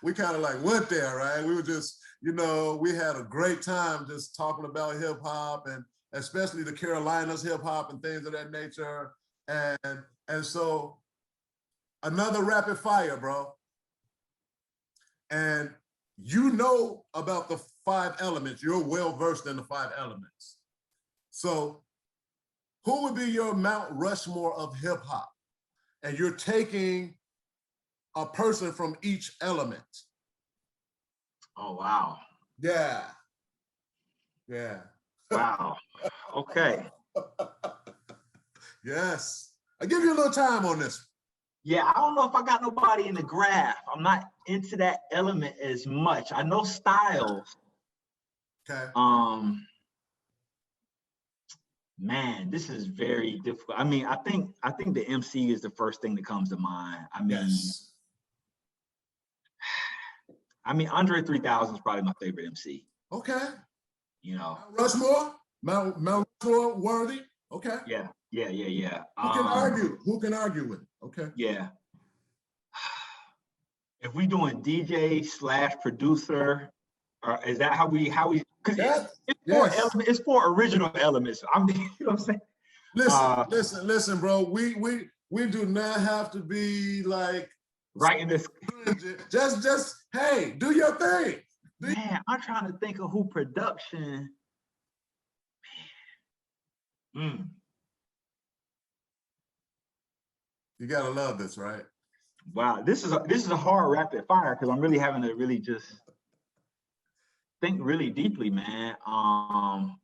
we kind of like went there, right? We were just, you know, we had a great time just talking about hip hop and especially the Carolinas hip hop and things of that nature. And so another rapid fire, bro. And you know about the 5 elements. You're well versed in the 5 elements. So who would be your Mount Rushmore of hip hop? And you're taking a person from each element. Oh, wow. Yeah. Yeah. Wow. Okay. Yes. I give you a little time on this. Yeah, I don't know if I got nobody in the graph. I'm not into that element as much. I know styles. Okay. Man, this is very difficult. I mean, I think the MC is the first thing that comes to mind. Yes. I mean, Andre 3000 is probably my favorite MC. Okay. You know. Mount Rushmore worthy. Okay. Yeah. Who can argue with it? Okay. Yeah. If we doing DJ / producer, or is that how we? Because it's 4 original elements. You know what I'm saying? Listen, bro. We do not have to be like right in this. Just hey, do your thing. Man, I'm trying to think of who production. Man. You gotta love this, right? Wow, this is a hard rapid fire because I'm really having to really just think really deeply, man. I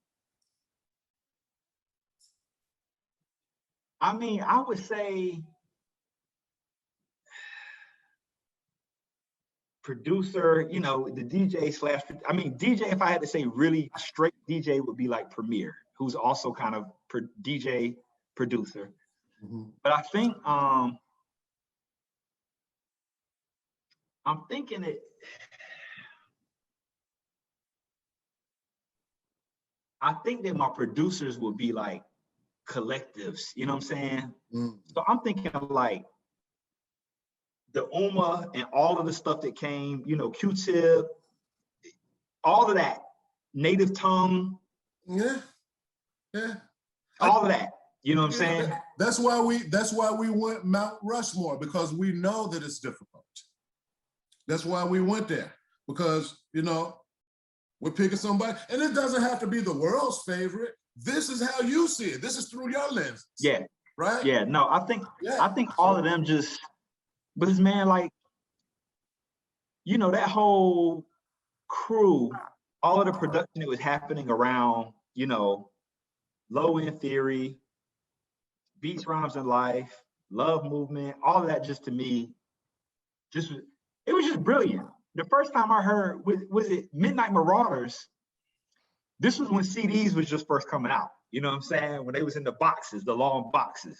mean, I would say producer, you know, the DJ / I mean, DJ, if I had to say really straight DJ would be like Premier, who's also kind of DJ producer. Mm-hmm. But I think I'm thinking it. I think that my producers would be like collectives, you know what I'm saying? Mm. So I'm thinking of like the Uma and all of the stuff that came, you know, Q-Tip, all of that, native tongue. Yeah. All of that, you know what I'm saying? That's why we went Mount Rushmore, because we know that it's difficult. That's why we went there, because, you know, we're picking somebody, and it doesn't have to be the world's favorite. This is how you see it. This is through your lens. Yeah. Right? Yeah, no, I think all of them just, because man, like, you know, that whole crew, all of the production that was happening around, you know, Low End Theory, Beats, Rhymes, and Life, Love Movement, all of that just to me, it was just brilliant. The first time I heard, was it Midnight Marauders? This was when CDs was just first coming out. You know what I'm saying? When they was in the boxes, the long boxes.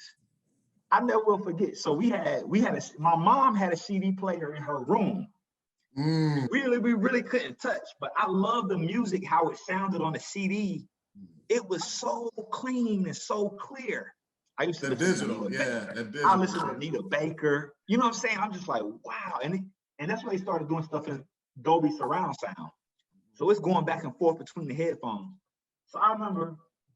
I never will forget. So my mom had a CD player in her room. Mm. We really couldn't touch, but I love the music, how it sounded on the CD. It was so clean and so clear. I used to listen to Anita Baker. I listened to Anita Baker. You know what I'm saying? I'm just like, wow. And that's when they started doing stuff in Dolby surround sound. So it's going back and forth between the headphones. So I remember,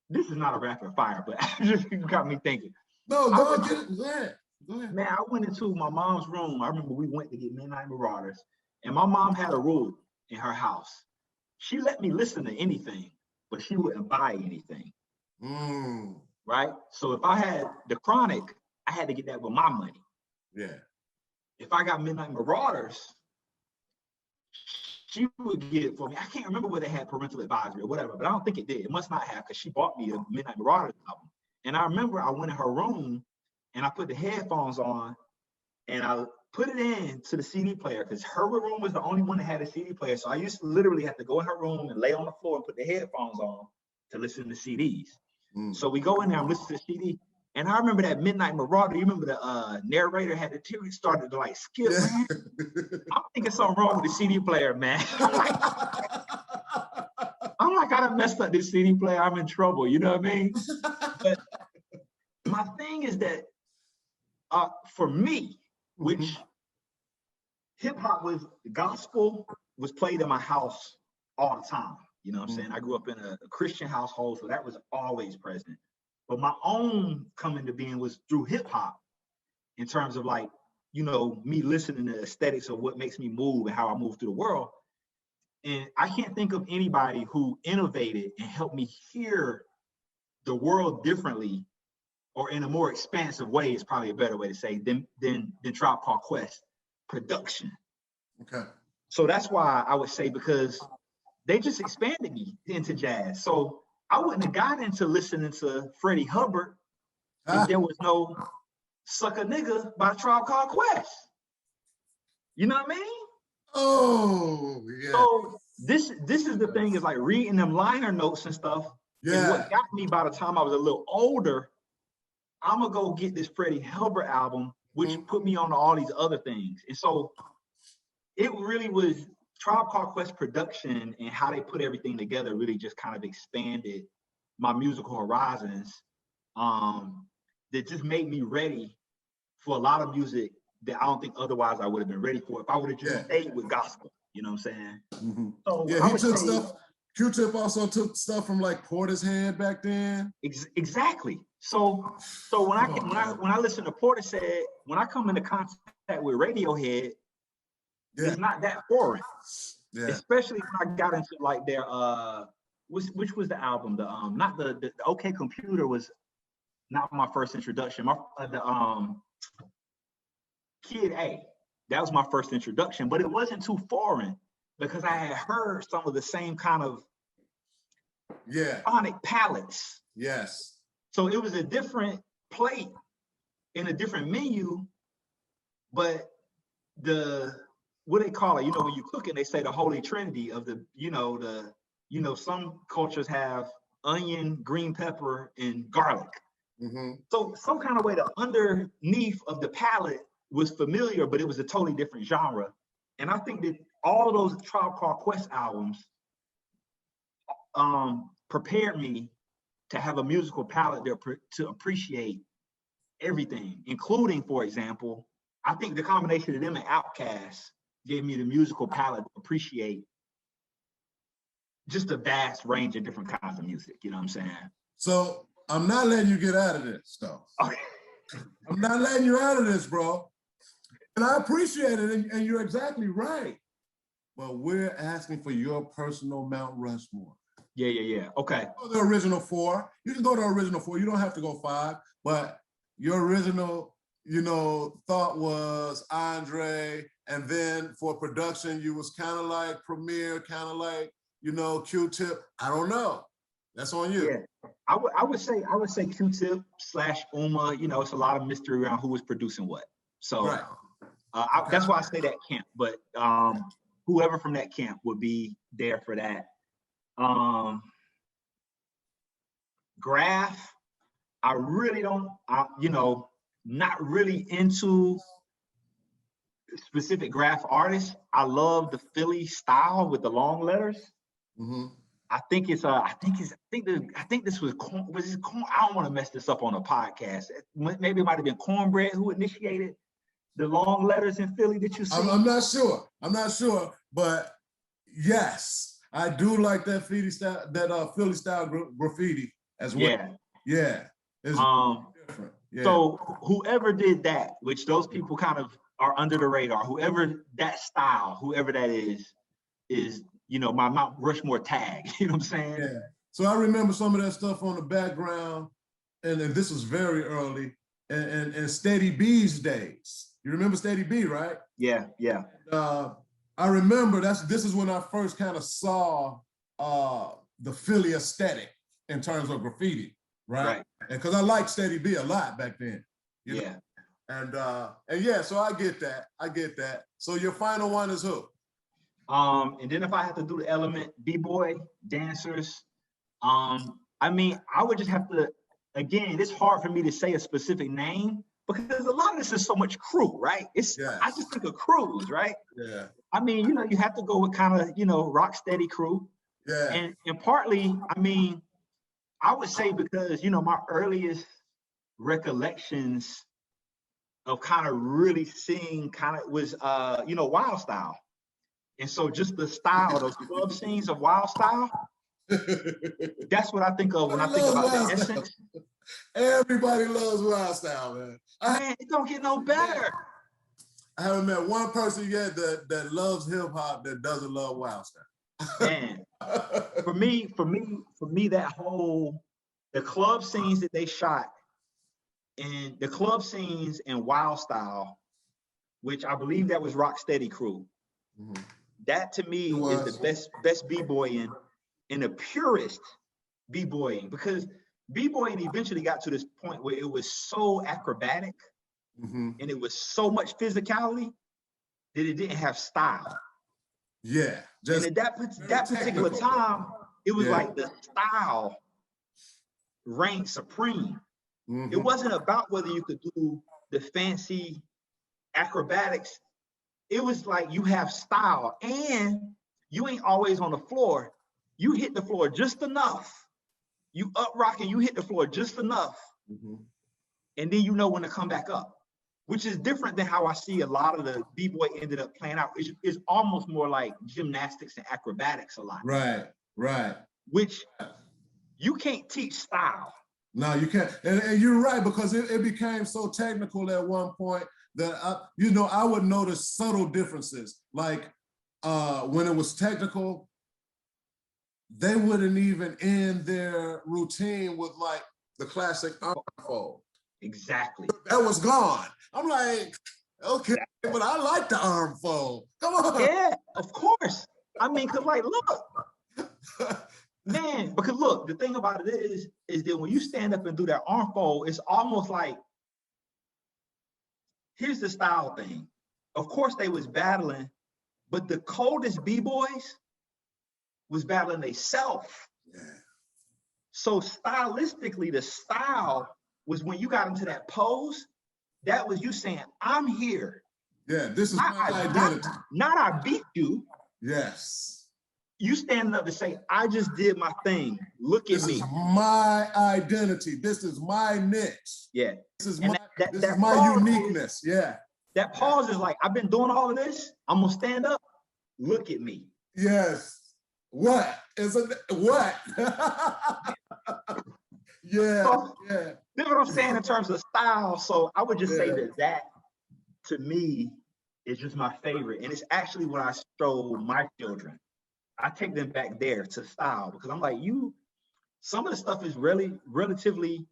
this is not a rapid fire, but just got me thinking. No, go ahead. Man, I went into my mom's room. I remember we went to get Midnight Marauders, and my mom had a rule in her house. She let me listen to anything, but she wouldn't buy anything. Mm. Right? So if I had The Chronic, I had to get that with my money. Yeah. If I got Midnight Marauders, she would get it for me. I can't remember whether it had parental advisory or whatever, but I don't think it did. It must not have, because she bought me a Midnight Marauders album. And I remember I went in her room and I put the headphones on and I put it in to the CD player, because her room was the only one that had a CD player. So I used to literally have to go in her room and lay on the floor and put the headphones on to listen to CDs. Mm. So we go in there and listen to the CD. And I remember that Midnight Marauder. You remember the narrator had the tear started to like skip, man. I'm thinking something wrong with the CD player, man. I'm like, I done messed up this CD player. I'm in trouble. You know what I mean? But my thing is that for me, which hip hop was gospel was played in my house all the time. You know what I'm saying? I grew up in a Christian household, so that was always present. But my own coming to being was through hip hop in terms of like, you know, me listening to aesthetics of what makes me move and how I move through the world. And I can't think of anybody who innovated and helped me hear the world differently or in a more expansive way is probably a better way to say than Tribe Called Quest production. Okay. So that's why I would say, because they just expanded me into jazz. So I wouldn't have got into listening to Freddie Hubbard if there was no Sucker Nigga by Tribe Called Quest. You know what I mean? Oh, yeah. So this is the thing, is like reading them liner notes and stuff. Yeah. Is what got me by the time I was a little older. I'm gonna go get this Freddie Hubbard album, which put me on all these other things. And so it really was Tribe Called Quest production and how they put everything together really just kind of expanded my musical horizons. That just made me ready for a lot of music that I don't think otherwise I would have been ready for if I would have just stayed with gospel. You know what I'm saying? So yeah, he took stuff. Q-Tip also took stuff from like Portishead back then. Exactly. So when I listen to Portishead, when I come into contact with Radiohead, it's not that foreign. Yeah. Especially when I got into like their which was the album? The not the OK Computer was not my first introduction. The Kid A, that was my first introduction, but it wasn't too foreign because I had heard some of the same kind of sonic palettes. Yes. So it was a different plate in a different menu, but what they call it, you know, when you cook it, they say the holy trinity of some cultures have onion, green pepper, and garlic. So some kind of way the underneath of the palette was familiar, but it was a totally different genre. And I think that all of those Tribe Called Quest albums prepared me to have a musical palette to appreciate everything, including, for example, I think the combination of them and Outkast gave me the musical palette to appreciate just a vast range of different kinds of music. You know what I'm saying? So I'm not letting you get out of this, though. Okay. I'm not letting you out of this, bro. And I appreciate it, and you're exactly right. But we're asking for your personal Mount Rushmore. Yeah. Okay. The original 4. You can go to original 4. You don't have to go 5. But your original, thought was Andre, and then for production, you was kind of like Premier, kind of like, Q-Tip. I don't know. That's on you. Yeah. I would say Q-Tip / Uma. It's a lot of mystery around who was producing what. So right. That's why I say that camp. But whoever from that camp would be there for that. Graph, I really don't, not really into specific graph artists. I love the Philly style with the long letters. I think this was Corn. I don't want to mess this up on a podcast. Maybe it might have been Cornbread who initiated the long letters in Philly that you see. I'm not sure, but yes, I do like that Philly style graffiti as well. Yeah. It's different. Yeah. So whoever did that, which those people kind of are under the radar, whoever that style, whoever that is my Mount Rushmore tag. You know what I'm saying? Yeah. So I remember some of that stuff on the background, and this was very early, and Steady B's days. You remember Steady B, right? Yeah. I remember this is when I first kind of saw the Philly aesthetic in terms of graffiti, right? And because I liked Steady B a lot back then. You know? And yeah, so I get that. So your final one is who? And then if I have to do the element, B-boy, dancers, I would just have to again, it's hard for me to say a specific name because a lot of this is so much crew, right? I just think of crews, right? Yeah. I mean, you have to go with kind of, rock steady crew. Yeah. And partly, I mean, I would say because, my earliest recollections of kind of really seeing kind of was, Wild Style. And so just the style, those club scenes of Wild Style, that's what I think of when I think about the essence. Everybody loves Wild Style, man. Man, it don't get no better. I haven't met one person yet that loves hip hop that doesn't love Wild Style. Man, for me, that whole the club scenes that they shot and the club scenes in Wild Style, which I believe that was Rocksteady crew. Mm-hmm. That to me is the best b-boying and the purest b-boying, because b-boying eventually got to this point where it was so acrobatic and it was so much physicality that it didn't have style. Yeah. And at that particular time, it was like the style reigned supreme. It wasn't about whether you could do the fancy acrobatics. It was like you have style and you ain't always on the floor. You hit the floor just enough. You up rocking, you hit the floor just enough. And then you know when to come back up, which is different than how I see a lot of the b-boy ended up playing out. It's almost more like gymnastics and acrobatics a lot. Right. Which you can't teach style. No, you can't. And you're right, because it became so technical at one point that, I would notice subtle differences. Like when it was technical, they wouldn't even end their routine with like the classic arm fold. Exactly. That was gone. I'm like, okay, but I like the arm fold. Come on. Yeah, of course. I mean, cause like, look, man, because look, the thing about it is that when you stand up and do that arm fold, it's almost like, here's the style thing. Of course they was battling, but the coldest b-boys was battling themselves. Yeah. So stylistically, the style was when you got into that pose, that was you saying, I'm here. Yeah, this is my identity. Not I beat you. Yes. You standing up to say, I just did my thing. Look at me. This is my identity. This is my niche. Yeah. This is my uniqueness. Yeah. That pause is like, I've been doing all of this. I'm gonna stand up. Look at me. Yes. What? Is it what? Yeah. So, yeah. This is what I'm saying in terms of style. So I would just say that to me is just my favorite. And it's actually what I show my children. I take them back there to style, because I'm like, some of the stuff is really relatively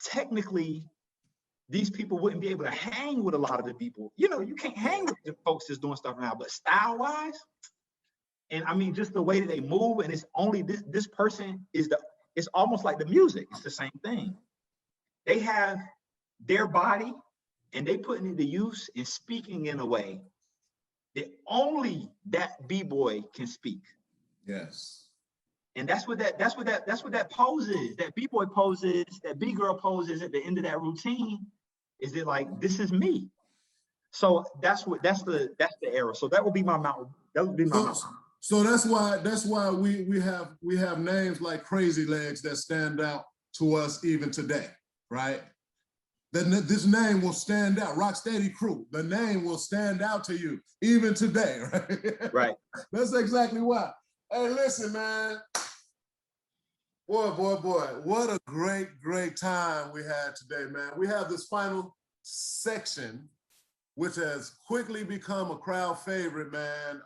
technically, these people wouldn't be able to hang with a lot of the people. You can't hang with the folks that's doing stuff now, but style wise, and I mean, just the way that they move, and it's only this person it's almost like the music. It's the same thing. They have their body and they put it into use and speaking in a way that only that b-boy can speak. Yes. And that's what that pose is. That b-boy pose is, that b-girl pose is at the end of that routine. Is it like, this is me? So that's the era. So that would be my mountain. That would be my mountain. So that's why we have names like Crazy Legs that stand out to us even today, right? This name will stand out. Rocksteady Crew, the name will stand out to you even today, right? Right. That's exactly why. Hey, listen, man. Boy, what a great time we had today, man. We have this final section, which has quickly become a crowd favorite, man.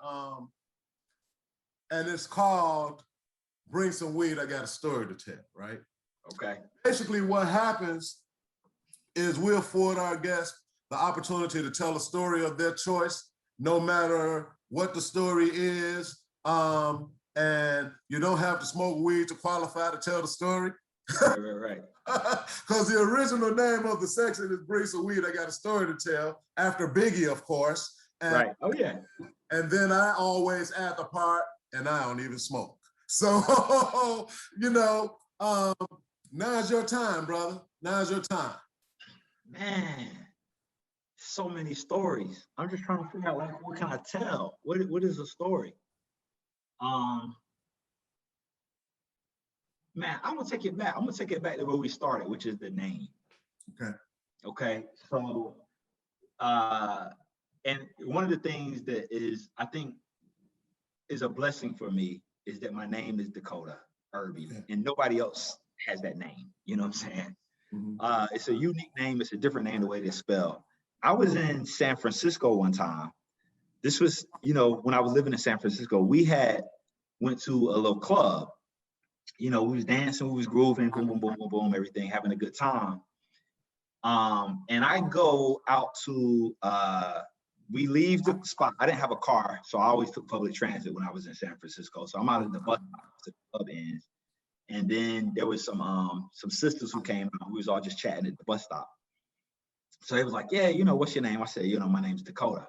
And it's called Bring Some Weed, I Got a Story to Tell, right? Okay. Basically what happens is we afford our guests the opportunity to tell a story of their choice, no matter what the story is. And you don't have to smoke weed to qualify to tell the story. Right. Because the original name of the section is Bring Some Weed, I Got a Story to Tell, after Biggie, of course. And, right. Oh, yeah. And then I always add the part, and I don't even smoke. So, Now's your time, brother. Now's your time. Man, so many stories. I'm just trying to figure out like what can I tell? What is a story? Um, man, I'm gonna take it back. I'm gonna take it back to where we started, which is the name. Okay. Okay. So and one of the things that is I think is a blessing for me is that my name is Decoteau Irby, Okay. and nobody else has that name. You know what I'm saying? Mm-hmm. It's a unique name. It's a different name the way they spell. I was in San Francisco one time. This was, when I was living in San Francisco, we went to a little club. We was dancing, we was grooving, boom, boom, boom, boom, boom, everything, having a good time. And I go out to, we leave the spot. I didn't have a car, so I always took public transit when I was in San Francisco. So I'm out at the bus stop to the club ends. And then there was some sisters who came out. We was all just chatting at the bus stop. So they was like, yeah, what's your name? I said, my name's Decoteau.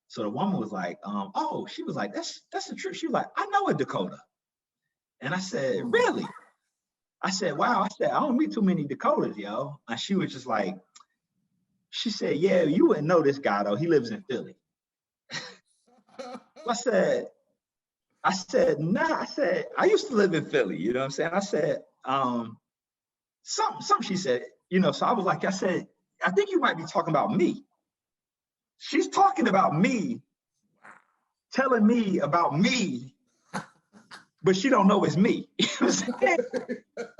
So the woman was like, oh, she was like, that's the truth. She was like, I know a Decoteau. And I said, really? I said, wow. I said, I don't meet too many Decoteaus, yo. And she was just like, she said, yeah, you wouldn't know this guy though. He lives in Philly. I said, nah. I said, I used to live in Philly. You know what I'm saying? I said, something she said, so I was like, I said, I think you might be talking about me. She's talking about me, telling me about me, but she don't know it's me. You know what I'm saying?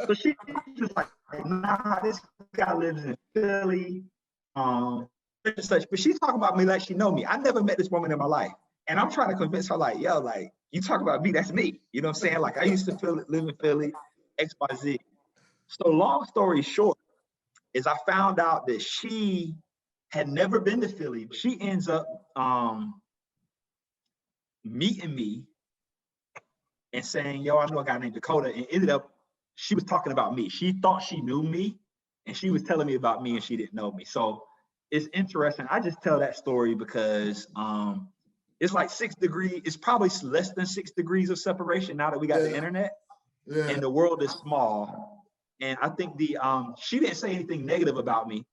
So she's just like, nah, this guy lives in Philly, such. But she's talking about me like she know me. I never met this woman in my life. And I'm trying to convince her, like, yo, like, you talk about me, that's me. You know what I'm saying? Like, I used to live in Philly, XYZ. So long story short, is I found out that she had never been to Philly. She ends up meeting me and saying, yo, I know a guy named Decoteau, and ended up, she was talking about me. She thought she knew me, and she was telling me about me, and she didn't know me. So it's interesting. I just tell that story because it's like 6 degrees. It's probably less than 6 degrees of separation now that we got the internet, and the world is small. And I think she didn't say anything negative about me,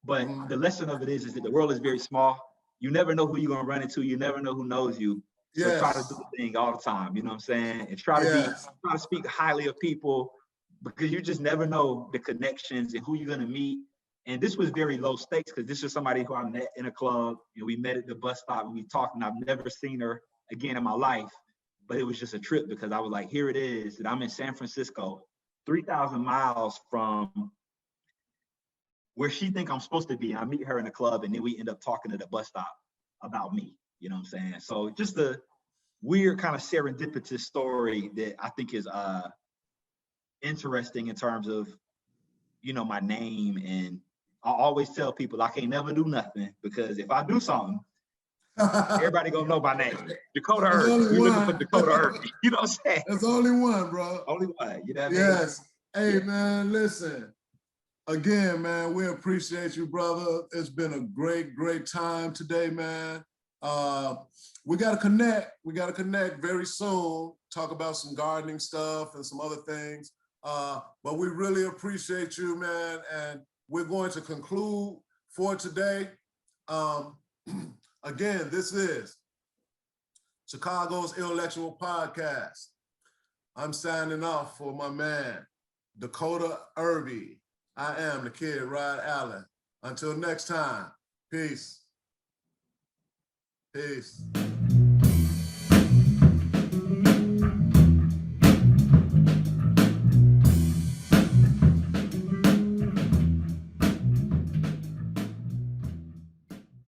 but the lesson of it is that the world is very small. You never know who you're gonna run into. You never know who knows you. So try to do the thing all the time. You know what I'm saying? And try to speak highly of people, because you just never know the connections and who you're gonna meet. And this was very low stakes because this was somebody who I met in a club, and we met at the bus stop and we talked, and I've never seen her again in my life. But it was just a trip because I was like, here it is, that I'm in San Francisco, 3,000 miles from where she think I'm supposed to be. I meet her in a club, and then we end up talking at the bus stop about me. You know what I'm saying? So just a weird kind of serendipitous story that I think is interesting in terms of, my name. And I always tell people I can't never do nothing, because if I do something, everybody gonna know my name. Decoteau Irby. You looking for Decoteau Irby. You know what I'm saying? There's only one, bro. Only one. You know what I mean? Yes. Hey, man, listen. Again, man, we appreciate you, brother. It's been a great, great time today, man. We got to connect. We got to connect very soon, talk about some gardening stuff and some other things. But we really appreciate you, man. And we're going to conclude for today. Again, this is Chicago's ILLectual Podcast. I'm signing off for my man, Decoteau Irby. I am the kid, Rod Allen. Until next time, peace. Peace.